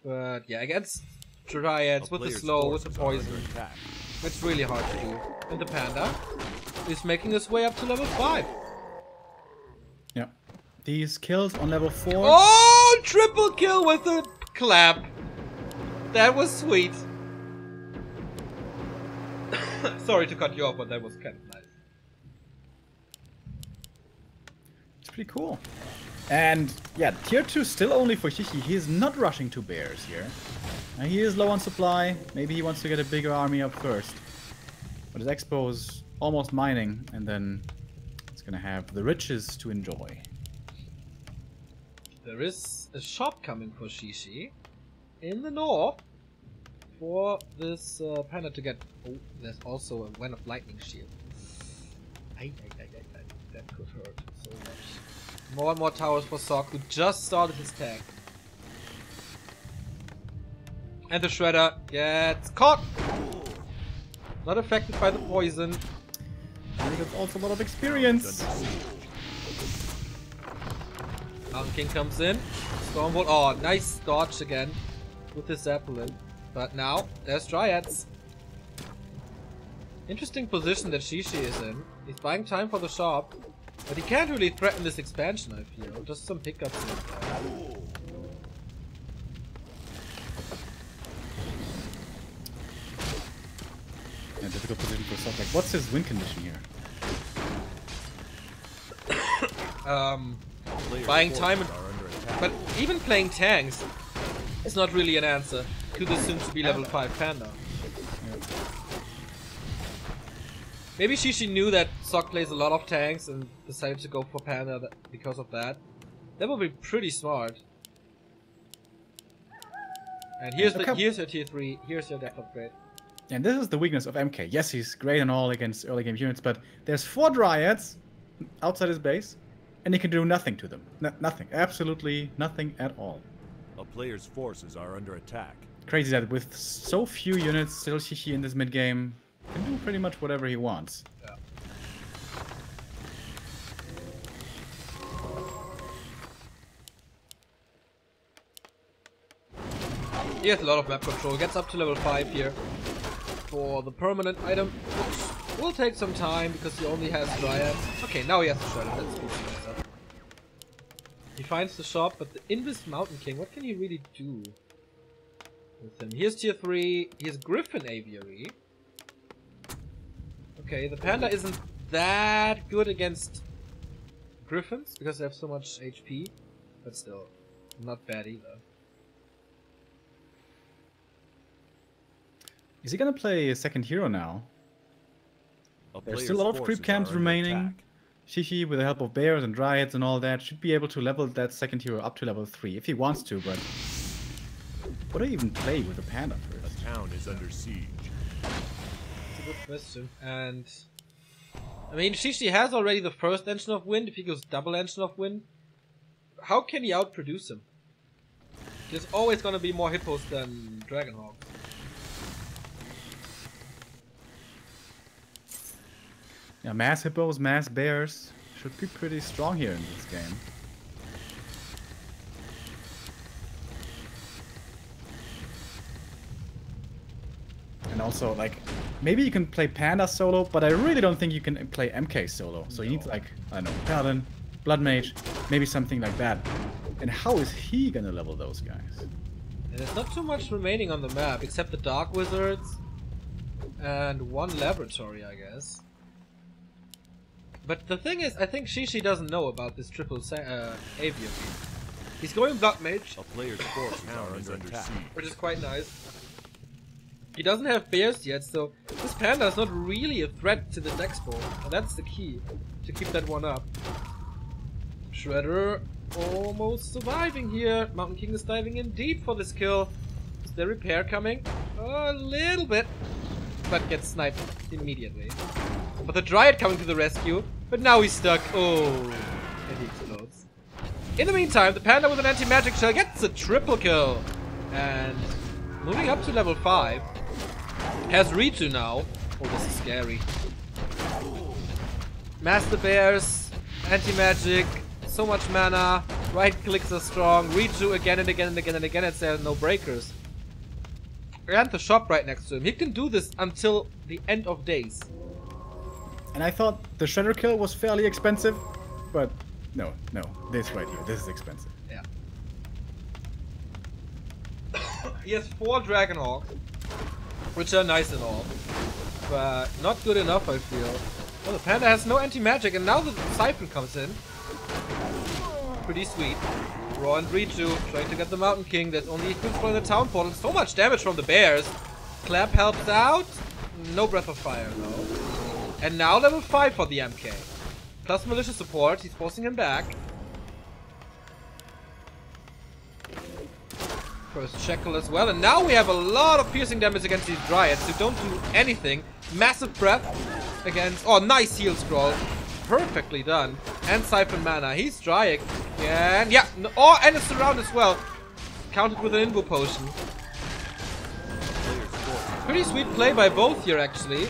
But yeah, against Dryads, with the slow, with the poison, it's really hard to do. And the Panda is making his way up to level 5. Yeah. These kills on level 4. Oh, triple kill with a clap. That was sweet. Sorry to cut you off, but that was kind of nice. It's pretty cool. And yeah, tier 2 still only for Shishi. He is not rushing to bears here. Now, he is low on supply. Maybe he wants to get a bigger army up first. But his expo is almost mining, and then it's gonna have the riches to enjoy. There is a shop coming for Shishi in the north for this Panda to get. Oh, there's also a Wen of Lightning shield. That could hurt so much. More and more towers for Sok, who just started his tag. And the Shredder gets caught! Not affected by the poison. And he gets also a lot of experience. Mountain King comes in. Stormbolt. Oh, nice dodge again with the Zeppelin. But now, there's Dryads. Interesting position that Shishi is in. He's buying time for the shop. But he can't really threaten this expansion, I feel. Just some pickups in there. Yeah, difficult position for Sok. Like, what's his win condition here? Buying time, but even playing tanks is not really an answer to the soon-to-be level 5 Panda. Yeah. Maybe Shishi knew that Sok plays a lot of tanks and decided to go for Panda because of that. That would be pretty smart. And here's your tier 3, here's your death upgrade. And this is the weakness of MK. Yes, he's great and all against early game units, but there's 4 Dryads outside his base, and he can do nothing to them. Nothing. Absolutely nothing at all. A player's forces are under attack. Crazy that with so few units, still Shishi in this mid game can do pretty much whatever he wants. Yeah. He has a lot of map control, gets up to level 5 here for the permanent item, which will take some time because he only has Dryad. Okay, now he has the Shredder, that's good. He finds the shop, but the Invis Mountain King, what can he really do with him? Here's tier 3, he has Griffin Aviary. Okay, the Panda isn't that good against Griffins because they have so much HP, but still, not bad either. Is he gonna play a second hero now? There's still a lot of creep camps remaining. Shishi, with the help of bears and dryads and all that, should be able to level that second hero up to level 3 if he wants to, but what do you even play with a panda first? The town is under siege. That's a good question. And I mean, Shishi has already the first engine of wind. If he goes double engine of wind, how can he outproduce him? There's always gonna be more hippos than Dragonhawk. Yeah, mass hippos, mass bears should be pretty strong here in this game. And also, like, maybe you can play Panda solo, but I really don't think you can play MK solo. So you need, like, I don't know, Paladin, Blood Mage, maybe something like that. And how is he gonna level those guys? And there's not too much remaining on the map, except the Dark Wizards and 1 laboratory, I guess. But the thing is, I think Shishi doesn't know about this triple aviary. He's going Blood Mage, A player's forces are under attack. which is quite nice. He doesn't have bears yet, so this panda is not really a threat to this expo. And that's the key, to keep that one up. Shredder almost surviving here. Mountain King is diving in deep for this kill. Is there repair coming? A little bit, but gets sniped immediately. But the Dryad coming to the rescue, but now he's stuck. Oh, and he explodes. In the meantime, the Panda with an anti-magic shell gets a triple kill. And moving up to level 5, has Ritu now. Oh, this is scary. Master Bears, anti-magic, so much mana, right clicks are strong, Ritu again and again and again and again, and there are no breakers. And the shop right next to him. He can do this until the end of days. And I thought the Shredder kill was fairly expensive, but no, this right here, this is expensive. Yeah. He has 4 Dragonhawks, which are nice and all, but not good enough, I feel. Well, the Panda has no anti-magic, and now the Siphon comes in. Pretty sweet. Raw and Ritu trying to get the Mountain King. There's only equips for the town portal. So much damage from the bears. Clap helps out. No Breath of Fire, though. And now level 5 for the MK. Plus malicious support, he's forcing him back. First Shekel as well, and now we have a lot of piercing damage against these Dryads who don't do anything. Massive breath against... Oh, nice heal scroll. Perfectly done. And Siphon mana. He's drying. And yeah, oh, and it's around as well. Counted with an Invo potion. Pretty sweet play by both here, actually.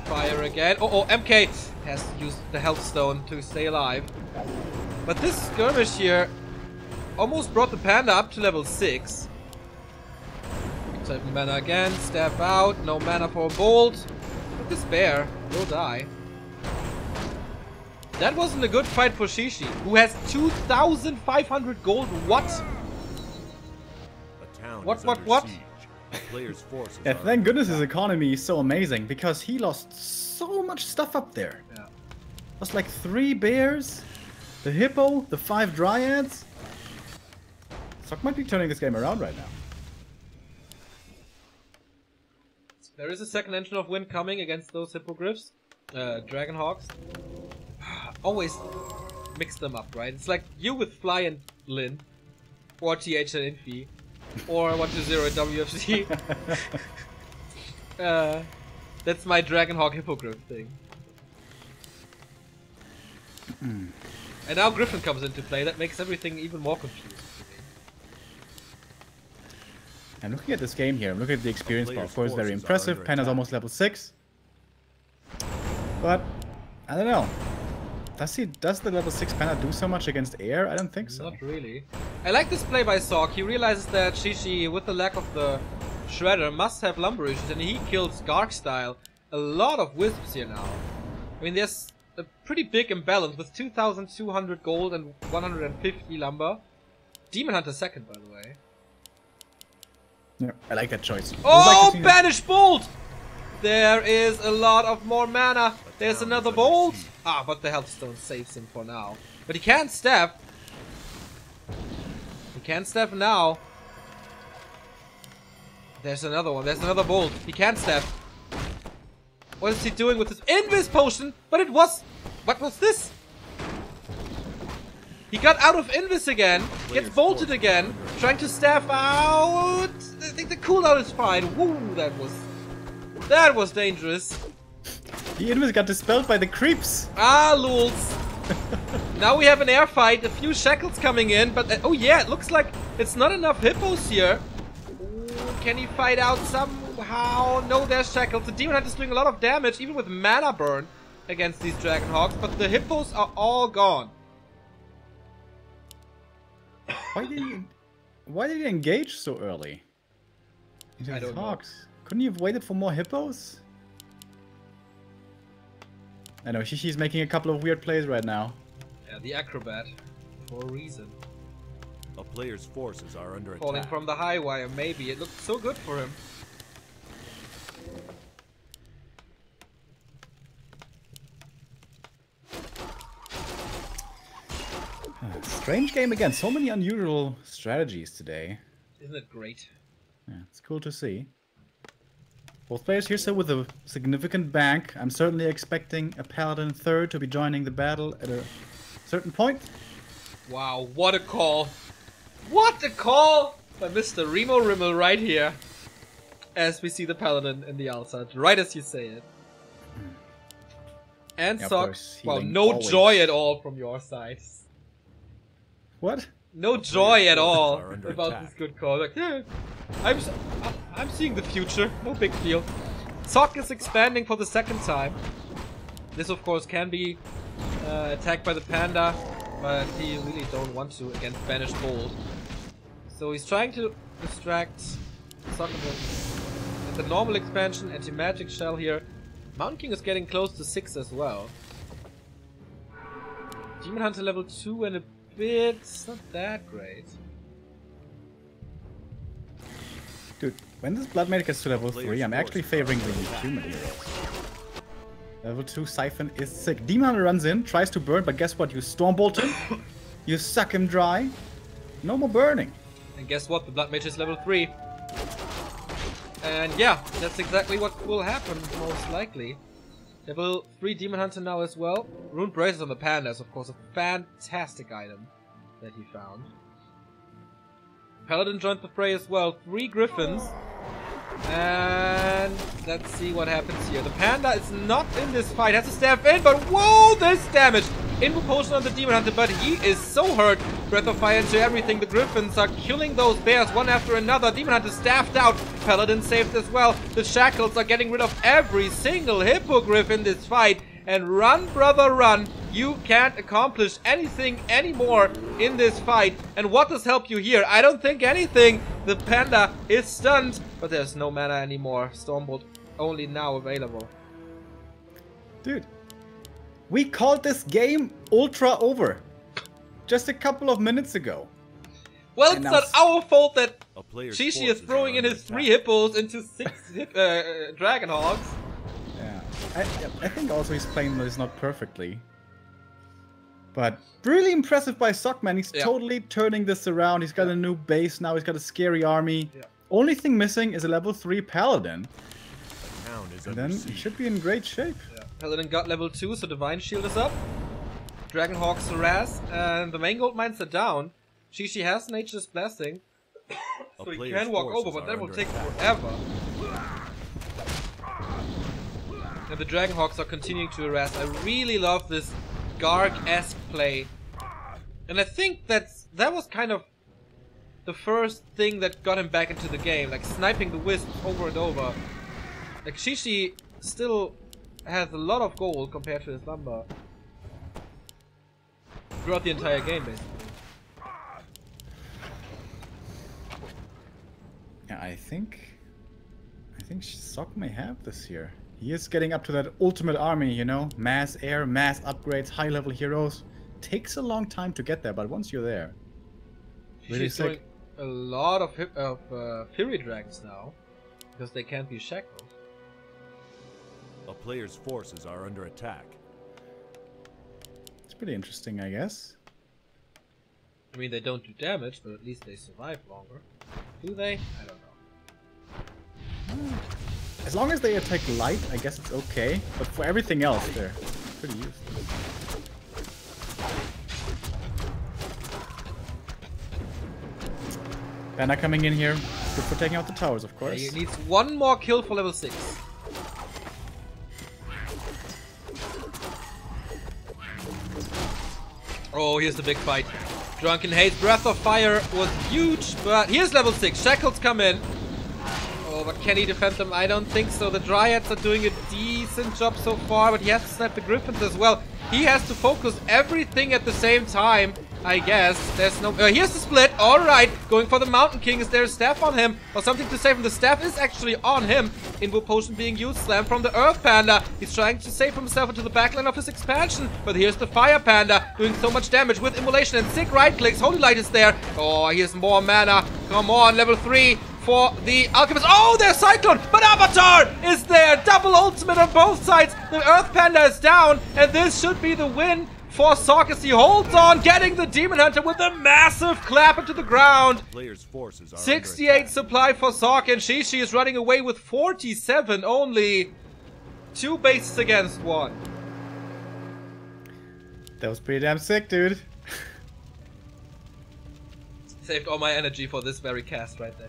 Fire again. Oh, MK has used the health stone to stay alive. But this skirmish here almost brought the Panda up to level 6. Siphon mana again, stab out, no mana for a bolt. But this bear will die. That wasn't a good fight for Shishi, who has 2,500 gold. What? What? Yeah, thank goodness his economy is so amazing, because he lost so much stuff up there. Yeah. Lost like 3 bears, the hippo, the 5 dryads. Sock might be turning this game around right now. There is a second engine of wind coming against those hippogriffs, Dragonhawks. Always mix them up, right? It's like you with Fly and Lin. or TH and Infi, or 120 at WFC. That's my Dragonhawk Hippogriff thing. And now Griffin comes into play. That makes everything even more confusing. I'm looking at this game here. I'm looking at the experience bar. Of course, very Players' impressive. forces are Panda's under almost level 6. But, I don't know. Does the level 6 Panda do so much against air? I don't think so. Not really. I like this play by Sock. He realizes that Shishi, with the lack of the Shredder, must have lumber issues, and he kills Gark style a lot of wisps here now. I mean, there's a pretty big imbalance with 2,200 gold and 150 lumber. Demon Hunter second, by the way. Yeah, I like that choice. Oh, Banish Bolt! There is a lot of more mana. There's another bolt. Ah, but the Healthstone saves him for now. But he can't stab. He can't stab now. There's another one. There's another bolt. He can't stab. What is he doing with his Invis potion? But it was... What was this? He got out of Invis again. Gets bolted again. Trying to staff out. I think the cooldown is fine. Woo, that was dangerous. The Invis got dispelled by the creeps. Ah, lulz. Now we have an air fight. A few shackles coming in. But, oh yeah, it looks like it's not enough hippos here. Ooh, can he fight out somehow? No, there's shackles. The Demon Hunter is doing a lot of damage, even with mana burn against these Dragonhawks. But the hippos are all gone. Why did he engage so early? I don't know. Couldn't you have waited for more hippos? I know, Shishi's making a couple of weird plays right now. Yeah, the acrobat. For a reason. A player's forces are under Falling attack. from the high wire, maybe. It looked so good for him. Strange game again. So many unusual strategies today. Isn't it great? Yeah, it's cool to see. Both players here still with a significant bank. I'm certainly expecting a Paladin third to be joining the battle at a certain point. Wow, what a call. What a call by Mr. Remo Rimmel right here. As we see the Paladin in the outside, right as you say it. And Yeah, Sock, course, well, healing no always. joy at all from your side. What? No joy at all are under about attack. this good call. Like, yeah, I'm seeing the future. No big deal. Sock is expanding for the second time. This, of course, can be attacked by the Panda, but he really don't want to against Banished Bolt. So he's trying to distract Sock with the normal expansion, anti-magic shell here. Mountain King is getting close to 6 as well. Demon Hunter level 2 and a bit. It's not that great. Dude, when this Bloodmaid gets to level 3, I'm actually favoring the human heroes. Level 2 Siphon is sick. Demon Hunter runs in, tries to burn, but guess what? You Stormbolt him, you suck him dry. No more burning. And guess what? The Blood Mage is level 3. And yeah, that's exactly what will happen, most likely. Level 3 Demon Hunter now as well. Rune Braces on the Panda is, of course, a fantastic item that he found. Paladin joined the fray as well. 3 Griffins. And let's see what happens here. The Panda is not in this fight. Has to step in, but whoa, this damage! Invo Potion on the Demon Hunter, but he is so hurt. Breath of Fire into everything. The Griffins are killing those bears one after another. Demon Hunter staffed out. Paladin saved as well. The Shackles are getting rid of every single Hippogriff in this fight. And run, brother, run. You can't accomplish anything anymore in this fight. And what does help you here? I don't think anything. The Panda is stunned, but there's no mana anymore. Stormbolt only now available. Dude, we called this game ultra over just a couple of minutes ago. Well, And it's now not our fault that A player's Shishi is forces throwing are in under his 3 attack. hippos into 6 Dragonhawks. Yeah, I think also he's playing this not perfectly. But really impressive by Sockman. He's Yeah. totally turning this around. He's got a new base now. He's got a scary army. Yeah. Only thing missing is a level 3 Paladin. Town is And under then he siege. should be in great shape. Yeah. Paladin got level 2, so Divine Shield is up. Dragonhawks harass, and the main gold mines are down. Shishi has Nature's Blessing, so he player's can walk over, forces but are that will under take attack. forever. And the Dragonhawks are continuing to harass. I really love this Garg-esque play. And I think that was kind of the first thing that got him back into the game, like sniping the wisps over and over. Like Shishi still has a lot of gold compared to his number throughout the entire game, basically. Yeah, I think Sok may have this here. He is getting up to that ultimate army, you know, mass air, mass upgrades, high level heroes. Takes a long time to get there, but once you're there, really She's doing a lot of Fury Dragons now, because they can't be shackled. A player's forces are under attack. It's pretty interesting, I guess. I mean, they don't do damage, but at least they survive longer. Do they? I don't know. As long as they attack light, I guess it's okay. But for everything else, they're pretty useless. Banner coming in here. Good for taking out the towers, of course. He needs one more kill for level 6. Oh, here's the big fight. Drunken Haze, Breath of Fire was huge, but here's level 6. Shackles come in. Oh, but can he defend them? I don't think so. The Dryads are doing a decent job so far, but he has to snipe the Griffins as well. He has to focus everything at the same time, I guess. There's no... here's the split. Alright, going for the Mountain King. Is there a staff on him? Or something to save him? The staff is actually on him. Invo Potion being used. Slam from the Earth Panda. He's trying to save himself into the backline of his expansion. But here's the Fire Panda doing so much damage with Immolation and sick right clicks. Holy Light is there. Oh, here's more mana. Come on, level 3. For the Alchemist. Oh, there's Cyclone, but Avatar is there. Double ultimate on both sides. The Earth Panda is down, and this should be the win for Sok as he holds on, getting the Demon Hunter with a massive clap into the ground. Player's forces are 68 supply for Sok, and Shishi is running away with 47 only. 2 bases against 1. That was pretty damn sick, dude. Saved all my energy for this very cast right there.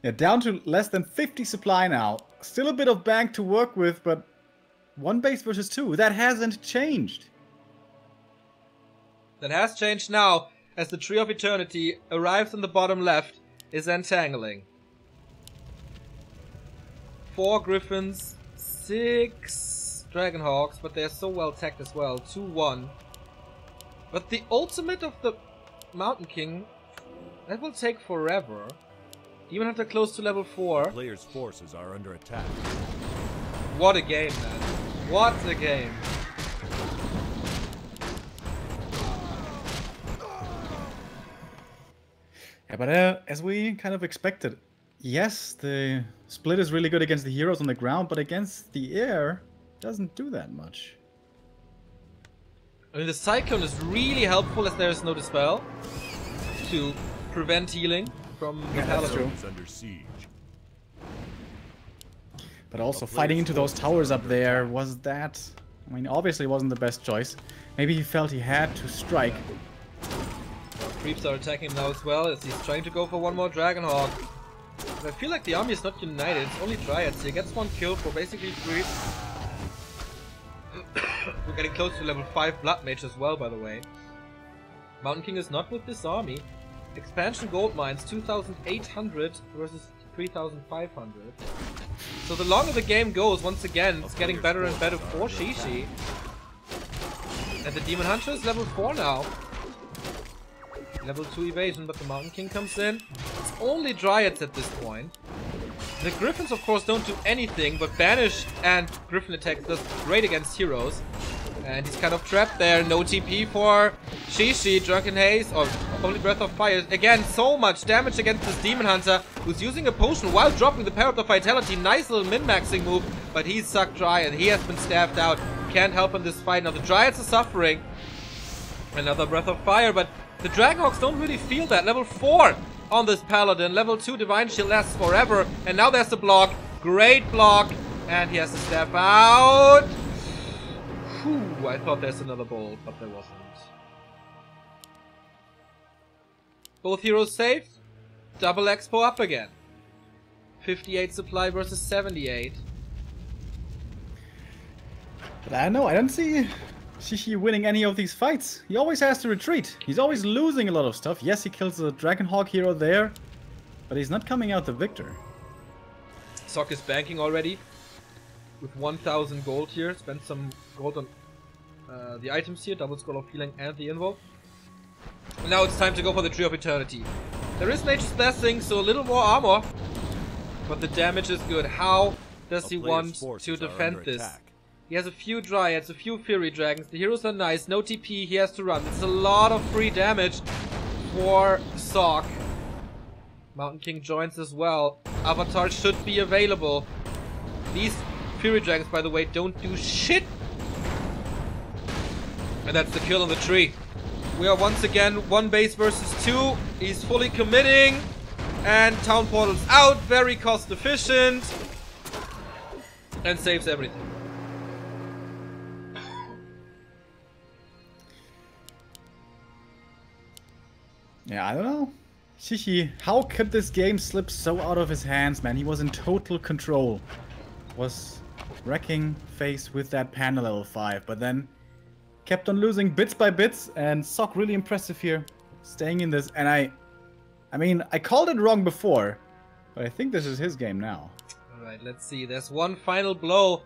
Yeah, down to less than 50 supply now. Still a bit of bank to work with, but 1 base versus 2. That hasn't changed. That has changed now, as the Tree of Eternity arrives in the bottom left, is entangling. 4 Griffins, 6 Dragonhawks, but they're so well teched as well. 2-1. But the ultimate of the Mountain King, that will take forever. Even if they're close to level 4. Player's forces are under attack. What a game, man. What a game. Yeah, but as we kind of expected, yes, the split is really good against the heroes on the ground, but against the air, doesn't do that much. I mean, the Cyclone is really helpful as there is no Dispel to prevent healing from the Paladin. Under siege. But also fighting into those towers up there, was that... I mean, obviously it wasn't the best choice. Maybe he felt he had to strike. Creeps are attacking him now as well, as he's trying to go for one more Dragonhawk. But I feel like the army is not united, it's only Dryads. He gets 1 kill for basically 3. We're getting close to level 5 Blood Mage as well, by the way. Mountain King is not with this army. Expansion gold mines 2,800 versus 3,500. So the longer the game goes, once again, it's getting better and better for Shishi. And the Demon Hunter is level 4 now. Level 2 evasion, but the Mountain King comes in. It's only Dryads at this point. The Griffins, of course, don't do anything, but Banish and Griffin attack does great against heroes. And he's kind of trapped there. No TP for Shishi. Drunken Haze, or only Breath of Fire. Again, so much damage against this Demon Hunter, who's using a potion while dropping the Parrot of Vitality. Nice little min-maxing move, but he's sucked dry and he has been staffed out. Can't help in this fight. Now the Dryads are suffering. Another Breath of Fire, but the Dragonhawks don't really feel that. Level 4 on this Paladin. Level 2 Divine Shield lasts forever. And now there's the block. Great block. And he has to step out. Phew, I thought there's another bolt, but there wasn't. Both heroes safe. Double expo up again. 58 supply versus 78. But I don't know, I don't see Shishi winning any of these fights. He always has to retreat. He's always losing a lot of stuff. Yes, he kills the Dragonhawk hero there, but he's not coming out the victor. Sok is banking already with 1000 gold here. Spend some gold on the items here, double scroll of healing and the invo. Now it's time to go for the Tree of Eternity. There is Nature's Blessing, so a little more armor, but the damage is good. How does he want to defend this? He has a few Dryads, a few Fury Dragons. The heroes are nice, no TP, he has to run. It's a lot of free damage for Sok. Mountain King joins as well. Avatar should be available. These Fury Dragons, by the way, don't do shit. And that's the kill on the tree. We are once again 1 base versus 2. He's fully committing. And Town Portal's out. Very cost efficient. And saves everything. Yeah, I don't know. Shishi, how could this game slip so out of his hands, man? He was in total control. Was wrecking face with that Panda level 5, but then kept on losing bits by bits, and Sok really impressive here, staying in this. And I mean, I called it wrong before, but I think this is his game now. Alright, let's see. There's one final blow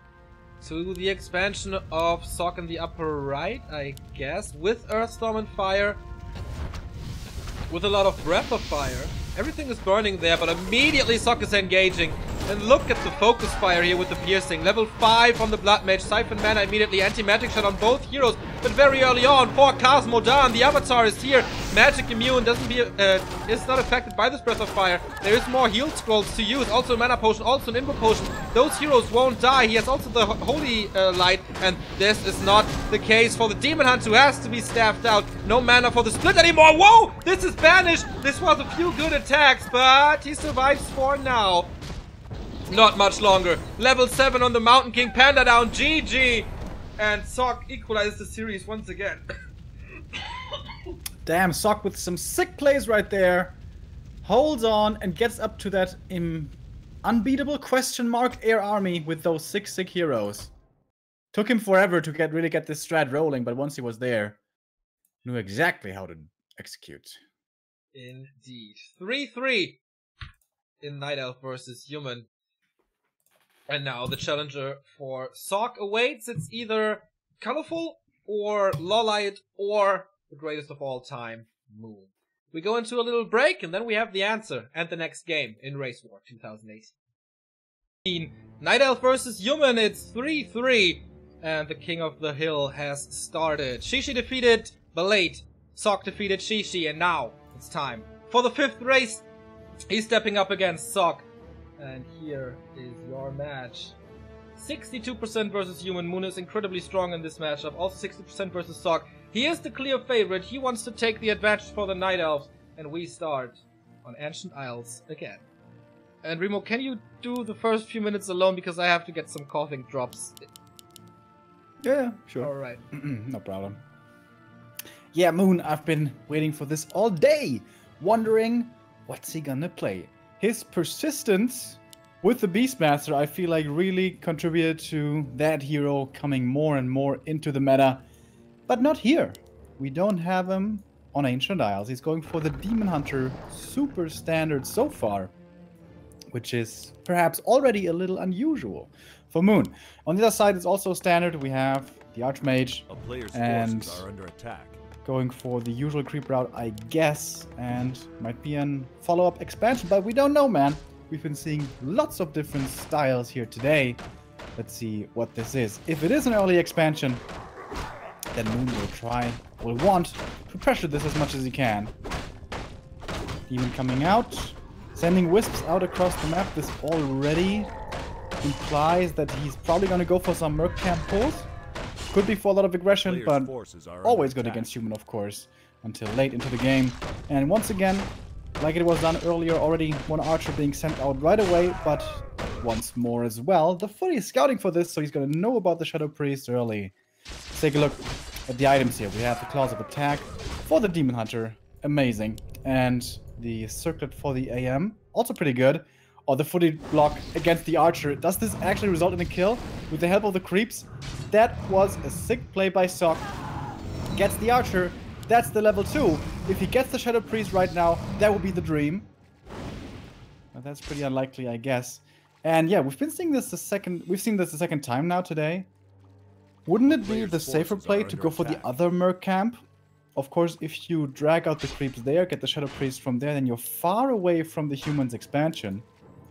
to the expansion of Sok in the upper right, I guess, with Earthstorm and Fire. With a lot of Breath of Fire. Everything is burning there, but immediately Sok is engaging. And look at the focus fire here with the piercing. Level 5 on the Blood Mage. Siphon Mana immediately. Anti-magic shot on both heroes. But very early on, for Cosmo down. The Avatar is here. Magic immune is not affected by this Breath of Fire. There is more heal scrolls to use. Also a Mana Potion, also an Invo Potion. Those heroes won't die. He has also the Holy Light. And this is not the case for the Demon Hunt, who has to be staffed out. No mana for the split anymore. Whoa! This is banished. This was a few good attacks, but he survives for now. Not much longer. Level 7 on the Mountain King. Panda down. GG. And Sok equalizes the series once again. Damn, Sok with some sick plays right there. Holds on and gets up to that unbeatable question mark air army with those 6 sick heroes. Took him forever to really get this strat rolling, but once he was there, knew exactly how to execute. Indeed. 3-3 in Night Elf versus Human. And now the challenger for Sok awaits. It's either Colorful or Lolite or the greatest of all time, Moon. We go into a little break and then we have the answer and the next game in Race War 2018. Night Elf versus Human, it's 3-3 and the King of the Hill has started. Shishi defeated Belate, Sok defeated Shishi, and now it's time for the 5th race. He's stepping up against Sok. And here is your match. 62% versus Human. Moon is incredibly strong in this matchup. Also 60% versus Sok. He is the clear favorite. He wants to take the advantage for the Night Elves. And we start on Ancient Isles again. And Remo, can you do the first few minutes alone? Because I have to get some coughing drops. Yeah, sure. Alright. No problem. Yeah, Moon, I've been waiting for this all day. Wondering, what's he gonna play? His persistence with the Beastmaster, I feel like, really contributed to that hero coming more and more into the meta. But not here. We don't have him on Ancient Isles. He's going for the Demon Hunter super standard so far, which is perhaps already a little unusual for Moon. On the other side, it's also standard. We have the Archmage and forces are under attack. Going for the usual creep route, I guess, and might be a follow-up expansion, but we don't know, man. We've been seeing lots of different styles here today. Let's see what this is. If it is an early expansion, then Moon will want to pressure this as much as he can. Demon coming out, sending wisps out across the map. This already implies that he's probably going to go for some Merc Camp pulls. Could be for a lot of aggression, but always good against Human, of course, until late into the game. And once again, like it was done earlier, already one archer being sent out right away, but once more as well. The Footy is scouting for this, so he's going to know about the Shadow Priest early. take a look at the items here. We have the Claws of Attack for the Demon Hunter. Amazing. And the Circlet for the AM. Also pretty good. Or the footy block against the Archer. Does this actually result in a kill with the help of the creeps? That was a sick play by Sock. Gets the Archer. That's the level 2. If he gets the Shadow Priest right now, that would be the dream. But that's pretty unlikely, I guess. And yeah, we've seen this the second time now today. Wouldn't it be the safer play to go for the other Merc camp? Of course, if you drag out the creeps there, get the Shadow Priest from there, then you're far away from the humans expansion.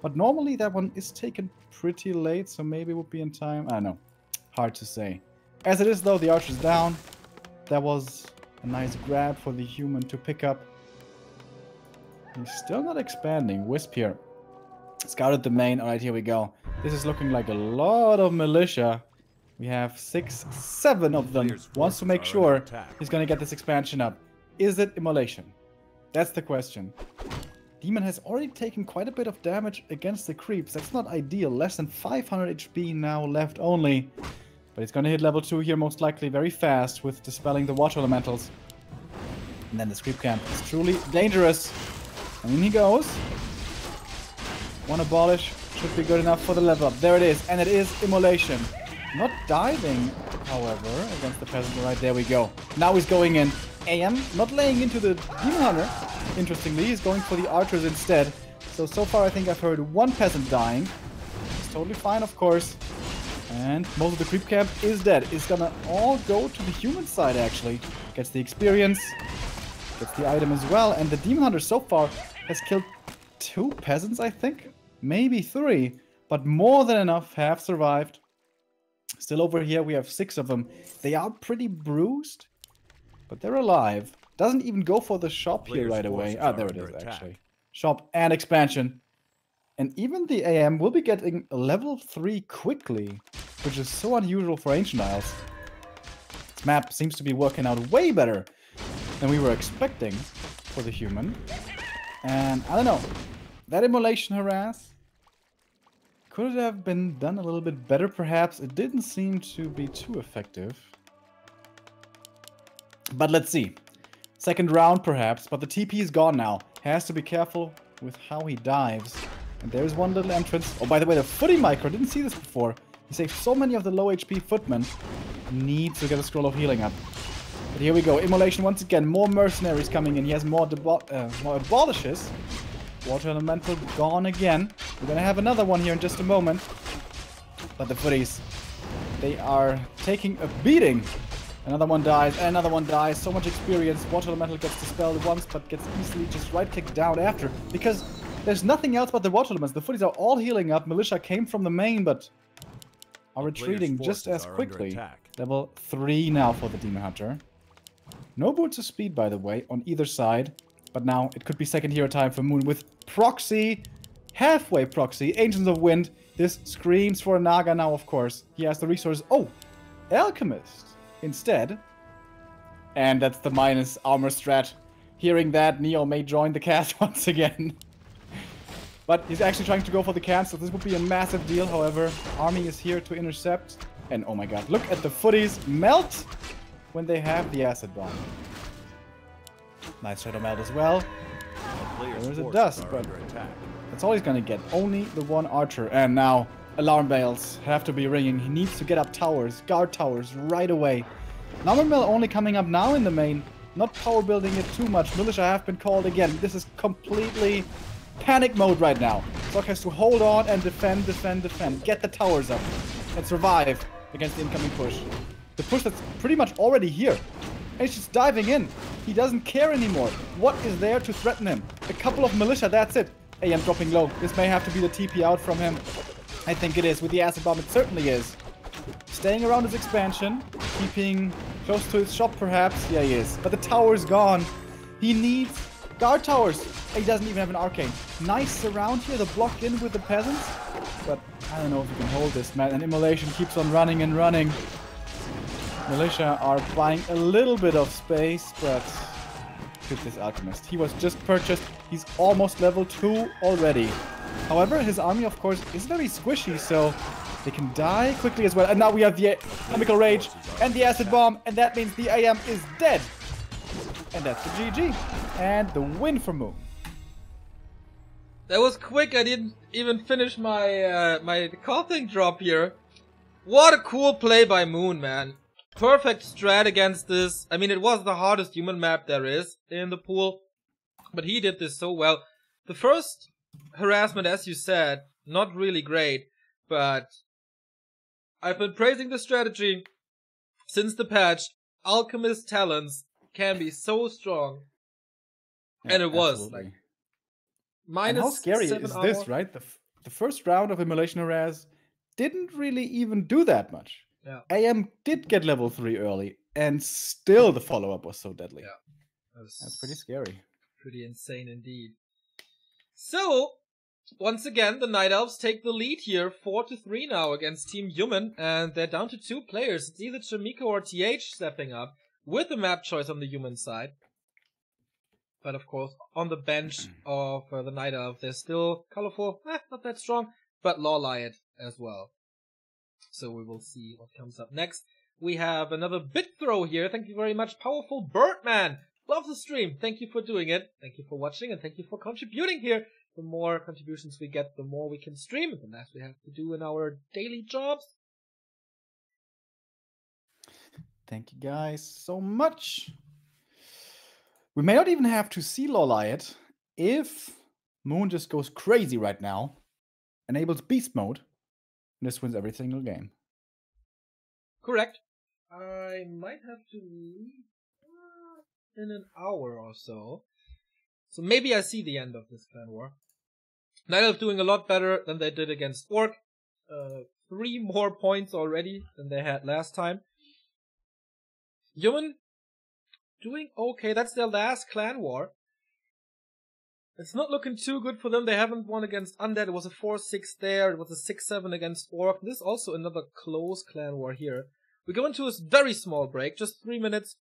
But normally that one is taken pretty late, so maybe it would be in time. I don't know. Hard to say. As it is though, the Archer's down. That was a nice grab for the human to pick up. He's still not expanding. Wisp here. Scouted the main. Alright, here we go. This is looking like a lot of militia. We have 6, 7 of them. Wants to make sure he's going to get this expansion up. Is it immolation? That's the question. Demon has already taken quite a bit of damage against the creeps. That's not ideal. Less than 500 HP now left only. But he's going to hit level 2 here most likely very fast with dispelling the water elementals. And then this creep camp is truly dangerous. And in he goes. One abolish. Should be good enough for the level up. There it is. And it is immolation. Not diving, however, against the peasant. Right, there we go. Now he's going in. AM not laying into the Demon Hunter. Interestingly, he's going for the Archers instead. So far I think I've heard one peasant dying. It's totally fine, of course. And most of the creep camp is dead. It's gonna all go to the human side, actually. Gets the experience. Gets the item as well. And the Demon Hunter so far has killed 2 peasants, I think. Maybe 3. But more than enough have survived. Still over here, we have 6 of them. They are pretty bruised. But they're alive. Doesn't even go for the shop here right away. Ah, there it is, actually. Shop and expansion. And even the AM will be getting level 3 quickly, which is so unusual for Ancient Isles. This map seems to be working out way better than we were expecting for the human. And I don't know, that immolation harass could have been done a little bit better perhaps. It didn't seem to be too effective. But let's see. Second round perhaps, but the TP is gone now. Has to be careful with how he dives. And there's one little entrance. Oh, by the way, the footy micro, didn't see this before. He saved so many of the low HP footmen. Needs to get a scroll of healing up. But here we go. Immolation once again. More mercenaries coming in. He has more abolishes. Water elemental gone again. We're gonna have another one here in just a moment. But the footies, they are taking a beating. Another one dies, and another one dies. So much experience. Water elemental gets dispelled once, but gets easily just right-clicked down after. Because there's nothing else but the water elements. The footies are all healing up. Militia came from the main, but are retreating just as quickly. Level 3 now for the Demon Hunter. No boots of speed, by the way, on either side. But now it could be second hero time for Moon with proxy. Halfway proxy. Ancients of Wind. This screams for a Naga now, of course. He has the resources. Oh! Alchemist instead. And that's the minus armor strat. Hearing that, Neo may join the cast once again. But he's actually trying to go for the cancel. This would be a massive deal, however. Army is here to intercept. And oh my god, look at the footies melt when they have the acid bomb. Nice shadow melt as well. There's a dust, but that's all he's gonna get. Only the one archer. And now alarm bells have to be ringing. He needs to get up towers, guard towers right away. Number mill only coming up now in the main. Not power building it too much. Militia have been called again. This is completely panic mode right now. Sock has to hold on and defend, defend, defend. Get the towers up and survive against the incoming push. The push that's pretty much already here. And he's just diving in. He doesn't care anymore. What is there to threaten him? A couple of militia, that's it. AM dropping low. This may have to be the TP out from him. I think it is. With the acid bomb, it certainly is. Staying around his expansion. Keeping close to his shop, perhaps. Yeah, he is. But the tower's gone. He needs guard towers. He doesn't even have an arcane. Nice surround here to block in with the peasants. But I don't know if he can hold this, man. And immolation keeps on running and running. Militia are buying a little bit of space, but look at this alchemist. He was just purchased. He's almost level 2 already. However, his army, of course, is very squishy, so They can die quickly as well. And now we have the Chemical Rage and the Acid Bomb. And that means the AM is dead. And that's the GG. And the win for Moon. That was quick. I didn't even finish my my coughing drop here. What a cool play by Moon, man. Perfect strat against this. I mean, it was the hardest human map there is in the pool. But he did this so well. The first harassment, as you said, not really great. But I've been praising the strategy since the patch. Alchemist talents can be so strong. Yeah, and it was. absolutely. Like, minus and how scary 7 is hour. this, right? The first round of Immolation Harass didn't really even do that much. Yeah. AM did get level 3 early, and still the follow-up was so deadly. Yeah. That's pretty scary. Pretty insane indeed. So, once again, the Night Elves take the lead here, 4-3 now against Team Human, and they're down to 2 players. It's either Chimiko or TH stepping up, with the map choice on the Human side. But of course, on the bench of the Night Elf, they're still colorful, not that strong, but Lawliot as well. So we will see what comes up next. We have another bit throw here. Thank you very much, Powerful Birdman. Love the stream. Thank you for doing it. Thank you for watching, and thank you for contributing here. The more contributions we get, the more we can stream, and the less we have to do in our daily jobs. Thank you guys so much. We may not even have to see Lawliot if Moon just goes crazy right now, enables Beast Mode, and this wins every single game. Correct. I might have to leave in an hour or so. So maybe I see the end of this clan war. Night Elf doing a lot better than they did against Orc. 3 more points already than they had last time. Human doing okay. That's their last clan war. It's not looking too good for them. They haven't won against Undead. It was a 4-6 there. It was a 6-7 against Orc. This is also another close clan war here. We go into a very small break, just 3 minutes,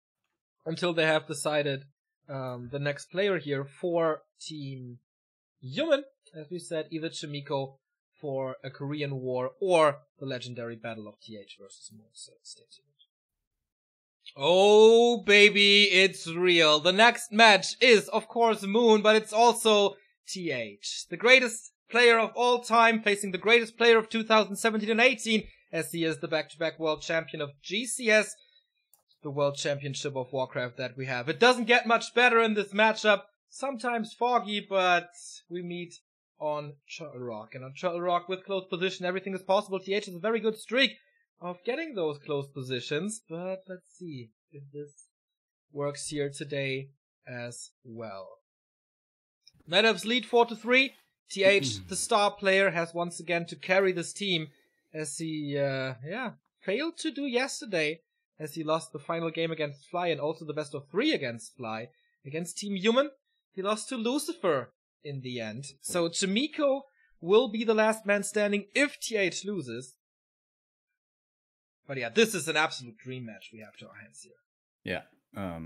until they have decided the next player here for Team Human. As we said, either Chimiko for a Korean War or the legendary battle of TH versus Moon. So stay tuned. Oh, baby, it's real. The next match is, of course, Moon, but it's also TH. The greatest player of all time facing the greatest player of 2017 and 18, as he is the back-to-back world champion of GCS, the world championship of Warcraft that we have. It doesn't get much better in this matchup. Sometimes foggy, but we meet on Turtle Rock. And on Turtle Rock with close position, everything is possible. TH has a very good streak of getting those close positions, but let's see if this works here today as well. Night Elves lead 4-3. TH, the star player, has once again to carry this team as he, failed to do yesterday as he lost the final game against Fly and also the best of 3 against Fly. Against Team Human, he lost to Lucifer in the end. So Chimiko will be the last man standing if TH loses. But yeah, this is an absolute dream match we have to our hands here. Yeah,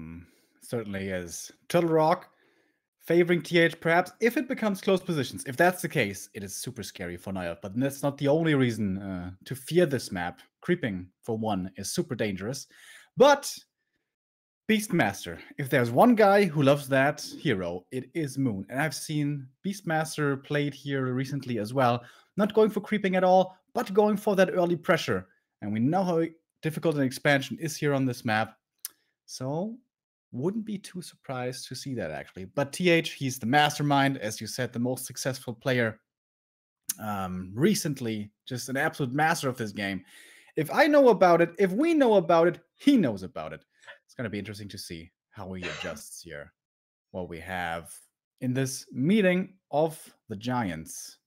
certainly is. Turtle Rock favoring TH perhaps if it becomes close positions. If that's the case, it is super scary for Night Elf, but that's not the only reason to fear this map. Creeping, for one, is super dangerous. But Beastmaster, if there's one guy who loves that hero, it is Moon. And I've seen Beastmaster played here recently as well. Not going for creeping at all, but going for that early pressure. And we know how difficult an expansion is here on this map. So, wouldn't be too surprised to see that, actually. But TH, he's the mastermind, as you said, the most successful player recently. Just an absolute master of this game. If I know about it, if we know about it, he knows about it. It's going to be interesting to see how he adjusts here. What we have in this meeting of the Giants.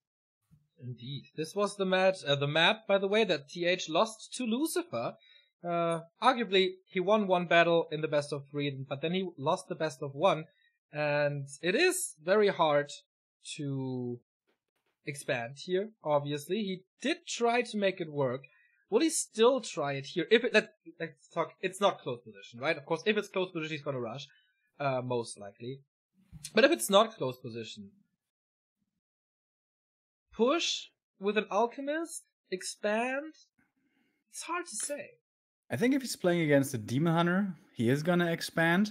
Indeed. This was the match, the map, by the way, that TH lost to Lucifer. Arguably, he won one battle in the best of 3, but then he lost the best of 1. And it is very hard to expand here, obviously. He did try to make it work. Will he still try it here? If it, let's talk, it's not close position, right? Of course, if it's close position, he's gonna rush. Most likely. But if it's not close position, push with an Alchemist expand? It's hard to say. I think if he's playing against a Demon Hunter, he is gonna expand.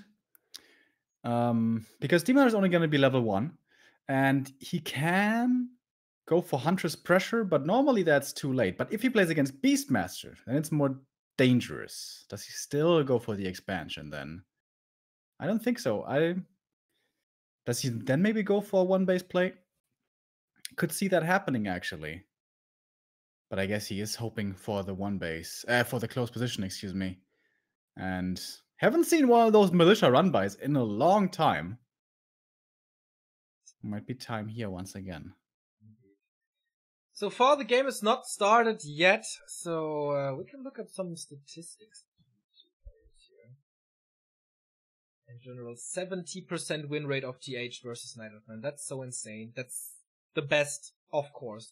Because Demon Hunter is only gonna be level 1. And he can go for Huntress Pressure, but normally that's too late. But if he plays against Beastmaster, then it's more dangerous. Does he still go for the expansion then? I don't think so. Does he then maybe go for a 1-base play? Could see that happening actually. But I guess he is hoping for the 1-base, for the close position, excuse me. And haven't seen one of those militia run-bys in a long time. Might be time here once again. So far, the game is not started yet, so we can look at some statistics. In general, 70% win rate of TH versus Night Elf. That's so insane. That's the best, of course,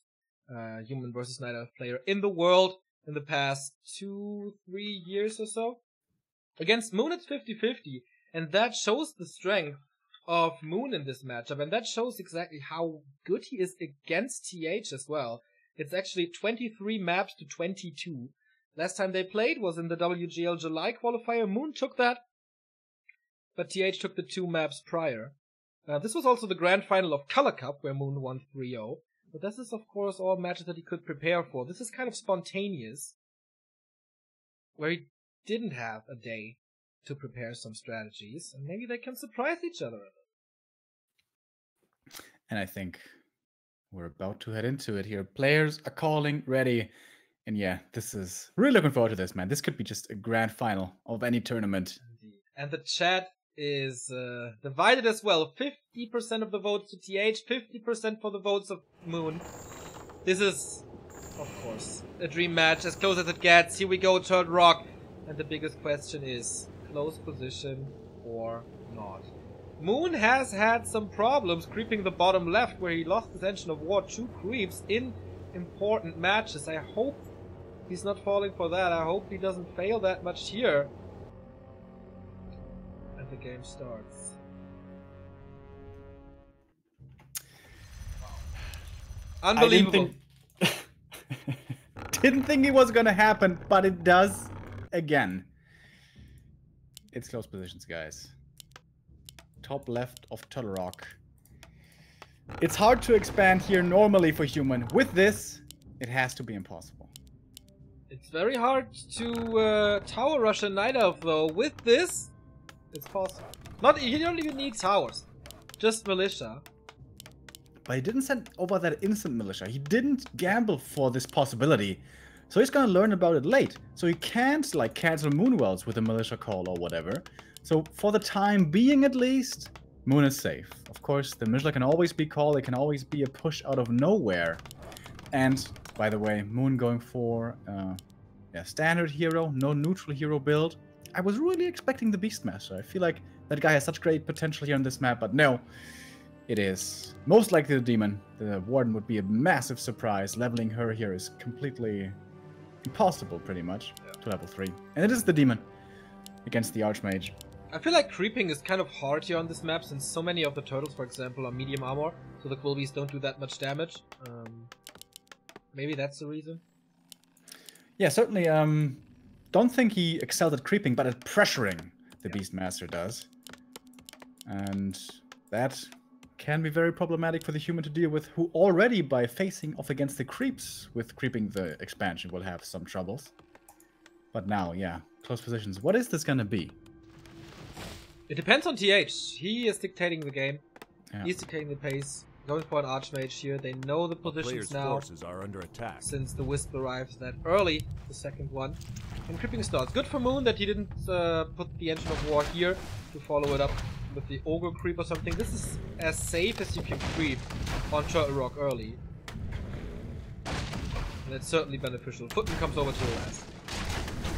human versus Night Elf player in the world in the past 2-3 years or so. Against Moon, it's 50-50, and that shows the strength of Moon in this matchup, and that shows exactly how good he is against TH as well. It's actually 23 maps to 22. Last time they played was in the WGL July qualifier. Moon took that, but TH took the 2 maps prior. This was also the grand final of Color Cup, where Moon won 3-0. But this is, of course, all matches that he could prepare for. This is kind of spontaneous, where he didn't have a day to prepare some strategies, and maybe they can surprise each other. And I think we're about to head into it here. Players are calling, ready. And yeah, this is really looking forward to this, man. This could be just a grand final of any tournament. Indeed. And the chat is divided as well. 50% of the votes to TH, 50% for the votes of Moon. This is, of course, a dream match, as close as it gets. Here we go, Turtle Rock. And the biggest question is, close position or not? Moon has had some problems creeping the bottom left, where he lost his Engine of War 2 creeps in important matches. I hope he's not falling for that. I hope he doesn't fail that much here. And the game starts. Wow. Unbelievable. Didn't think it was gonna happen, but it does again. It's close positions, guys. Top left of Turtle Rock. It's hard to expand here normally for human. With this, it has to be impossible. It's very hard to tower rush a Night Elf, though. With this, it's possible. You don't even need towers. Just militia. But he didn't send over that instant militia. He didn't gamble for this possibility. So he's gonna learn about it late. So he can't like cancel Moonwells with a militia call or whatever. So for the time being at least, Moon is safe. Of course, the militia can always be called. It can always be a push out of nowhere. And by the way, Moon going for standard hero, no neutral hero build. I was really expecting the Beastmaster. I feel like that guy has such great potential here on this map, but no. It is most likely the Demon. The Warden would be a massive surprise. Leveling her here is completely impossible, pretty much, to level 3. And it is the Demon against the Archmage. I feel like creeping is kind of hard here on this map, since so many of the turtles, for example, are medium armor, so the Quilbies don't do that much damage. Maybe that's the reason? Yeah, certainly. Don't think he excelled at creeping, but at pressuring the Beastmaster does. And that can be very problematic for the human to deal with, who already, by facing off against the creeps with creeping the expansion, will have some troubles. But now, yeah, close positions. What is this gonna be? It depends on TH. He is dictating the game. Yeah. He's dictating the pace. Going for an Archmage here. They know the positions now. Forces are under attack. Since the Wisp arrives that early, the second one. And creeping starts. Good for Moon that he didn't put the Engine of War here to follow it up with the Ogre creep or something. This is as safe as you can creep on Turtle Rock early. And it's certainly beneficial. Footman comes over to the last.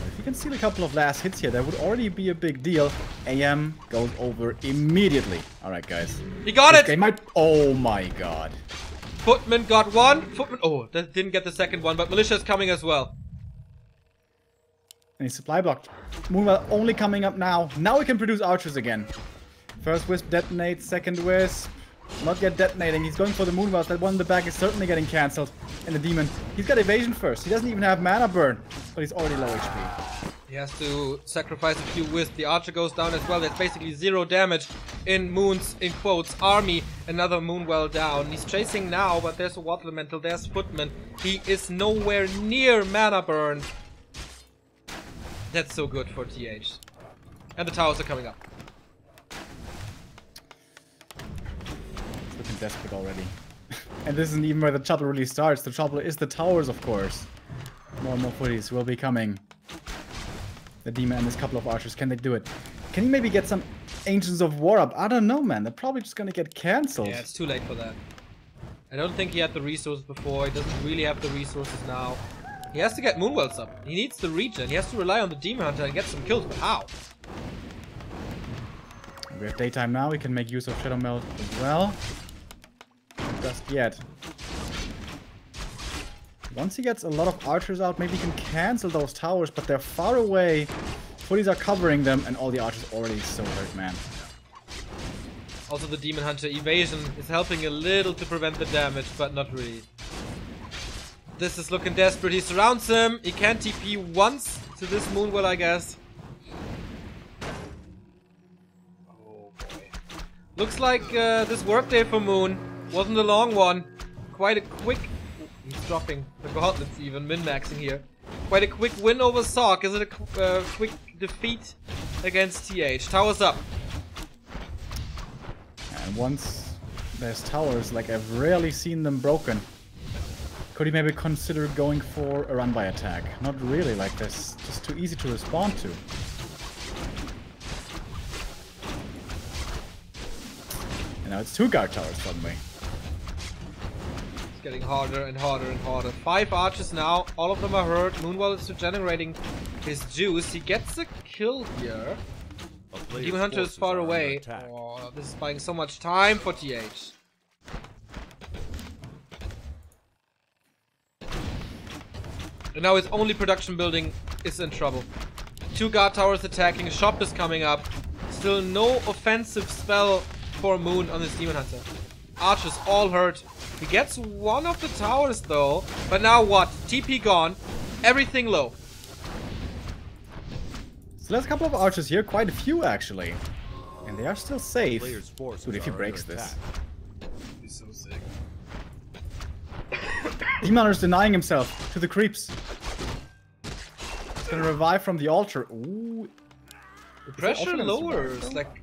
If you can steal a couple of last hits here, that would already be a big deal. AM goes over immediately. Alright, guys. He got it! They might... Oh my god. Footman got one. Footman... Oh, that didn't get the second one, but Militia is coming as well. And he's supply blocked. Moonwell only coming up now. Now we can produce archers again. First Wisp detonates, second Wisp. Not yet detonating. He's going for the moonwells. That one in the back is certainly getting cancelled. And the demon, he's got evasion first. He doesn't even have mana burn, but he's already low HP. He has to sacrifice a few wisps. The archer goes down as well. There's basically 0 damage in Moon's, in quotes, army. Another Moonwell down. He's chasing now, but there's a water elemental. There's Footman. He is nowhere near mana burn. That's so good for TH. And the towers are coming up. It's looking desperate already. And this isn't even where the trouble really starts. The trouble is the towers, of course. More and more footies will be coming. The demon and his couple of archers, can they do it? Can he maybe get some Ancients of War up? I don't know, man. They're probably just gonna get cancelled. Yeah, it's too late for that. I don't think he had the resources before. He doesn't really have the resources now. He has to get Moonwells up. He needs the regen. He has to rely on the Demon Hunter and get some kills, but how? We have daytime now. We can make use of Shadow Melt as well. Not just yet. Once he gets a lot of archers out, maybe he can cancel those towers, but they're far away. Footies are covering them, and all the archers already so hurt, man. Also, the Demon Hunter evasion is helping a little to prevent the damage, but not really. This is looking desperate. He surrounds him. He can TP once to this Moonwell, I guess. Oh boy. Looks like this workday for Moon wasn't a long one. Quite a quick... He's dropping the gauntlets even, min-maxing here. Quite a quick win over Sock. Is it a quick defeat against TH? Towers up. And once there's towers, like I've rarely seen them broken. Could he maybe consider going for a run by attack? Not really, like this. Just too easy to respond to. And now it's 2 guard towers suddenly. Getting harder and harder and harder. 5 archers now. All of them are hurt. Moonwell is regenerating his juice. He gets a kill here. Demon Hunter is far away. Oh, this is buying so much time for TH. And now his only production building is in trouble. 2 guard towers attacking. Shop is coming up. Still no offensive spell for Moon on this Demon Hunter. Archers all hurt. He gets one of the towers though. But now what? TP gone. Everything low. So there's a couple of archers here. Quite a few actually. And they are still safe. Dude, if he breaks this. He's so sick. Demon Hunter's denying himself to the creeps. He's gonna revive from the altar. Ooh. The pressure lowers. Like,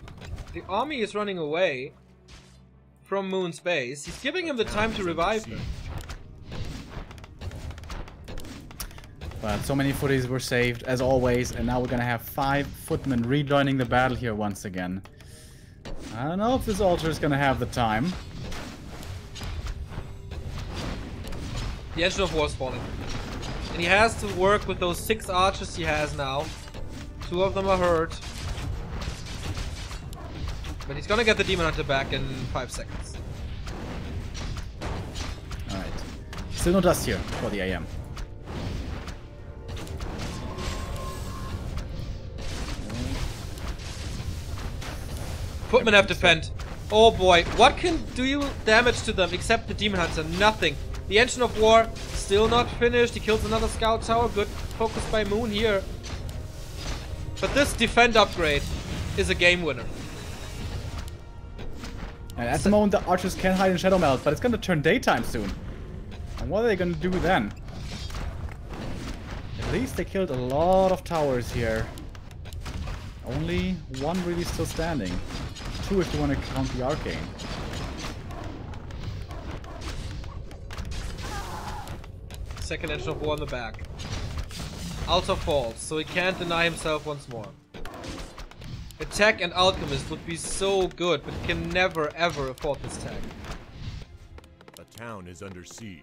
the army is running away from Moon's base. He's giving him the time to revive him. But so many footies were saved, as always, and now we're gonna have 5 footmen rejoining the battle here once again. I don't know if this altar is gonna have the time. The Engine of War is falling. And he has to work with those 6 archers he has now. 2 of them are hurt. But he's gonna get the Demon Hunter back in 5 seconds. Alright. Still no dust here for the AM. Footmen have defend. Oh boy, what can do damage to them except the Demon Hunter? Nothing. The Engine of War still not finished. He kills another scout tower. Good focus by Moon here. But this defend upgrade is a game winner. And at the moment the archers can hide in Shadow Melt, but it's gonna turn daytime soon. And what are they gonna do then? At least they killed a lot of towers here. Only 1 really still standing. 2 if you want to count the arcane. Second Engine of War on the back. Altar falls, so he can't deny himself once more. Attack and Alchemist would be so good, but can never ever afford this tag. The town is under siege.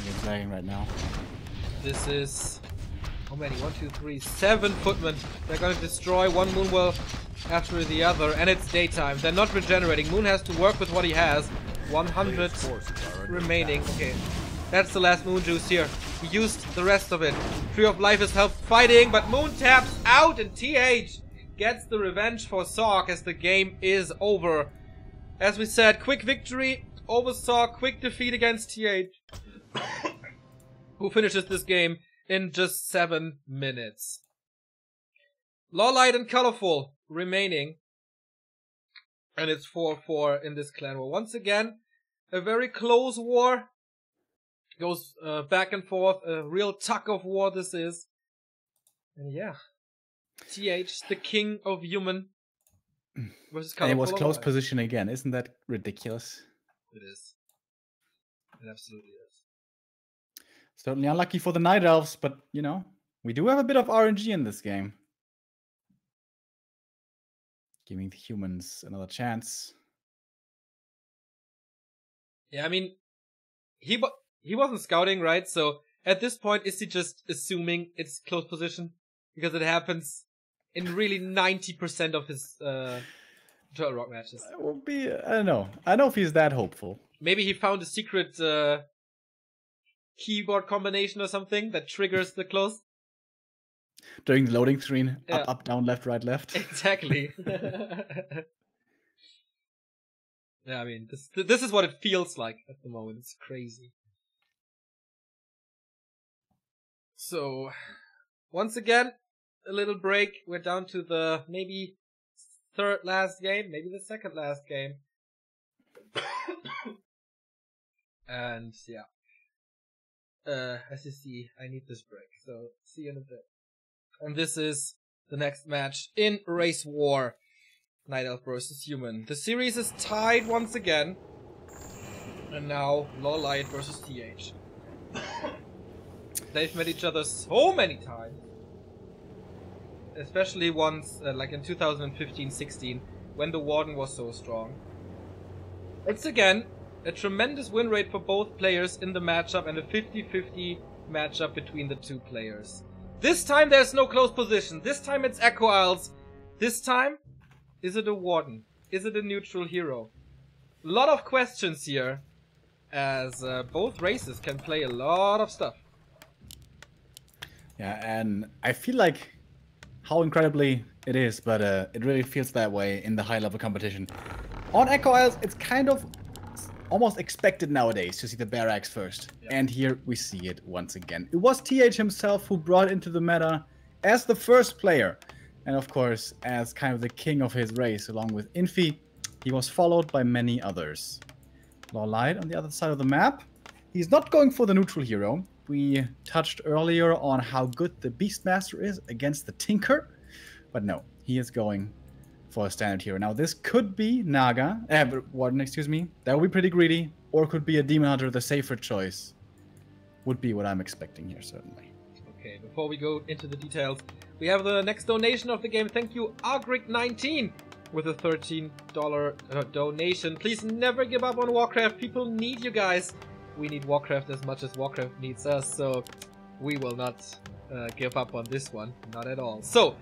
It's lagging right now. This is... how many? 1, 2, 3, 7 footmen. They're gonna destroy one Moonwell after the other, and it's daytime. They're not regenerating. Moon has to work with what he has. 100 remaining. Okay, that's the last Moon Juice here. He used the rest of it. Tree of Life is helped fighting, but Moon taps out and TH gets the revenge for Sork as the game is over. As we said, quick victory over Sork, quick defeat against TH, who finishes this game in just 7 minutes. Lawlight and Colorful remaining. And it's 4-4 in this clan war. Once again, a very close war. Goes back and forth. A real tug of war this is. And yeah. TH, the king of human. Versus Colorful. And it was close position again. Isn't that ridiculous? It is. It absolutely is. Certainly unlucky for the Night Elves, but, you know, we do have a bit of RNG in this game. Giving the humans another chance. Yeah, I mean, he wasn't scouting, right? So at this point, is he just assuming it's close position? Because it happens in really 90% of his Turtle Rock matches. It will be, I don't know. I don't know if he's that hopeful. Maybe he found a secret keyboard combination or something that triggers the close. During the loading screen, Yeah. up, down, left, right, left. Exactly. Yeah, I mean, this is what it feels like at the moment. It's crazy. So, once again, a little break. We're down to the maybe third last game, maybe the second last game. And yeah. As you see, I need this break. So, see you in a bit. And this is the next match in Race War. Night Elf versus Human. The series is tied once again. And now Lawlight versus TH. They've met each other so many times. Especially once, like in 2015-16, when the Warden was so strong. It's again a tremendous win rate for both players in the matchup and a 50-50 matchup between the two players. This time there's no close position. This time it's Echo Isles. This time, is it a Warden? Is it a neutral hero? A lot of questions here, as both races can play a lot of stuff. Yeah, and I feel like how incredibly it is, but it really feels that way in the high-level competition. On Echo Isles, it's kind of almost expected nowadays to see the Barracks first. Yep. And here we see it once again. It was TH himself who brought it into the meta as the first player. And of course, as kind of the king of his race, along with Infi, he was followed by many others. Lawlight on the other side of the map. He's not going for the neutral hero. We touched earlier on how good the Beastmaster is against the Tinker. But no, he is going for a standard hero. Now this could be Naga, Warden, excuse me. That would be pretty greedy. Or it could be a Demon Hunter, the safer choice. Would be what I'm expecting here, certainly. Okay, before we go into the details, we have the next donation of the game. Thank you, Agric19, with a $13 donation. Please never give up on Warcraft. People need you guys. We need Warcraft as much as Warcraft needs us, so we will not give up on this one. Not at all. So,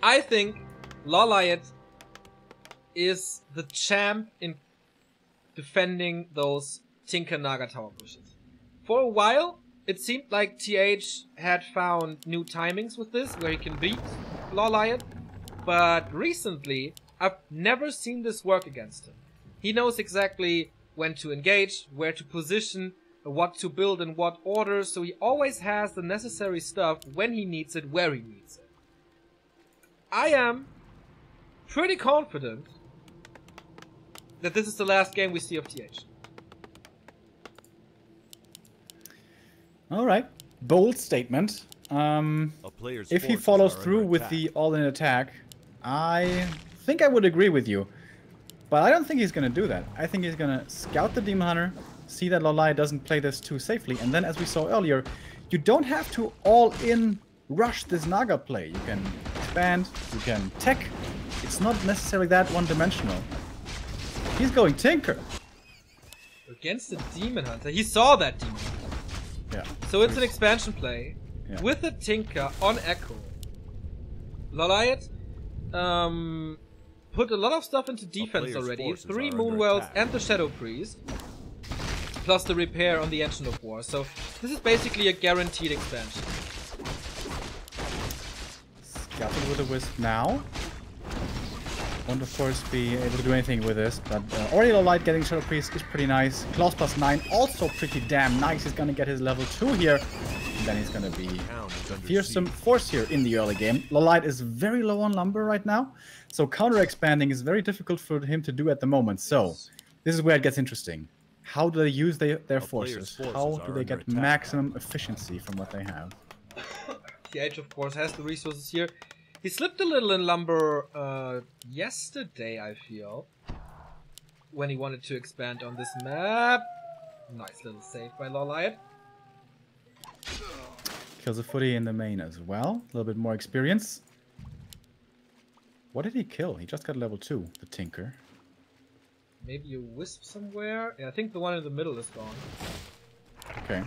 I think Lawlight is the champ in defending those Tinker Naga tower pushes. For a while, it seemed like TH had found new timings with this, where he can beat Lawlight, but recently, I've never seen this work against him. He knows exactly when to engage, where to position, what to build in what order, so he always has the necessary stuff when he needs it, where he needs it. I am pretty confident that this is the last game we see of TH. Alright, bold statement. If he follows through with the all-in attack, I think I would agree with you. But I don't think he's going to do that. I think he's going to scout the Demon Hunter, see that Lawlight doesn't play this too safely, and then, as we saw earlier, you don't have to all-in rush this Naga play. You can expand, you can tech. It's not necessarily that one-dimensional. He's going Tinker. Against the Demon Hunter. He saw that Demon Hunter. Yeah. So it's an expansion play with a Tinker on Echo. Lawlight put a lot of stuff into defense already. 3 Moonwells and the Shadow Priest. plus the repair on the Engine of War. So this is basically a guaranteed expansion. Scouting with a Wisp now. Won't of course be able to do anything with this, but already the light getting Shadow Priest is pretty nice. Claws plus 9 also pretty damn nice. He's gonna get his level 2 here. And then he's gonna be a fearsome force here in the early game. Lolite is very low on lumber right now, so counter expanding is very difficult for him to do at the moment. So this is where it gets interesting. How do they use their forces? How do they get maximum efficiency from what they have? TH of course has the resources here. He slipped a little in lumber yesterday, I feel, when he wanted to expand on this map. Nice little save by Lolite. Kills a footy in the main as well. A little bit more experience. What did he kill? He just got level 2, the Tinker. Maybe a Wisp somewhere? Yeah, I think the one in the middle is gone. Okay.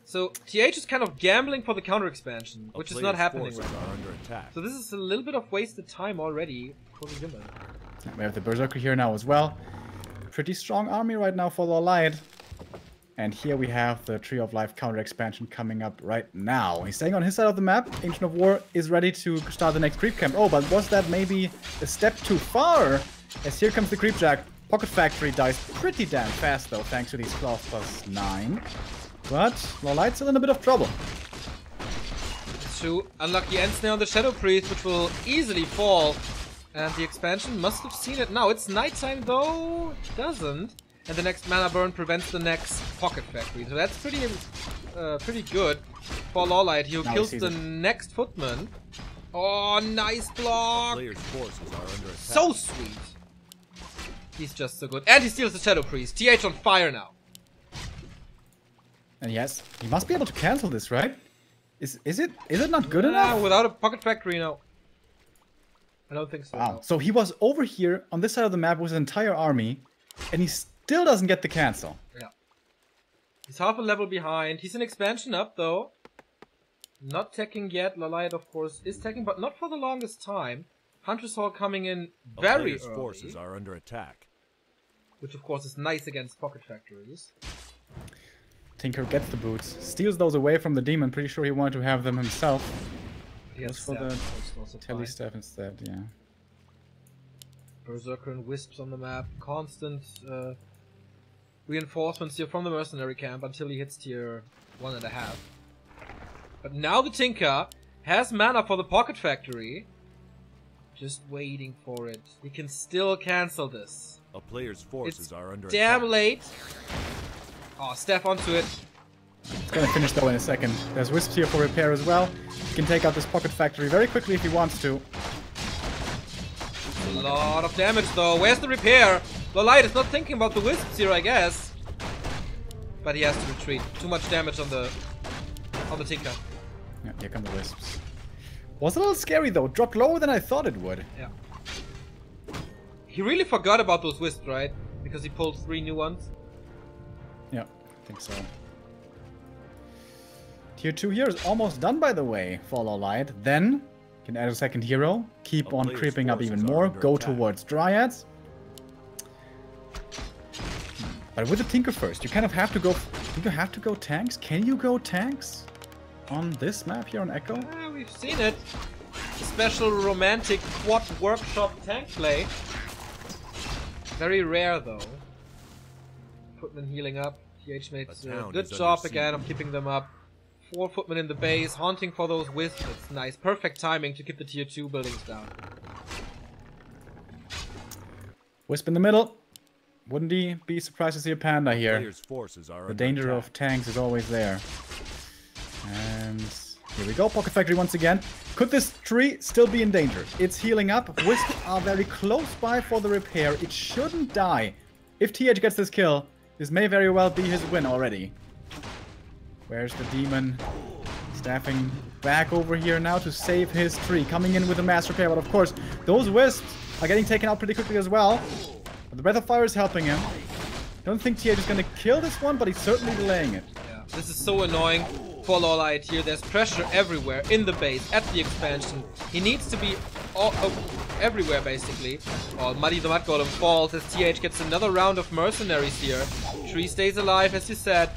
So TH is kind of gambling for the counter expansion, which is not happening right now. So this is a little bit of wasted time already for the human. We have the Berserker here now as well. Pretty strong army right now for Lolite. And here we have the Tree of Life counter expansion coming up right now. He's staying on his side of the map. Ancient of War is ready to start the next creep camp. Oh, but was that maybe a step too far? As here comes the creep jack. Pocket Factory dies pretty damn fast though, thanks to these claws plus 9. But Lolite's still in a bit of trouble. It's true. Unlucky end snare on the Shadow Priest, which will easily fall. And the expansion must have seen it now. It's nighttime though. It doesn't. And the next mana burn prevents the next Pocket Factory. So that's pretty good for Lolite. He kills the next Footman. Oh, nice block! Player's forces are under attack. So sweet. He's just so good. And he steals the Shadow Priest. TH on fire now. And yes, he must be able to cancel this, right? Is it not good enough? Without a Pocket Factory, no. I don't think so. Wow. No. So he was over here on this side of the map with his entire army, and he still doesn't get the cancel. Yeah. He's half a level behind. He's an expansion up, though. Not teching yet. Lolite, of course, is teching, but not for the longest time. Hunter's Hall coming in very early. Forces are under attack. Which, of course, is nice against Pocket Factories. Tinker gets the boots, steals those away from the demon. Pretty sure he wanted to have them himself. He has for the Telly staff instead, yeah. Berserker and Wisps on the map. Constant reinforcements here from the mercenary camp until he hits tier 1.5. But now the Tinker has mana for the Pocket Factory. Just waiting for it. He can still cancel this. A player's forces are under damn attack. Late. Oh, Steph onto it. It's gonna finish though in a second. There's Wisps here for repair as well. He can take out this Pocket Factory very quickly if he wants to. A lot of damage though. Where's the repair? Lolite is not thinking about the Wisps here, I guess. But he has to retreat. Too much damage on the Tinker. Yeah, here come the Wisps. Was a little scary though. Dropped lower than I thought it would. Yeah. He really forgot about those Wisps, right? Because he pulled 3 new ones. Yeah, I think so. Tier 2 here is almost done, by the way, for Lolite. Then, you can add a second hero, keep on creeping up even more, go towards Dryads. But with the Tinker first, you kind of have to go... Do you have to go tanks? Can you go tanks on this map here on Echo? We've seen it. Special romantic quad workshop tank play. Very rare, though. Footman healing up. TH made a good job again of keeping them up. 4 Footmen in the base, haunting for those Wisps. It's nice. Perfect timing to keep the tier 2 buildings down. Wisp in the middle. Wouldn't he be surprised to see a panda here? The danger of tanks is always there. And here we go. Pocket Factory once again. Could this tree still be in danger? It's healing up. Wisps are very close by for the repair. It shouldn't die. If TH gets this kill, this may very well be his win already. Where's the demon? Staffing back over here now to save his tree. Coming in with a mass repair, but of course, those Wisps are getting taken out pretty quickly as well. But the Breath of Fire is helping him. Don't think TH is going to kill this one, but he's certainly delaying it. Yeah, this is so annoying for Lolite here. There's pressure everywhere in the base, at the expansion. He needs to be everywhere basically. Oh, Muddy the Mud Golem falls as TH gets another round of mercenaries here. Tree stays alive, as you said.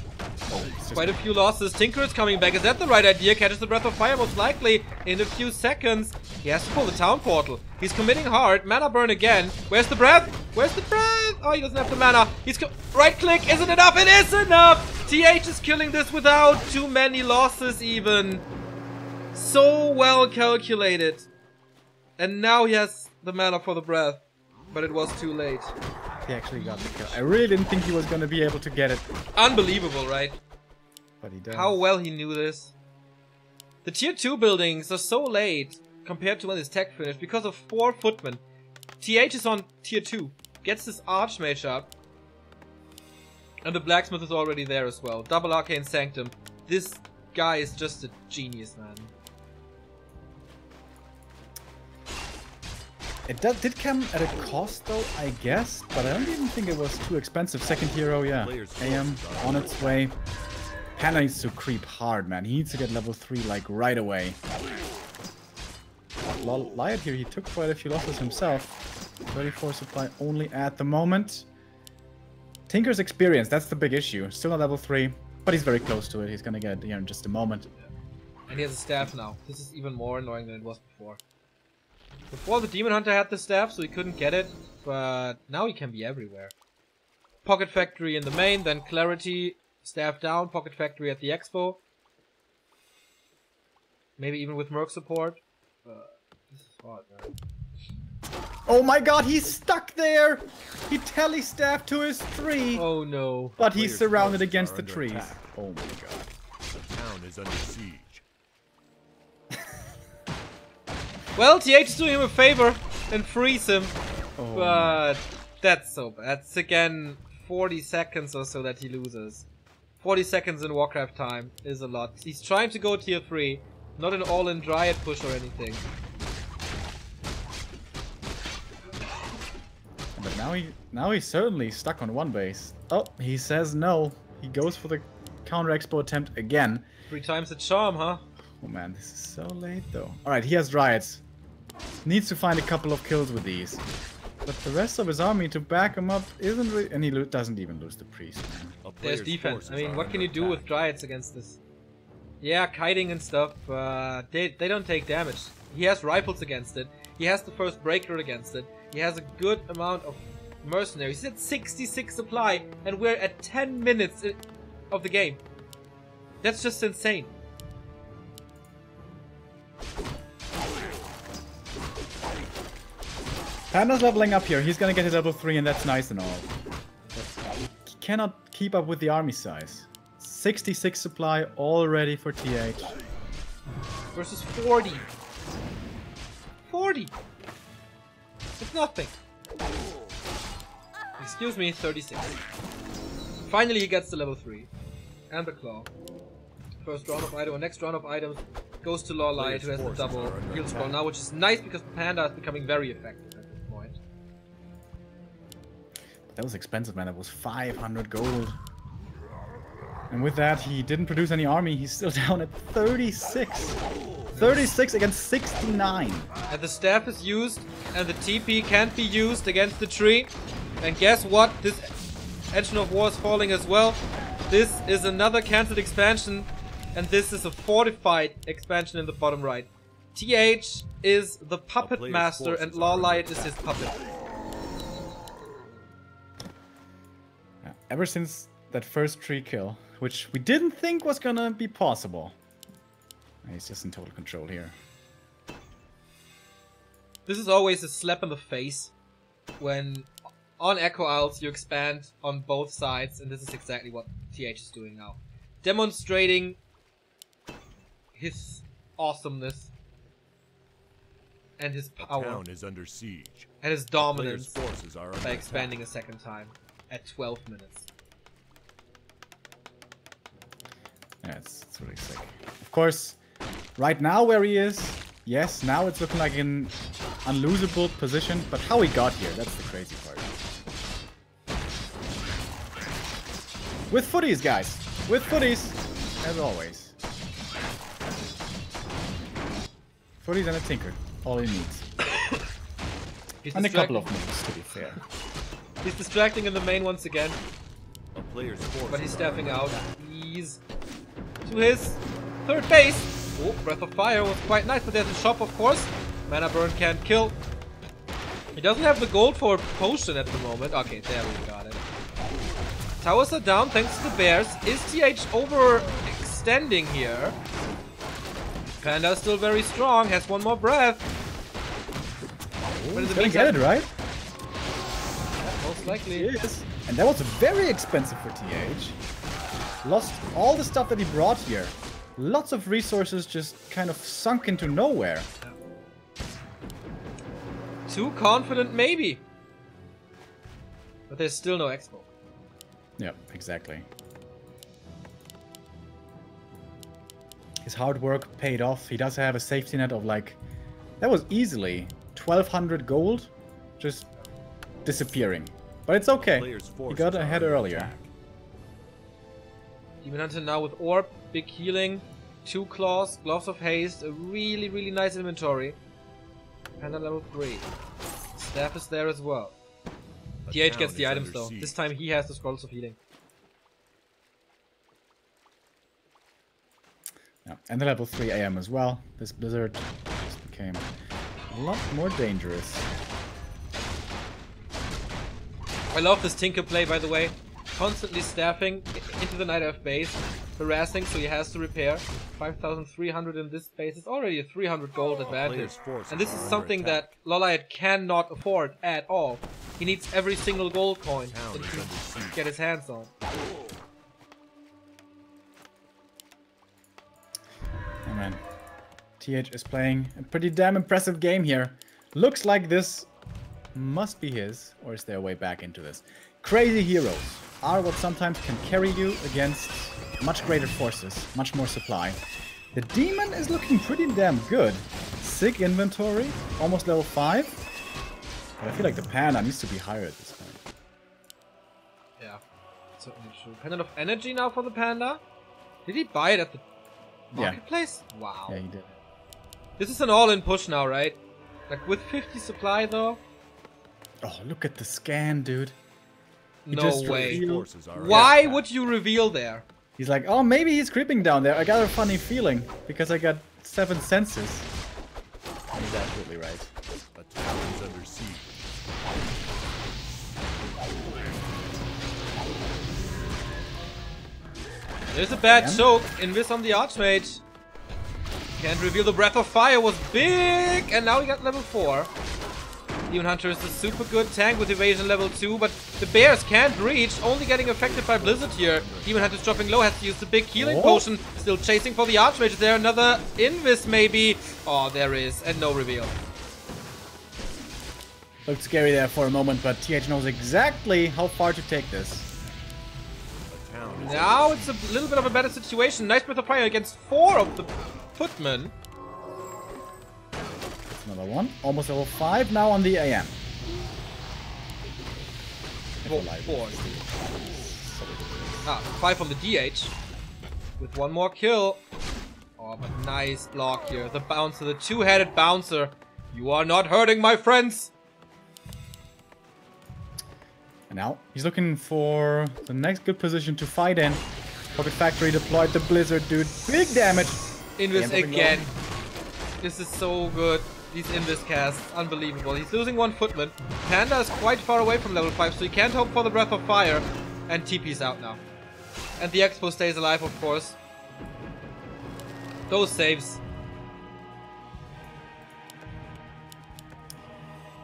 Quite a few losses. Tinker is coming back. Is that the right idea? Catches the Breath of Fire most likely in a few seconds. He has to pull the town portal. He's committing hard. Mana burn again. Where's the breath? Where's the breath? Oh, he doesn't have the mana. He's right click. Is it enough? It is enough. TH is killing this without too many losses even. So well calculated. And now he has the mana for the breath. But it was too late. He actually got the kill. I really didn't think he was going to be able to get it. Unbelievable, right? But he does. How well he knew this. The tier 2 buildings are so late compared to when his tech finished because of 4 footmen. TH is on tier 2. Gets this Archmage up. And the Blacksmith is already there as well. Double Arcane Sanctum. This guy is just a genius, man. It did come at a cost though, I guess, but I don't even think it was too expensive. Second hero, yeah. AM on its way. Panda needs to creep hard, man. He needs to get level 3 like right away. Lyot here, he took quite a few losses himself. 34 supply only at the moment. Tinker's experience, that's the big issue. Still not level 3, but he's very close to it. He's gonna get it here in just a moment. And he has a staff now. This is even more annoying than it was before. Before the Demon Hunter had the staff, so he couldn't get it, but now he can be everywhere. Pocket Factory in the main, then Clarity, staff down, Pocket Factory at the Expo. Maybe even with Merc support. This is hard, man. Oh my god, he's stuck there! He tele-staffed to his tree! Oh no. But he's surrounded against the trees. Attack. Oh my god. The town is under siege. Well, TH is doing him a favor and frees him. Oh. But that's so bad. That's again 40 seconds or so that he loses. 40 seconds in Warcraft time is a lot. He's trying to go tier 3. Not an all-in Dryad push or anything. But now he's certainly stuck on one base. Oh, he says no. He goes for the counter expo attempt again. 3 times the charm, huh? Oh man, this is so late though. Alright, he has Dryads. Needs to find a couple of kills with these. But the rest of his army to back him up isn't really... And he doesn't even lose the priest, man. There's defense. I mean, what can you do with Dryads against this? Yeah, kiting and stuff, but they don't take damage. He has rifles against it. He has the first breaker against it. He has a good amount of mercenaries. He's at 66 supply, and we're at 10 minutes of the game. That's just insane. Panda's leveling up here. He's gonna get his level 3 and that's nice and all. But he cannot keep up with the army size. 66 supply already for TH. Versus 40. 40! It's nothing. Excuse me, 36. Finally he gets the level 3. And the claw. First round of item or next round of items goes to Lyot, who has the double heal scroll now, which is nice because the Panda is becoming very effective at this point. That was expensive, man. That was 500 gold. And with that, he didn't produce any army. He's still down at 36. 36 against 69. And the staff is used, and the TP can't be used against the tree. And guess what? This Engine of War is falling as well. This is another cancelled expansion, and this is a fortified expansion in the bottom right. TH is the puppet master, and Lyot is his puppet. Yeah, ever since that first tree kill, which we didn't think was gonna be possible, he's just in total control here. This is always a slap in the face when on Echo Isles you expand on both sides, and this is exactly what TH is doing now. Demonstrating his awesomeness and his power. The town is under siege. And his dominance Forces are by expanding a second time at 12 minutes. Yeah, it's really sick. Of course, right now where he is, yes, now it's looking like an unlosable position, but how he got here, that's the crazy part. With footies, guys! With footies! As always. Footies and a tinker. All he needs. And a couple of moves, to be fair. He's distracting in the main once again. A player's forces But he's are stepping under out. attack. He's to his third base. Oh, Breath of Fire was quite nice, but there's a shop, of course. Mana Burn can't kill. He doesn't have the gold for a potion at the moment. Okay, there we got it. Towers are down thanks to the bears. Is TH overextending here? Panda is still very strong, has one more breath. But in the Gonna get it, right? Yeah, most likely. Yes. And that was very expensive for TH. Lost all the stuff that he brought here. Lots of resources just kind of sunk into nowhere. Too confident, maybe. But there's still no expo. Yeah, exactly. His hard work paid off. He does have a safety net of like... That was easily 1,200 gold. Just disappearing. But it's okay. Player's He forces got are ahead under earlier. attack. Demon Hunter now with Orb, big healing, 2 claws, Gloves of Haste, a really, really nice inventory. Panda level 3. Staff is there as well. A TH town gets the is items under though. siege. This time he has the Scrolls of Healing. Yeah. And the level 3 AM as well. This blizzard just became a lot more dangerous. I love this Tinker play, by the way. Constantly staffing into the Night Elf base, harassing, so he has to repair. 5,300 in this base is already a 300 gold advantage. Player's forces And this are is under something attack. that Lolliot cannot afford at all. He needs every single gold coin Town that is he can under siege. get his hands on. Oh man. TH is playing a pretty damn impressive game here. Looks like this must be his, or is there a way back into this? Crazy heroes are what sometimes can carry you against much greater forces, much more supply. The demon is looking pretty damn good. Sick inventory, almost level 5. But I feel like the panda needs to be higher at this point. Yeah, certainly true. Pendant of Energy now for the Panda? Did he buy it at the marketplace? Wow. Yeah, he did. This is an all-in push now, right? Like with 50 supply though? Oh, look at the scan, dude. He No just way. revealed- Forces are Why under attack. would you reveal there? He's like, oh, maybe he's creeping down there. I got a funny feeling because I got 7 senses. He's absolutely right. A town is under siege. There's a bad Damn. choke. Invis on the Archmage. Can't reveal the Breath of Fire was big, and now we got level 4. Demon Hunter is a super good tank with evasion level 2, but the bears can't reach, only getting affected by Blizzard here. Demon Hunter's dropping low, has to use the big healing Oh. potion. Still chasing for the Archmage. Is there another Invis maybe? Oh, there is, and no reveal. Looked scary there for a moment, but TH knows exactly how far to take this. A town is Now it's a little bit of a better situation. Nice Breath of Fire against 4 of the footmen. That's another one. Almost level 5 now on the AM. Four. 5 on the DH. With one more kill. Oh, but nice block here. The bouncer, the two-headed bouncer. You are not hurting my friends. And now he's looking for the next good position to fight in. Pocket Factory deployed the Blizzard, dude. Big damage. Invis Yeah, again. This is so good. These Invis casts. Unbelievable. He's losing one footman. Panda is quite far away from level 5, so he can't hope for the Breath of Fire. And TP's out now. And the Expo stays alive, of course. Those saves.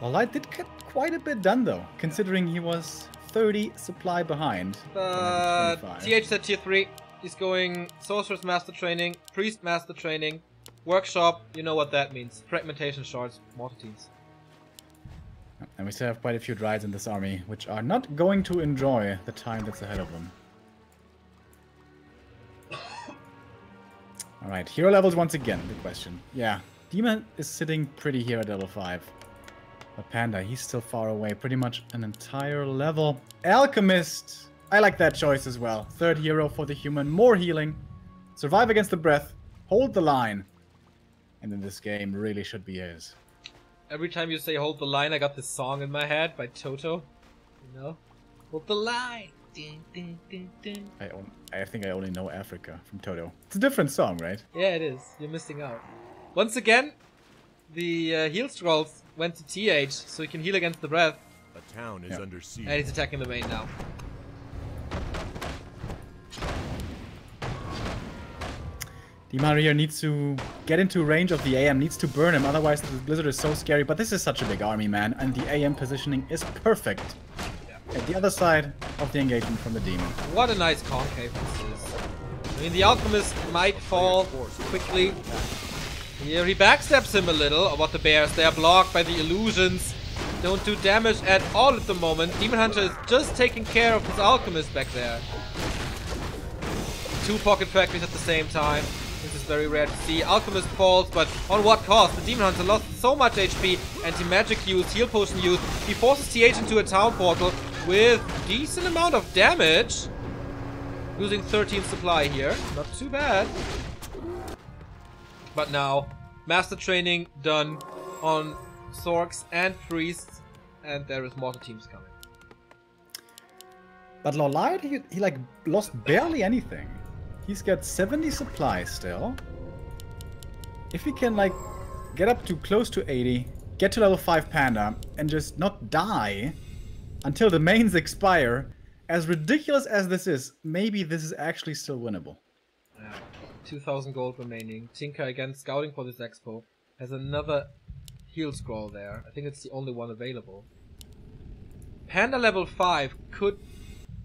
Well, I did get quite a bit done though, considering he was 30 supply behind. But 25. TH at tier 3. He's going Sorcerer's Master Training, Priest Master Training, Workshop. You know what that means. Fragmentation Shards, Mortar Teams. And we still have quite a few Dryads in this army, which are not going to enjoy the time that's ahead of them. Alright, hero levels once again, the question. Yeah, Demon is sitting pretty here at level 5. But Panda, he's still far away, pretty much an entire level. Alchemist! I like that choice as well. Third hero for the human, more healing. Survive against the breath, hold the line. And then this game really should be his. Every time you say hold the line, I got this song in my head by Toto. You know? Hold the line. Ding, ding, ding, ding. I think I only know Africa from Toto. It's a different song, right? Yeah, it is. You're missing out. Once again, the heal scrolls went to TH, so he can heal against the breath. A town is under siege. And he's attacking the main now. Demon here needs to get into range of the AM, needs to burn him, otherwise the Blizzard is so scary. But this is such a big army, man, and the AM positioning is perfect. At the other side of the engagement from the Demon. What a nice concave this is. I mean, the Alchemist might fall quickly. Here he backstabs him a little about the bears. They are blocked by the illusions. Don't do damage at all at the moment. Demon Hunter is just taking care of his Alchemist back there. 2 pocket factories at the same time. This is very rare to see. Alchemist falls, but on what cost? The Demon Hunter lost so much HP. Anti-magic use, heal potion use. He forces TH into a town portal with decent amount of damage. Losing 13 supply here. Not too bad. But now, master training done on Sorks and Priests. And there is mortal teams coming. But Lollight, he like lost barely anything. He's got 70 supply still. If he can like get up to close to 80, get to level 5 Panda, and just not die until the mains expire, as ridiculous as this is, maybe this is actually still winnable. Yeah. 2,000 gold remaining. Tinker again scouting for this expo. Has another heal scroll there. I think it's the only one available. Panda level 5 could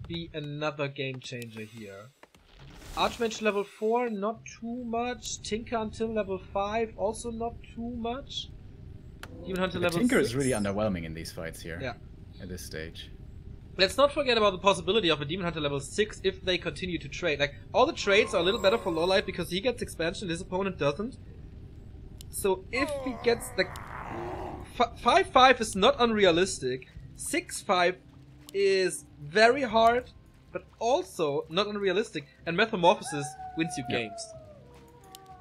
be another game changer here. Archmage level 4, not too much. Tinker until level 5, also not too much. Demon Hunter level 6. Tinker is really underwhelming in these fights here. Yeah. At this stage. Let's not forget about the possibility of a Demon Hunter level 6 if they continue to trade. Like, all the trades are a little better for Lowlight because he gets expansion, his opponent doesn't. So if he gets, like, 5-5 is not unrealistic. 6-5 is very hard, but also not unrealistic. And Metamorphosis wins you games.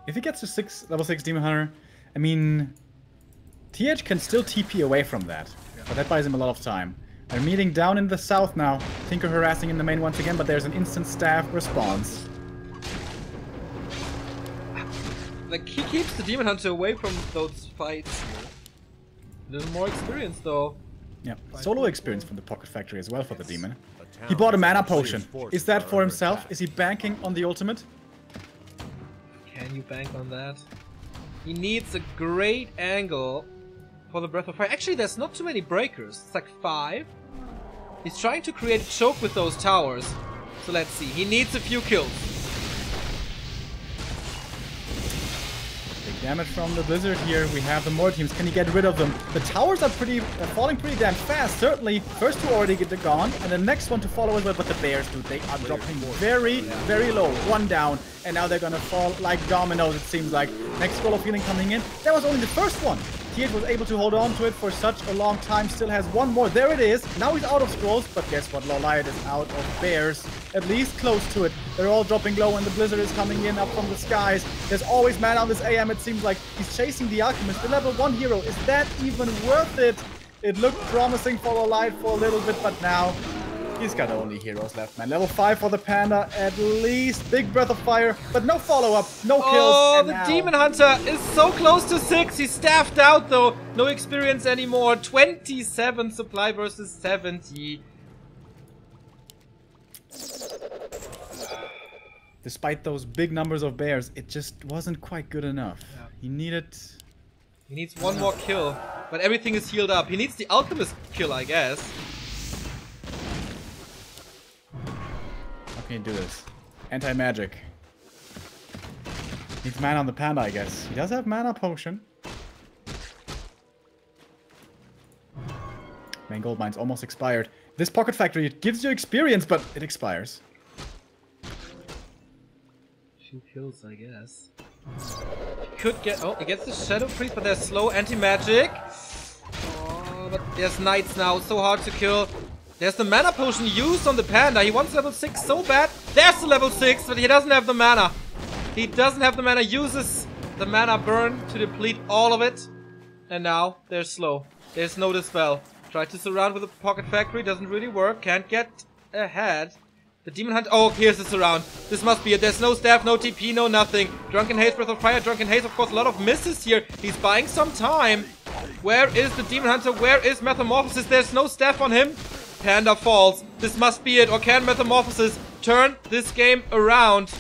If he gets to level 6 Demon Hunter, I mean, TH can still TP away from that. But that buys him a lot of time. They're meeting down in the south now. Tinker harassing in the main once again, but there's an instant staff response. Like, he keeps the Demon Hunter away from those fights here. A little more experience, though. Yeah, solo experience from the Pocket Factory as well for the Demon. He bought a mana potion. Is that for himself? Is he banking on the ultimate? Can you bank on that? He needs a great angle for the Breath of Fire. Actually, there's not too many breakers. It's like 5. He's trying to create a choke with those towers. So let's see. He needs a few kills. Big damage from the Blizzard here. We have the more teams. Can he get rid of them? The towers are falling pretty damn fast. Certainly, first 2 already get gone, and the next one to follow as well. But the Bears, dude, they are dropping very, very low. 1 down, and now they're gonna fall like dominoes, it seems like. Next scroll of healing coming in. That was only the first one. TH was able to hold on to it for such a long time, still has 1 more. There it is. Now he's out of scrolls, but guess what? Lolliot is out of bears. At least close to it. They're all dropping low and the Blizzard is coming in up from the skies. There's always mana on this AM, it seems like. He's chasing the Alchemist, the level 1 hero. Is that even worth it? It looked promising for Lolliot for a little bit, but now he's got only heroes left, man. Level 5 for the Panda, at least. Big Breath of Fire, but no follow-up, no kills. Oh, the Demon Hunter is so close to 6. He's staffed out, though. No experience anymore. 27 supply versus 70. Despite those big numbers of bears, it just wasn't quite good enough. Yeah. He needs 1 more kill, but everything is healed up. He needs the Alchemist kill, I guess. How can you do this? Anti-magic. Needs mana on the Panda, I guess. He does have mana potion. Main gold mine's almost expired. This Pocket Factory, it gives you experience, but it expires. 2 kills, I guess. Could get... Oh, he gets the Shadow Priest, but there's slow anti-magic. Oh, but there's Knights now. So hard to kill. There's the mana potion used on the Panda. He wants level 6 so bad. There's the level 6, but he doesn't have the mana. He doesn't have the mana. Uses the mana burn to deplete all of it. And now they're slow. There's no dispel. Tried to surround with a pocket factory, doesn't really work. Can't get ahead. The demon hunt. Oh, here's the surround. This must be it. There's no staff, no TP, no nothing. Drunken Haze, Breath of Fire. Drunken Haze, of course, a lot of misses here. He's buying some time. Where is the demon hunter? Where is Metamorphosis? There's no staff on him. Panda falls. This must be it. Or can Metamorphosis turn this game around?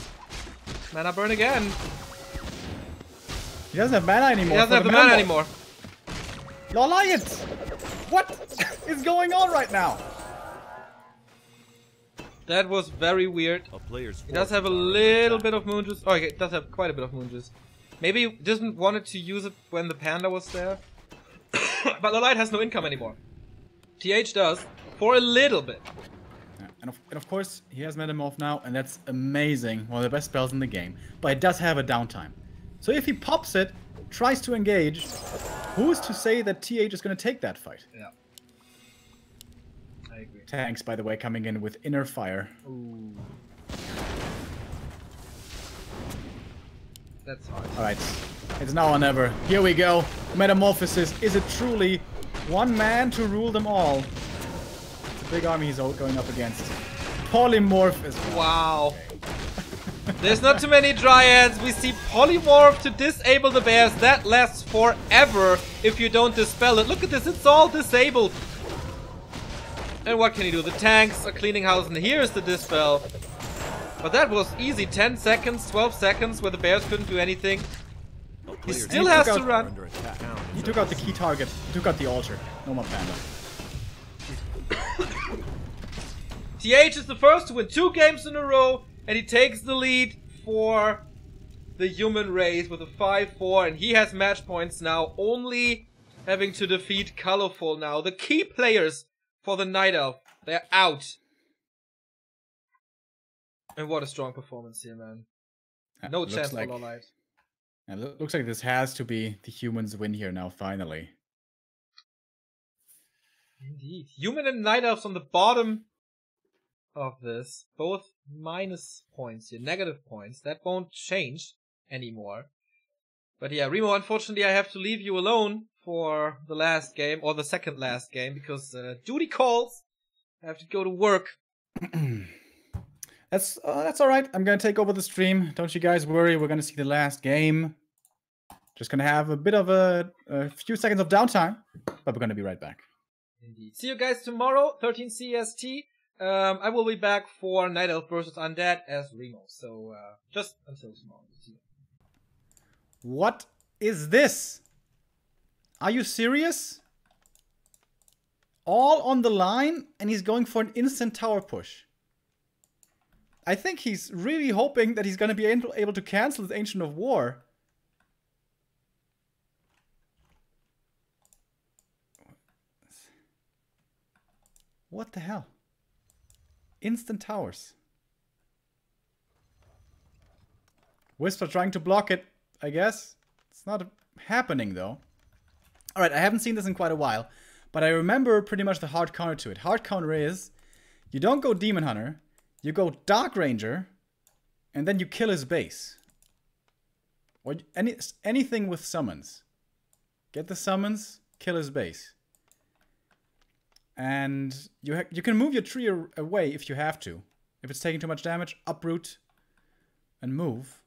Mana burn again. He doesn't have mana anymore. He doesn't have the mana anymore. Alliance! What is going on right now? That was very weird. He does have a little bit of moon juice. Oh, he does have quite a bit of moon juice. Maybe he didn't want to use it when the panda was there. But Lolite has no income anymore. TH does, for a little bit. Yeah, and of course, he has Metamorph now, and that's amazing. One of the best spells in the game. But it does have a downtime. So if he pops it, tries to engage, who's to say that TH is going to take that fight? Yeah. I agree. Tanks, by the way, coming in with Inner Fire. Ooh. That's hard. Alright, it's now or never. Here we go. Metamorphosis. Is it truly one man to rule them all? It's a big army he's going up against. Polymorph as well. Wow. There's not too many Dryads. We see Polymorph to disable the bears. That lasts forever if you don't dispel it. Look at this. It's all disabled. And what can he do? The tanks are cleaning house, and here's the dispel. But that was easy. 10 seconds, 12 seconds where the bears couldn't do anything. He still has to run. He took out the key target. He took out the altar. No more panda. TH is the first to win 2 games in a row, and he takes the lead for the human race with a 5-4, and he has match points now, only having to defeat Colorful now. The key players for the Night Elf, they're out. And what a strong performance here, man. No chance for Lolite. It looks like this has to be the humans win here now, finally. Indeed. Human and Night Elves on the bottom of this. Both minus points here. Negative points. That won't change anymore. But yeah, Remo, unfortunately I have to leave you alone for the last game. Or the second last game. Because duty calls. I have to go to work. That's alright. I'm gonna take over the stream. Don't you guys worry. We're gonna see the last game. Just gonna have a bit of a few seconds of downtime. But we're gonna be right back. Indeed. See you guys tomorrow, 13 CST. I will be back for Night Elf versus Undead as Remo. So, just until tomorrow. See you. What is this? Are you serious? All on the line, and he's going for an instant tower push. I think he's really hoping that he's going to be able to cancel his Ancient of War. What the hell? Instant towers. Whisper trying to block it, I guess. It's not happening, though. Alright, I haven't seen this in quite a while, but I remember pretty much the hard counter to it. Hard counter is, you don't go Demon Hunter, you go Dark Ranger, and then you kill his base. Or anything with summons. Get the summons, kill his base. And you can move your tree away if you have to. If it's taking too much damage, uproot and move.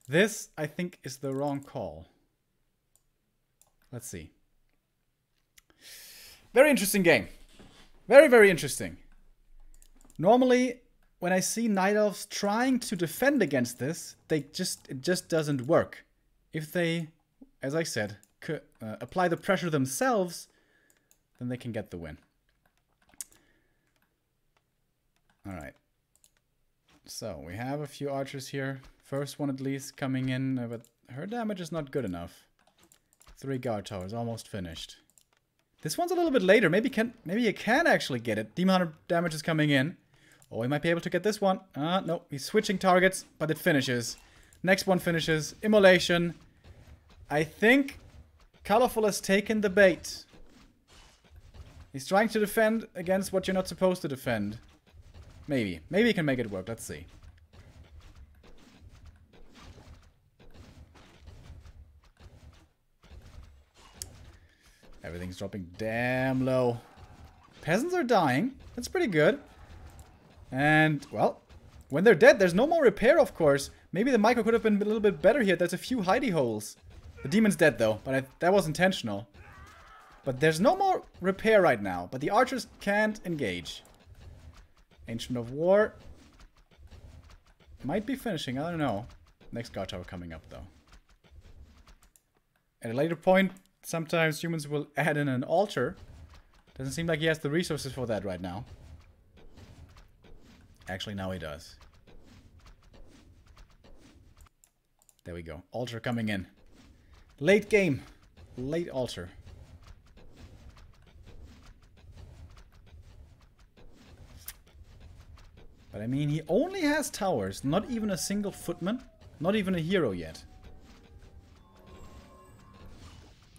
This, I think, is the wrong call. Let's see. Very interesting game. Very, very interesting. Normally, when I see Night Elves trying to defend against this, it just doesn't work. If they, as I said, apply the pressure themselves, then they can get the win. Alright. So, we have a few archers here. First one at least coming in, but her damage is not good enough. 3 guard towers, almost finished. This one's a little bit later. Maybe you can actually get it. Demon Hunter damage is coming in. Oh, he might be able to get this one. No, he's switching targets, but it finishes. Next one finishes. Immolation. I think Colorful has taken the bait. He's trying to defend against what you're not supposed to defend. Maybe. Maybe he can make it work. Let's see. Everything's dropping damn low. Peasants are dying. That's pretty good. And, well, when they're dead, there's no more repair, of course. Maybe the micro could have been a little bit better here. There's a few hidey holes. The demon's dead, though, but that was intentional. But there's no more repair right now. But the archers can't engage. Ancient of War might be finishing. I don't know. Next guard tower coming up, though. At a later point, sometimes humans will add in an altar. Doesn't seem like he has the resources for that right now. Actually, now he does. There we go. Altar coming in. Late game. Late altar. But I mean, he only has towers. Not even a single footman. Not even a hero yet.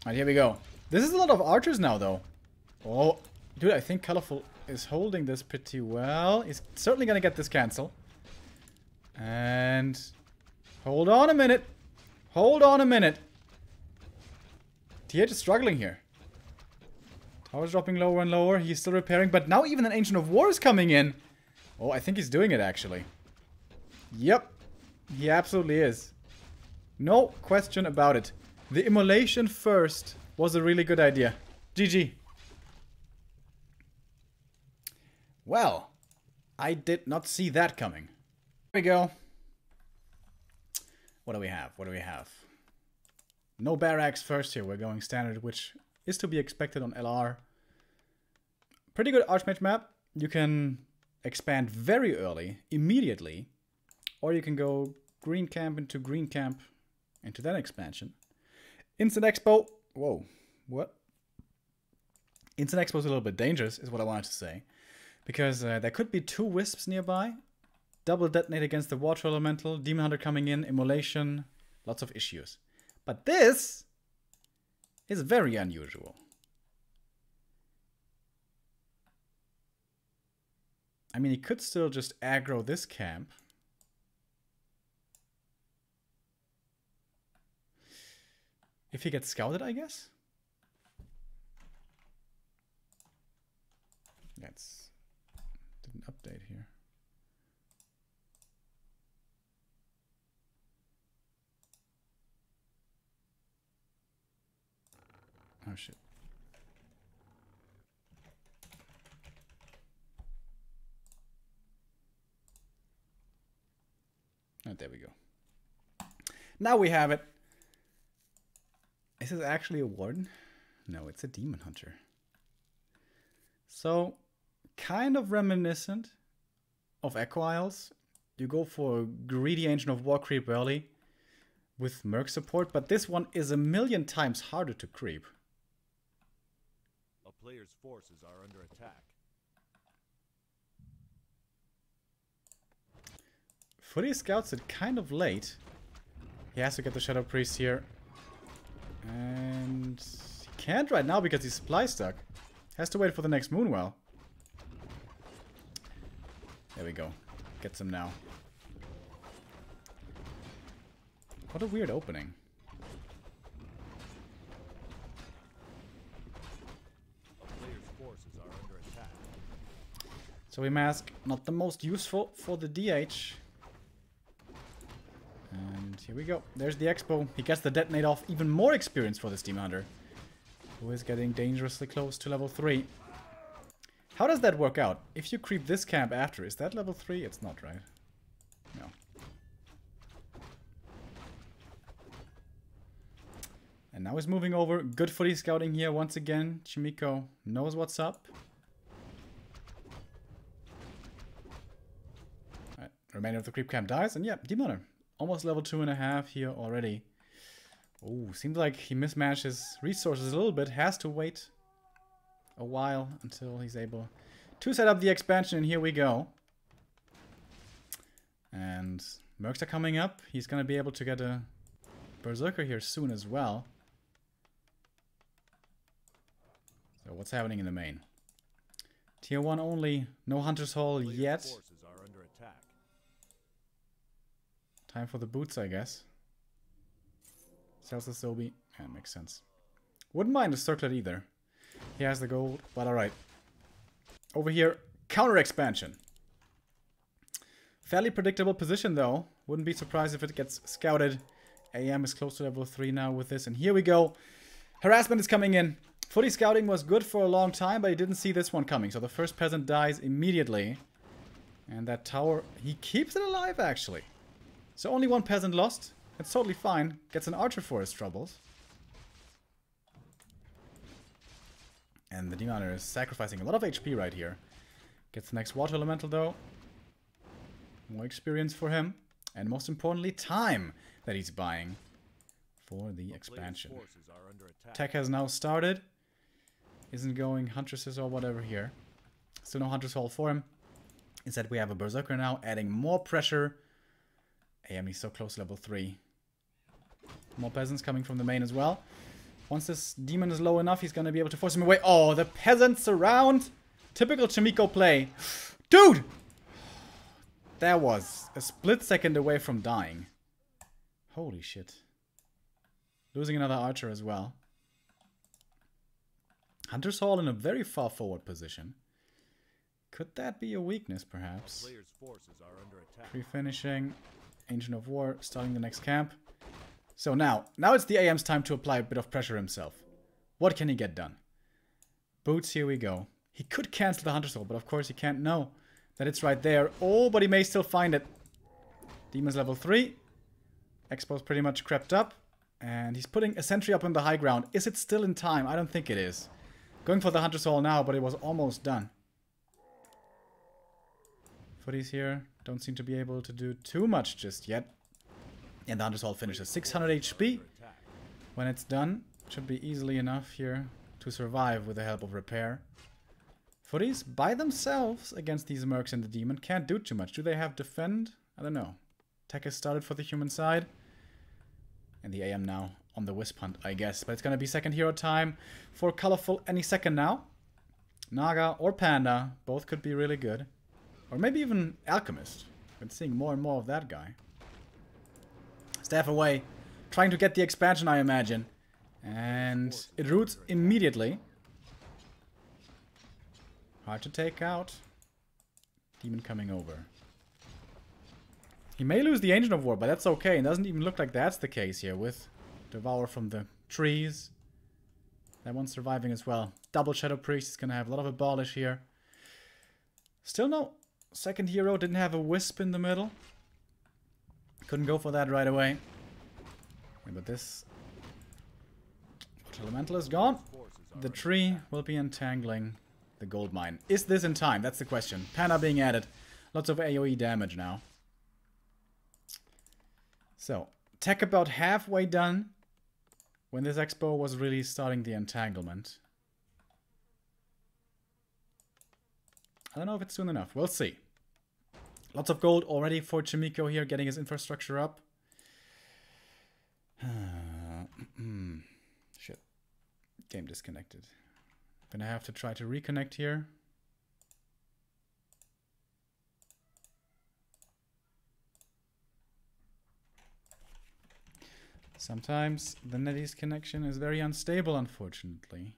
Alright, here we go. This is a lot of archers now, though. Oh, dude, I think Colorful is holding this pretty well. He's certainly gonna get this cancel. And... hold on a minute. Hold on a minute. TH is struggling here. Tower's dropping lower and lower. He's still repairing, but now even an Ancient of War is coming in. Oh, I think he's doing it, actually. Yep. He absolutely is. No question about it. The immolation first was a really good idea. GG. Well, I did not see that coming. Here we go. What do we have? What do we have? No barracks first here. We're going standard, which is to be expected on LR. Pretty good Archmage map. You can expand very early, immediately. Or you can go green camp into that expansion. Instant Expo. Whoa. What? Instant Expo is a little bit dangerous, is what I wanted to say. Because there could be 2 wisps nearby. Double detonate against the water elemental. Demon Hunter coming in. Immolation. Lots of issues. But this is very unusual. I mean, he could still just aggro this camp. If he gets scouted, I guess? That's... didn't update here. Oh shit. Oh, there we go. Now we have it. Is this actually a warden? No, it's a demon hunter. So, kind of reminiscent of Echo Isles. You go for a greedy Ancient of War creep early with Merc support, but this one is a million times harder to creep. A player's forces are under attack. Footy scouts it kind of late. He has to get the Shadow Priest here. And he can't right now because he's supply stuck. Has to wait for the next Moonwell. There we go. Gets him now. What a weird opening. A player's forces are under attack. So we mask, not the most useful for the DH. And here we go. There's the Expo. He gets the detonate off. Even more experience for this Demon Hunter, who is getting dangerously close to level 3. How does that work out? If you creep this camp after, is that level 3? It's not, right? No. And now he's moving over. Good footy scouting here once again. Chimiko knows what's up. Alright, remainder of the creep camp dies. And yeah, Demon Hunter. Almost level 2.5 here already. Oh, seems like he mismanaged his resources a little bit. Has to wait a while until he's able to set up the expansion. And here we go. And Mercs are coming up. He's going to be able to get a Berserker here soon as well. So what's happening in the main? Tier 1 only. No Hunter's Hall yet. Forces are under attack. Time for the boots, I guess. Sells the Sobi. Yeah, makes sense. Wouldn't mind a circlet either. He has the gold, but alright. Over here, counter expansion. Fairly predictable position though. Wouldn't be surprised if it gets scouted. AM is close to level 3 now with this. And here we go. Harassment is coming in. Footy scouting was good for a long time, but he didn't see this one coming. So the first peasant dies immediately. And that tower, he keeps it alive actually. So only one peasant lost. It's totally fine. Gets an archer for his troubles. And the Demon Hunter is sacrificing a lot of HP right here. Gets the next water elemental though. More experience for him. And most importantly, time that he's buying for the expansion. Tech has now started. Isn't going Huntresses or whatever here. Still no Huntress Hall for him. Instead we have a Berserker now, adding more pressure. AM is so close to level 3. More peasants coming from the main as well. Once this demon is low enough, he's going to be able to force him away. Oh, the peasants surround. Typical Chimiko play. Dude! That was a split second away from dying. Holy shit. Losing another archer as well. Hunter's Hall in a very far forward position. Could that be a weakness, perhaps? Pre-finishing. Ancient of War starting the next camp. So now it's the AM's time to apply a bit of pressure himself. What can he get done? Boots, here we go. He could cancel the Hunter's Hall, but of course he can't know that it's right there. Oh, but he may still find it. Demon's level 3. Expo's pretty much crept up. And he's putting a sentry up on the high ground. Is it still in time? I don't think it is. Going for the Hunter's Hall now, but it was almost done. Footies here don't seem to be able to do too much just yet. And the Hunter's Hall finishes 600 HP. When it's done, should be easily enough here to survive with the help of repair. Footies by themselves against these mercs and the demon can't do too much. Do they have defend? I don't know. Tech has started for the human side. And the AM now on the Wisp Hunt, I guess. But it's going to be second hero time for Colorful any second now. Naga or Panda, both could be really good. Or maybe even Alchemist. Been seeing more and more of that guy. Staff away. Trying to get the expansion, I imagine. And it roots immediately. Hard to take out. Demon coming over. He may lose the Ancient of War, but that's okay. It doesn't even look like that's the case here with Devour from the trees. That one's surviving as well. Double Shadow Priest is going to have a lot of abolish here. Still no second hero. Didn't have a Wisp in the middle. Couldn't go for that right away. Yeah, but this Elemental is gone. The tree will be entangling the gold mine. Is this in time? That's the question. Panda being added. Lots of AoE damage now. So, tech about halfway done when this expo was really starting the entanglement. I don't know if it's soon enough. We'll see. Lots of gold already for Chimiko here, getting his infrastructure up. Shit. Game disconnected. Gonna have to try to reconnect here. Sometimes the NetEase connection is very unstable, unfortunately.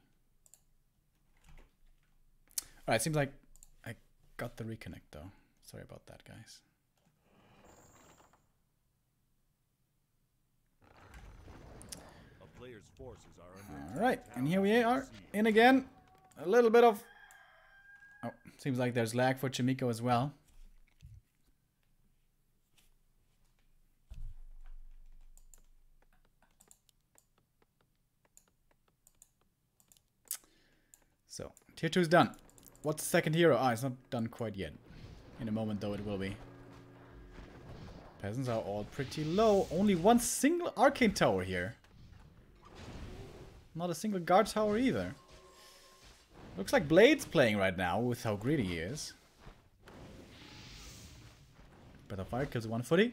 Alright, seems like I got the reconnect though. Sorry about that, guys. Alright, and here we are, in again. A little bit of... Oh, seems like there's lag for Chimiko as well. So, tier 2 is done. What's the second hero? Ah, it's not done quite yet. In a moment, though, it will be. Peasants are all pretty low. Only one single arcane tower here. Not a single guard tower either. Looks like Blade's playing right now with how greedy he is. Breath of Fire kills one footy.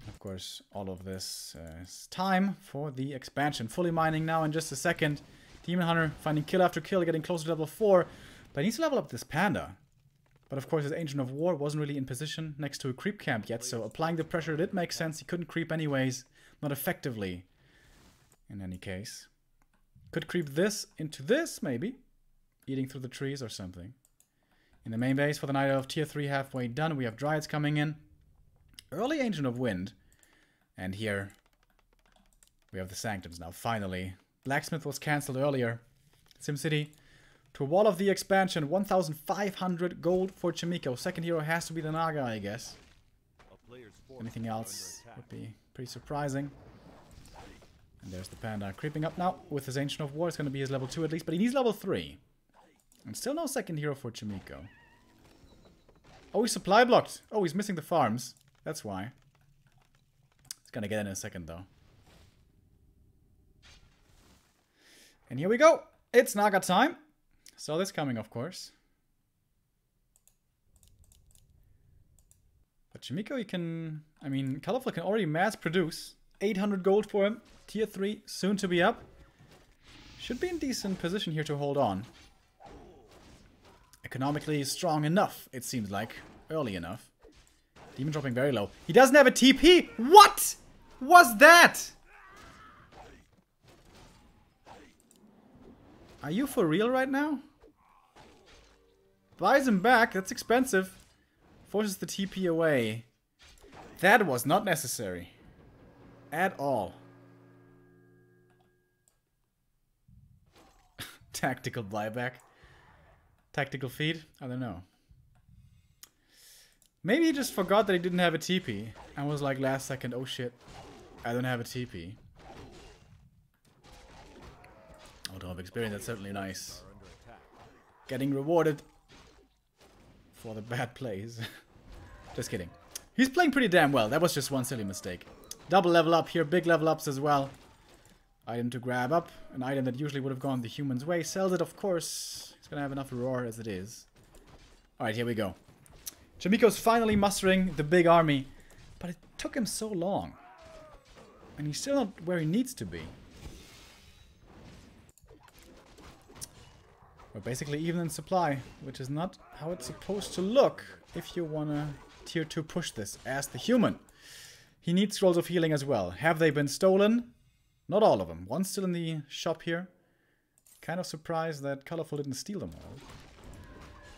Of course, all of this is time for the expansion. Fully mining now in just a second. Demon Hunter finding kill after kill, getting close to level 4. But he needs to level up this Panda. But of course his Ancient of War wasn't really in position next to a creep camp yet. So applying the pressure did make sense. He couldn't creep anyways. Not effectively. In any case. Could creep this into this, maybe. Eating through the trees or something. In the main base for the Night Elf, tier 3 halfway done. We have Dryads coming in. Early Ancient of Wind. And here we have the Sanctums now, finally. Blacksmith was cancelled earlier. SimCity to Wall of the Expansion. 1,500 gold for Chimiko. Second hero has to be the Naga, I guess. Anything else would be pretty surprising. And there's the Panda creeping up now with his Ancient of War. It's going to be his level 2 at least, but he needs level 3. And still no second hero for Chimiko. Oh, he's supply blocked. Oh, he's missing the farms. That's why. He's going to get in a second, though. And here we go. It's Naga time. Saw this coming, of course. But Chimiko, you can... I mean, Colorful can already mass produce. 800 gold for him. Tier 3, soon to be up. Should be in decent position here to hold on. Economically strong enough, it seems like. Early enough. Demon dropping very low. He doesn't have a TP! What was that? Are you for real right now? Buys him back, that's expensive. Forces the TP away. That was not necessary. At all. Tactical buyback. Tactical feed? I don't know. Maybe he just forgot that he didn't have a TP. And was like last second, oh shit, I don't have a TP. Auto of experience, that's certainly nice. Getting rewarded for the bad plays. Just kidding. He's playing pretty damn well. That was just one silly mistake. Double level up here, big level ups as well. Item to grab up. An item that usually would have gone the human's way. Sells it, of course. He's gonna have enough roar as it is. Alright, here we go. Chimiko's finally mustering the big army. But it took him so long. And he's still not where he needs to be. We're basically even in supply, which is not how it's supposed to look if you wanna tier 2 push this as the human. He needs scrolls of healing as well. Have they been stolen? Not all of them. One's still in the shop here. Kind of surprised that Colorful didn't steal them all.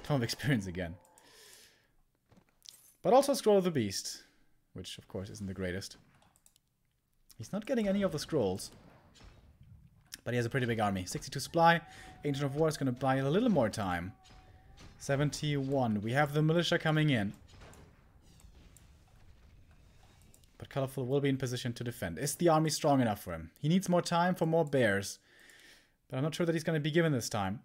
Tome of experience again. But also Scroll of the Beast, which of course isn't the greatest. He's not getting any of the scrolls. But he has a pretty big army. 62 supply. Ancient of War is going to buy a little more time. 71. We have the militia coming in. But Colorful will be in position to defend. Is the army strong enough for him? He needs more time for more bears. But I'm not sure that he's going to be given this time.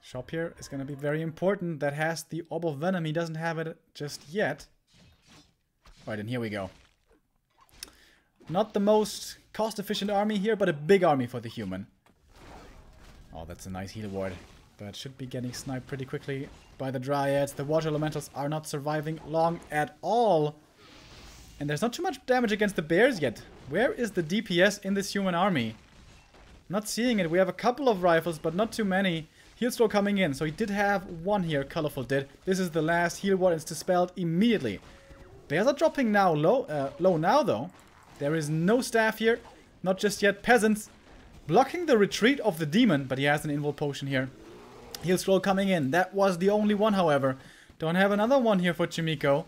Shop here is going to be very important. That has the Orb of Venom. He doesn't have it just yet. Alright, and here we go. Not the most cost-efficient army here, but a big army for the human. Oh, that's a nice heal ward. But should be getting sniped pretty quickly by the Dryads. The water elementals are not surviving long at all. And there's not too much damage against the bears yet. Where is the DPS in this human army? Not seeing it. We have a couple of rifles, but not too many. Heal scroll coming in. So he did have one here. Colorful did. This is the last heal ward. It's dispelled immediately. Bears are dropping now low now, though. There is no staff here. Not just yet. Peasants blocking the retreat of the demon. But he has an invul potion here. Heal scroll coming in. That was the only one, however. Don't have another one here for Chimiko.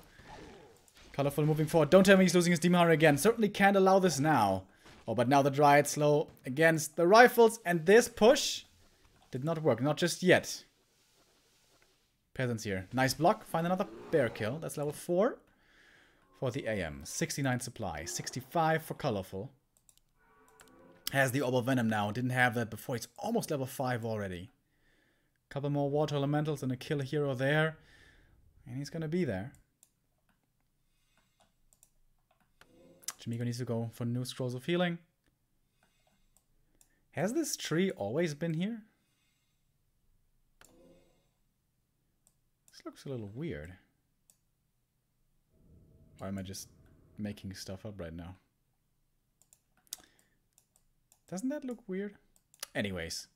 Colorful moving forward. Don't tell me he's losing his Demon Hunter again. Certainly can't allow this now. Oh, but now the Dryad slow against the rifles. And this push did not work. Not just yet. Peasants here. Nice block. Find another bear kill. That's level 4 for the AM. 69 supply. 65 for Colorful. Has the Orb of Venom now. Didn't have that before. It's almost level 5 already. Couple more water elementals and a kill hero there. And he's gonna be there. Chimiko needs to go for new Scrolls of Healing. Has this tree always been here? This looks a little weird. Or am I just making stuff up right now? Doesn't that look weird? Anyways.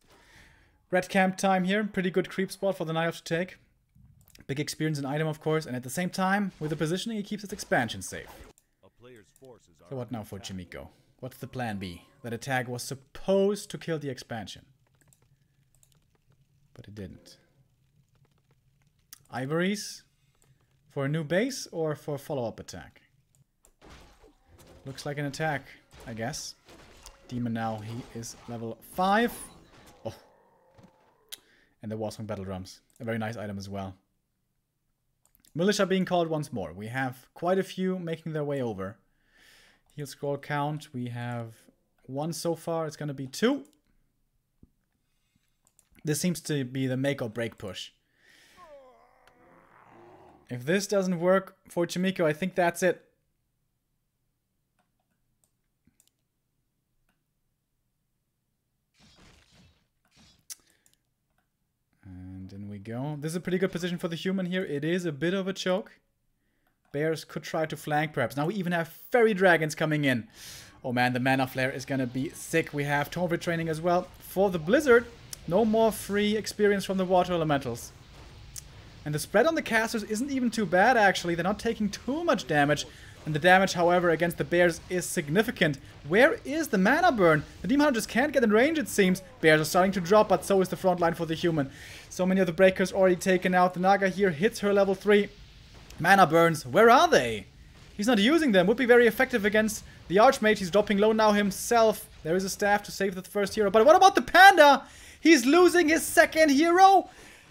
Red camp time here. Pretty good creep spot for the Night Elf to take. Big experience and item, of course. And at the same time, with the positioning, he keeps his expansion safe. So what now for Chimiko? What's the plan B? That attack was supposed to kill the expansion. But it didn't. Ivories? For a new base or for a follow-up attack? Looks like an attack, I guess. Demon now, he is level 5. Oh. And the Warsong Battle Drums. A very nice item as well. Militia being called once more. We have quite a few making their way over. Heal scroll count. We have 1 so far. It's going to be 2. This seems to be the make or break push. If this doesn't work for Chimiko, I think that's it. And in we go. This is a pretty good position for the human here. It is a bit of a choke. Bears could try to flank perhaps. Now we even have fairy dragons coming in. Oh man, the mana flare is gonna be sick. We have Tomb training as well. For the Blizzard, no more free experience from the water elementals. And the spread on the casters isn't even too bad actually. They're not taking too much damage. And the damage, however, against the bears is significant. Where is the mana burn? The Demon Hunter just can't get in range, it seems. Bears are starting to drop, but so is the front line for the human. So many of the breakers already taken out. The Naga here hits her level 3. Mana burns, where are they? He's not using them. Would be very effective against the Archmage. He's dropping low now himself. There is a staff to save the first hero. But what about the Panda? He's losing his second hero.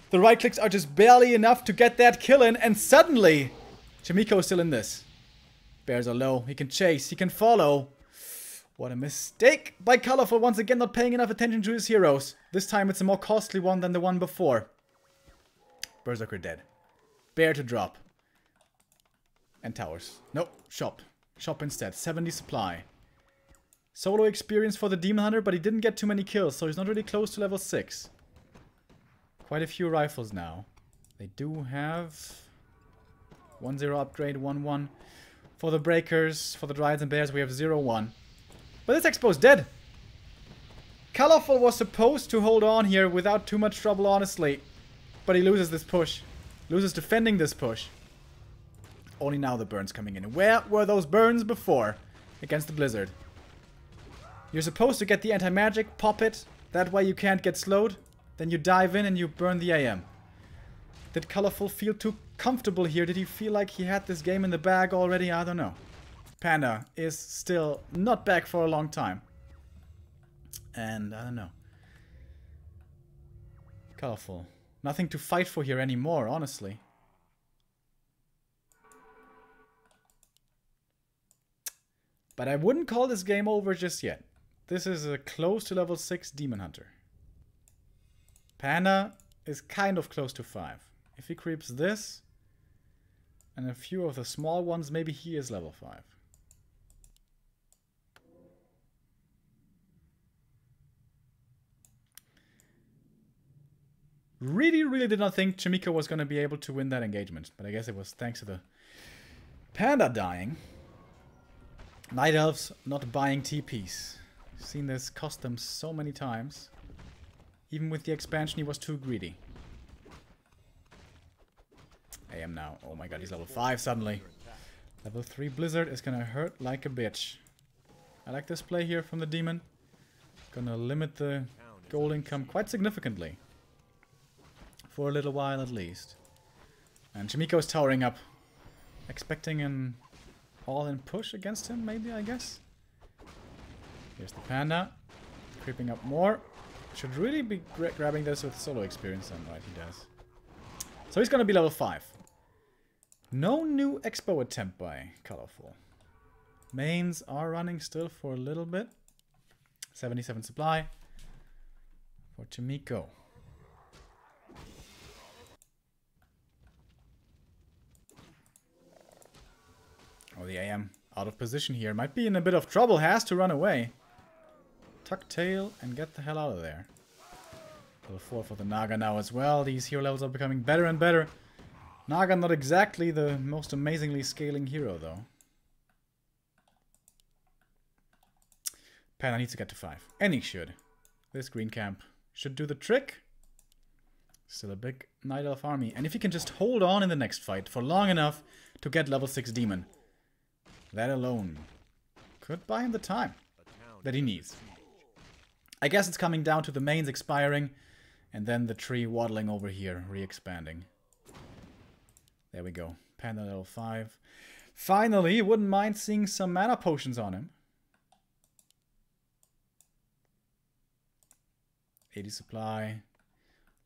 The right clicks are just barely enough to get that kill in. And suddenly, Chimiko is still in this. Bears are low. He can chase. He can follow. What a mistake by Colorful. Once again, not paying enough attention to his heroes. This time it's a more costly one than the one before. Berserker dead. Bear to drop. And towers. Nope. Shop. Shop instead. 70 supply. Solo experience for the Demon Hunter, but he didn't get too many kills, so he's not really close to level 6. Quite a few rifles now. They do have 1-0 upgrade, 1-1. For the Breakers, for the Dryads and Bears, we have 0-1. But this Expo's dead. Colorful was supposed to hold on here without too much trouble, honestly. But he loses this push. Loses defending this push. Only now the burns coming in. Where were those burns before? Against the Blizzard. You're supposed to get the anti-magic, pop it. That way you can't get slowed. Then you dive in and you burn the AM. Did Colorful feel too comfortable here? Did he feel like he had this game in the bag already? I don't know. Panda is still not back for a long time. And I don't know. Colorful. Nothing to fight for here anymore, honestly. But I wouldn't call this game over just yet. This is a close to level 6 Demon Hunter. Panda is kind of close to 5. If he creeps this, and a few of the small ones, maybe he is level 5. Really did not think Chimiko was going to be able to win that engagement. But I guess it was thanks to the Panda dying. Night Elves not buying TPs. Seen this cost them so many times. Even with the expansion, he was too greedy. AM now. Oh my god, he's level 5 suddenly. Level 3 Blizzard is gonna hurt like a bitch. I like this play here from the Demon. Gonna limit the gold income quite significantly. For a little while at least. And Chimiko's towering up. Expecting an all-in push against him, maybe, I guess. Here's the Panda. Creeping up more. Should really be grabbing this with solo experience, and right, he does. So he's gonna be level 5. No new Expo attempt by Colorful. Mains are running still for a little bit. 77 supply for Chimiko. Oh, the AM out of position here. Might be in a bit of trouble. Has to run away. Tuck tail and get the hell out of there. Level 4 for the Naga now as well. These hero levels are becoming better and better. Naga not exactly the most amazingly scaling hero though. Panda needs to get to 5. And he should. This green camp should do the trick. Still a big Night Elf army. And if he can just hold on in the next fight for long enough to get level 6 Demon. That alone could buy him the time. that he needs. I guess it's coming down to the mains expiring, and then the tree waddling over here, re-expanding. There we go. Panda level 5. Finally, wouldn't mind seeing some mana potions on him. 80 supply.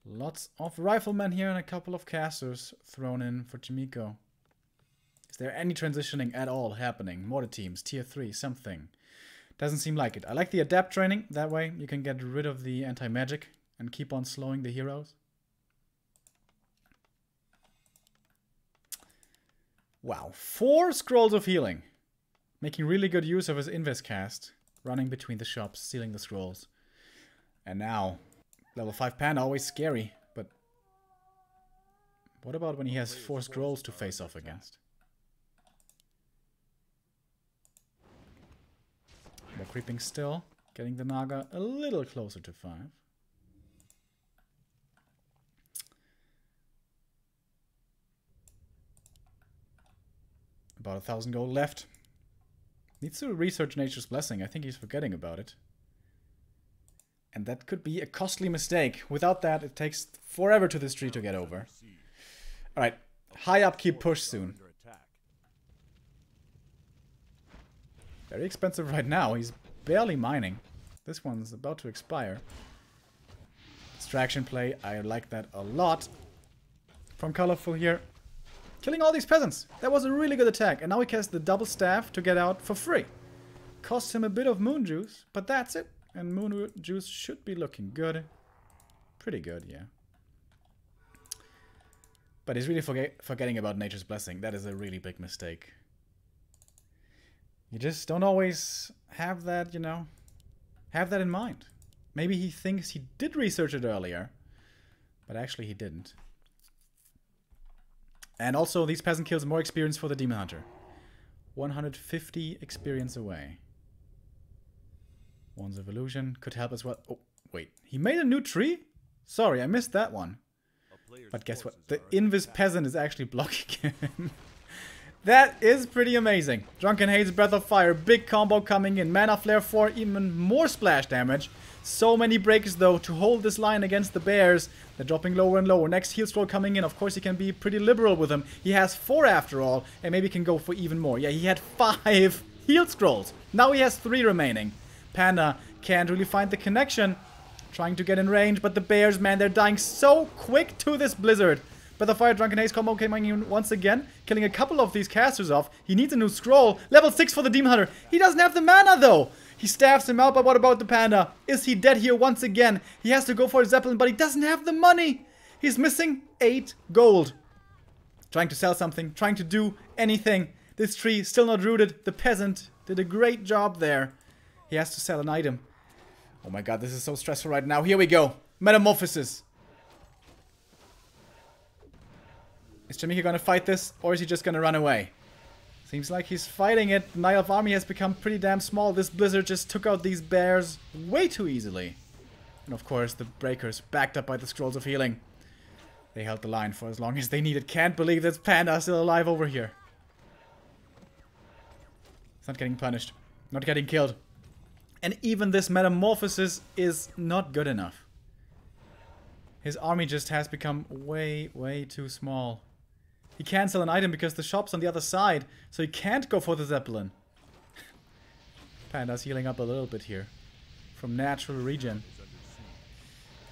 Lots of riflemen here and a couple of casters thrown in for Chimiko. Is there any transitioning at all happening? Mortar teams, tier 3, something. Doesn't seem like it. I like the adapt training. That way you can get rid of the anti-magic and keep on slowing the heroes. Wow, 4 scrolls of healing. Making really good use of his invest cast. Running between the shops, stealing the scrolls. And now, level 5 Panda, always scary. But what about when he has 4 scrolls to face off against? They're creeping still. Getting the Naga a little closer to 5. About 1,000 gold left. Needs to research Nature's Blessing. I think he's forgetting about it. And that could be a costly mistake. Without that, it takes forever to this tree to get over. Alright, high upkeep push soon. Very expensive right now. He's barely mining. This one's about to expire. Distraction play. I like that a lot. From Colorful here. Killing all these peasants. That was a really good attack. And now he casts the double staff to get out for free. Costs him a bit of moon juice, but that's it. And moon juice should be looking good. Pretty good, yeah. But he's really forgetting about Nature's Blessing. That is a really big mistake. You just don't always have that, you know, have that in mind. Maybe he thinks he did research it earlier, but actually he didn't. And also, these peasant kills more experience for the Demon Hunter. 150 experience away. Wands of Illusion could help as well. Oh, wait. He made a new tree? Sorry, I missed that one. But guess what? The Invis Peasant is actually blocking him. That is pretty amazing. Drunken Haze, Breath of Fire, big combo coming in. Mana Flare 4, even more splash damage. So many breakers though to hold this line against the bears. They're dropping lower and lower. Next heal scroll coming in. Of course he can be pretty liberal with them. He has 4 after all, and maybe can go for even more. Yeah, he had 5 heal scrolls. Now he has 3 remaining. Panda can't really find the connection. Trying to get in range, but the bears, man, they're dying so quick to this blizzard. But the Fire Drunken Haze combo came in once again, killing a couple of these casters off. He needs a new scroll. Level 6 for the Demon Hunter. He doesn't have the mana though. He staffs him out, but what about the Panda? Is he dead here once again? He has to go for a Zeppelin, but he doesn't have the money. He's missing 8 gold. Trying to sell something, trying to do anything. This tree still not rooted. The peasant did a great job there. He has to sell an item. Oh my god, this is so stressful right now. Here we go. Metamorphosis. Is Chimiko gonna fight this, or is he just gonna run away? Seems like he's fighting it. The Nile army has become pretty damn small. This blizzard just took out these bears way too easily. And of course, the breakers, backed up by the scrolls of healing. They held the line for as long as they needed. Can't believe this Panda still alive over here. It's not getting punished. Not getting killed. And even this metamorphosis is not good enough. His army just has become way, way too small. He can't sell an item because the shop's on the other side, so he can't go for the Zeppelin. Panda's healing up a little bit here. From natural regen.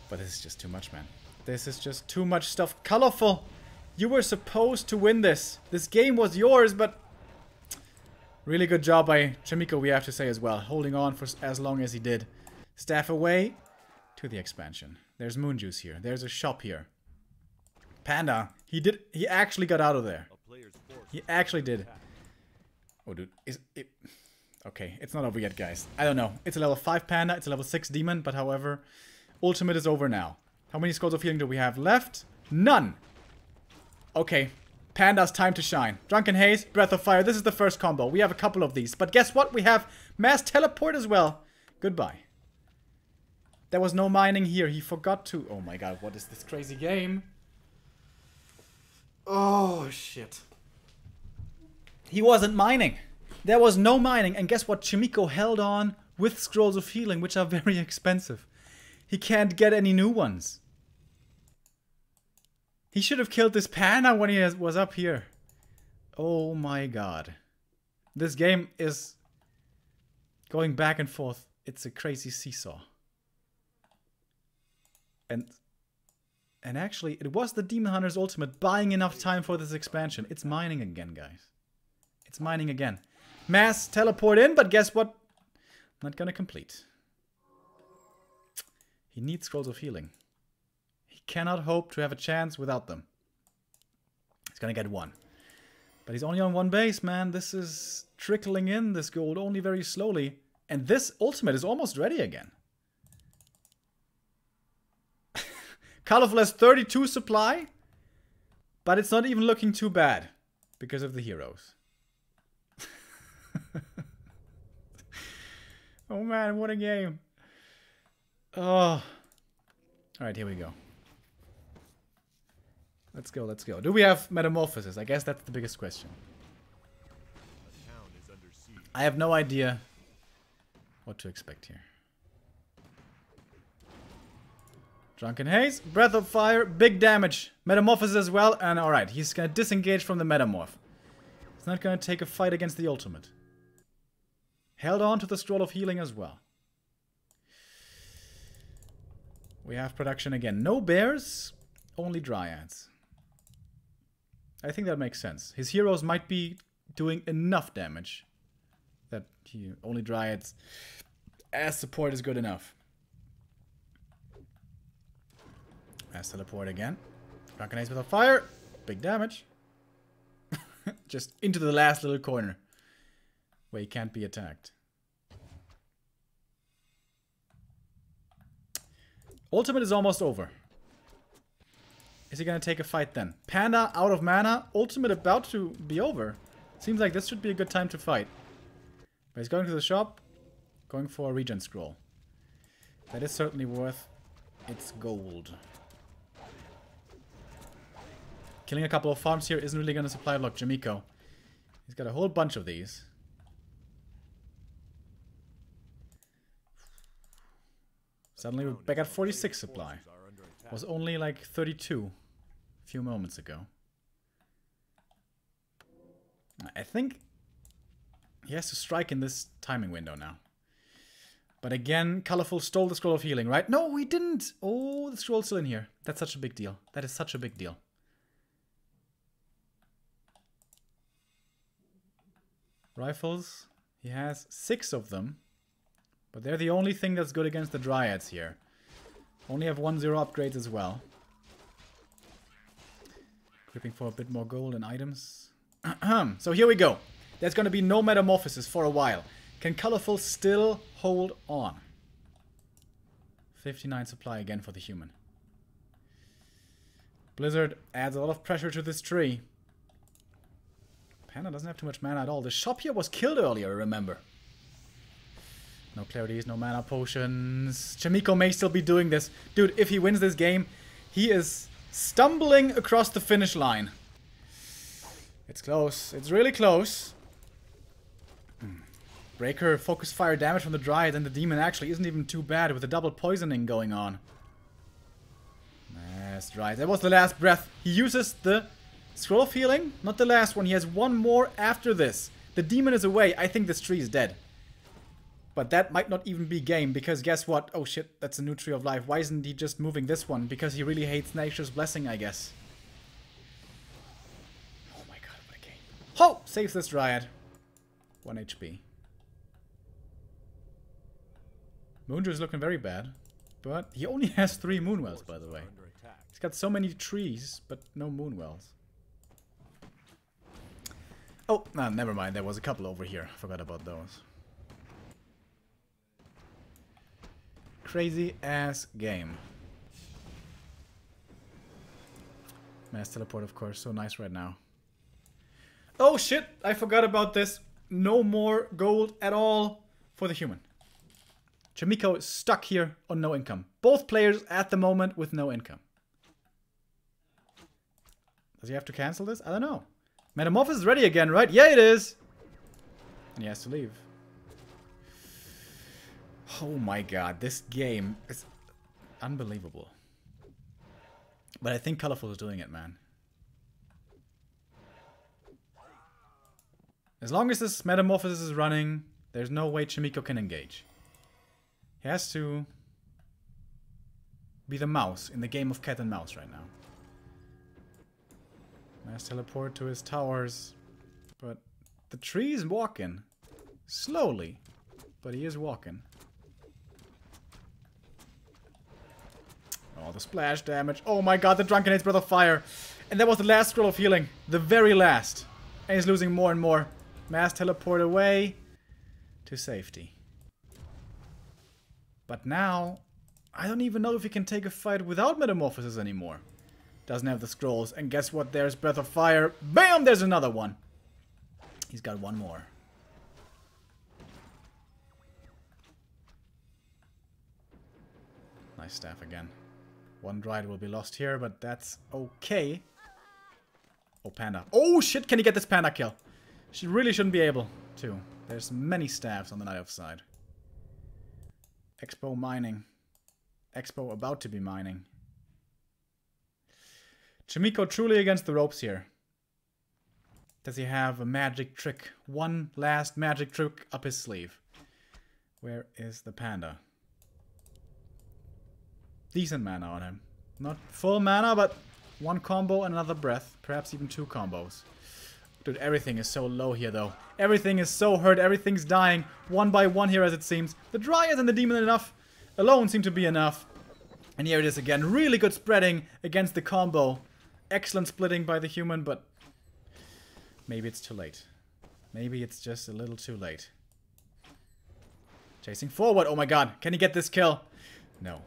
But this is just too much, man. This is just too much stuff. Colorful! You were supposed to win this. This game was yours, but... really good job by Chimiko, we have to say as well. Holding on for as long as he did. Staff away to the expansion. There's moon juice here. There's a shop here. Panda. He actually got out of there. He actually did. Oh, dude. Is it... okay, it's not over yet, guys. I don't know. It's a level 5 Panda. It's a level 6 Demon. But however, Ultimate is over now. How many scrolls of healing do we have left? None. Okay. Panda's time to shine. Drunken Haze, Breath of Fire. This is the first combo. We have a couple of these. But guess what? We have Mass Teleport as well. Goodbye. There was no mining here. He forgot to... oh my god, what is this crazy game? Oh, shit. He wasn't mining. There was no mining. And guess what? Chimiko held on with Scrolls of Healing, which are very expensive. He can't get any new ones. He should have killed this Panda when he was up here. Oh my god. This game is going back and forth. It's a crazy seesaw. And actually, it was the Demon Hunter's ultimate buying enough time for this expansion. It's mining again, guys. It's mining again. Mass teleport in, but guess what? Not gonna complete. He needs Scrolls of Healing. He cannot hope to have a chance without them. He's gonna get one. But he's only on one base, man. This is trickling in, this gold, only very slowly. And this ultimate is almost ready again. Colorful has 32 supply, but it's not even looking too bad because of the heroes. Oh man, what a game. Oh. Alright, here we go. Let's go, let's go. Do we have Metamorphosis? I guess that's the biggest question. I have no idea what to expect here. Drunken Haze, Breath of Fire, big damage. Metamorphosis as well, and alright, he's gonna disengage from the Metamorph. He's not gonna take a fight against the ultimate. Held on to the Scroll of Healing as well. We have production again. No bears, only dryads. I think that makes sense. His heroes might be doing enough damage that only dryads as support is good enough. As teleport again. Drunken Haze with a fire. Big damage. Just into the last little corner where he can't be attacked. Ultimate is almost over. Is he gonna take a fight then? Panda out of mana. Ultimate about to be over. Seems like this should be a good time to fight. But he's going to the shop. Going for a regen scroll. That is certainly worth its gold. Killing a couple of farms here isn't really gonna supply block Jamiko. He's got a whole bunch of these. Suddenly we're back at 46 supply. Was only like 32 a few moments ago. I think he has to strike in this timing window now. But again, Colorful stole the Scroll of Healing, right? No, he didn't! Oh, the scroll's still in here. That's such a big deal. That is such a big deal. Rifles. He has 6 of them. But they're the only thing that's good against the Dryads here. Only have 1-0 upgrades as well. Gripping for a bit more gold and items. So here we go. There's going to be no Metamorphosis for a while. Can Colorful still hold on? 59 supply again for the human. Blizzard adds a lot of pressure to this tree. Panda doesn't have too much mana at all. The shop here was killed earlier, remember. No clarities, no mana potions. Jamiko may still be doing this. Dude, if he wins this game, he is stumbling across the finish line. It's close. It's really close. Breaker, focus fire damage from the Dryad and the Demon actually isn't even too bad with the double poisoning going on. Yes, Dryad. That was the last breath. He uses the Scroll of Healing. Not the last one. He has one more after this. The Demon is away. I think this tree is dead. But that might not even be game, because guess what? Oh shit, that's a new Tree of Life. Why isn't he just moving this one? Because he really hates Nature's Blessing, I guess. Oh my god, what a game. Ho! Saves this Dryad. 1 HP. Moondrew's looking very bad. But he only has 3 Moonwells, by the way. He's got so many trees, but no Moonwells. Oh, no, never mind. There was a couple over here. Forgot about those. Crazy ass game. Mass teleport, of course. So nice right now. Oh shit! I forgot about this. No more gold at all for the human. Jamiko is stuck here on no income. Both players at the moment with no income. Does he have to cancel this? I don't know. Metamorphosis is ready again, right? Yeah, it is. And he has to leave. Oh my god, this game is unbelievable. But I think Colorful is doing it, man. As long as this Metamorphosis is running, there's no way Chimiko can engage. He has to be the mouse in the game of cat and mouse right now. Mass teleport to his towers, but the tree is walking. Slowly, but he is walking. Oh, the splash damage. Oh my god, the Drunken Hate's Breath of Fire. And that was the last scroll of healing. The very last. And he's losing more and more. Mass teleport away to safety. But now, I don't even know if he can take a fight without Metamorphosis anymore. Doesn't have the scrolls. And guess what? There's Breath of Fire. Bam! There's another one. He's got one more. Nice staff again. One Dryad will be lost here, but that's okay. Oh, Panda. Oh, shit! Can he get this Panda kill? She really shouldn't be able to. There's many staffs on the Night Elf side. Expo mining. Expo about to be mining. Chimiko truly against the ropes here. Does he have a magic trick? One last magic trick up his sleeve. Where is the Panda? Decent mana on him. Not full mana, but one combo and another breath. Perhaps even two combos. Dude, everything is so low here, though. Everything is so hurt. Everything's dying. One by one here, as it seems. The Dryad and the Demon alone seem to be enough. And here it is again. Really good spreading against the combo. Excellent splitting by the human, but maybe it's too late. Maybe it's just a little too late. Chasing forward. Oh my god. Can he get this kill? No.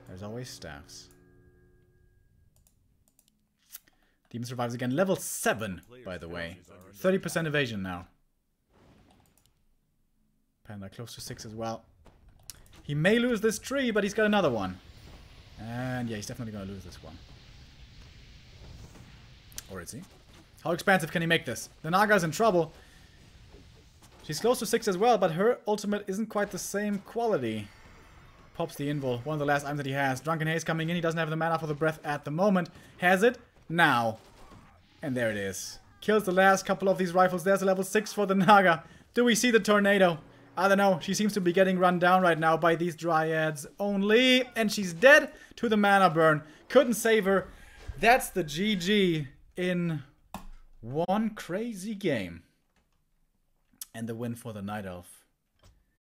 There's always staffs. Demon survives again. Level 7, by the way. 30% evasion now. Panda close to 6 as well. He may lose this tree, but he's got another one. And yeah, he's definitely going to lose this one. Or is he? How expansive can he make this? The Naga's in trouble. She's close to 6 as well, but her ultimate isn't quite the same quality. Pops the invul. One of the last items that he has. Drunken Haze coming in. He doesn't have the mana for the breath at the moment. Has it? Now. And there it is. Kills the last couple of these rifles. There's a level 6 for the Naga. Do we see the tornado? I don't know. She seems to be getting run down right now by these Dryads only. And she's dead to the mana burn. Couldn't save her. That's the GG in one crazy game. And the win for the Night Elf.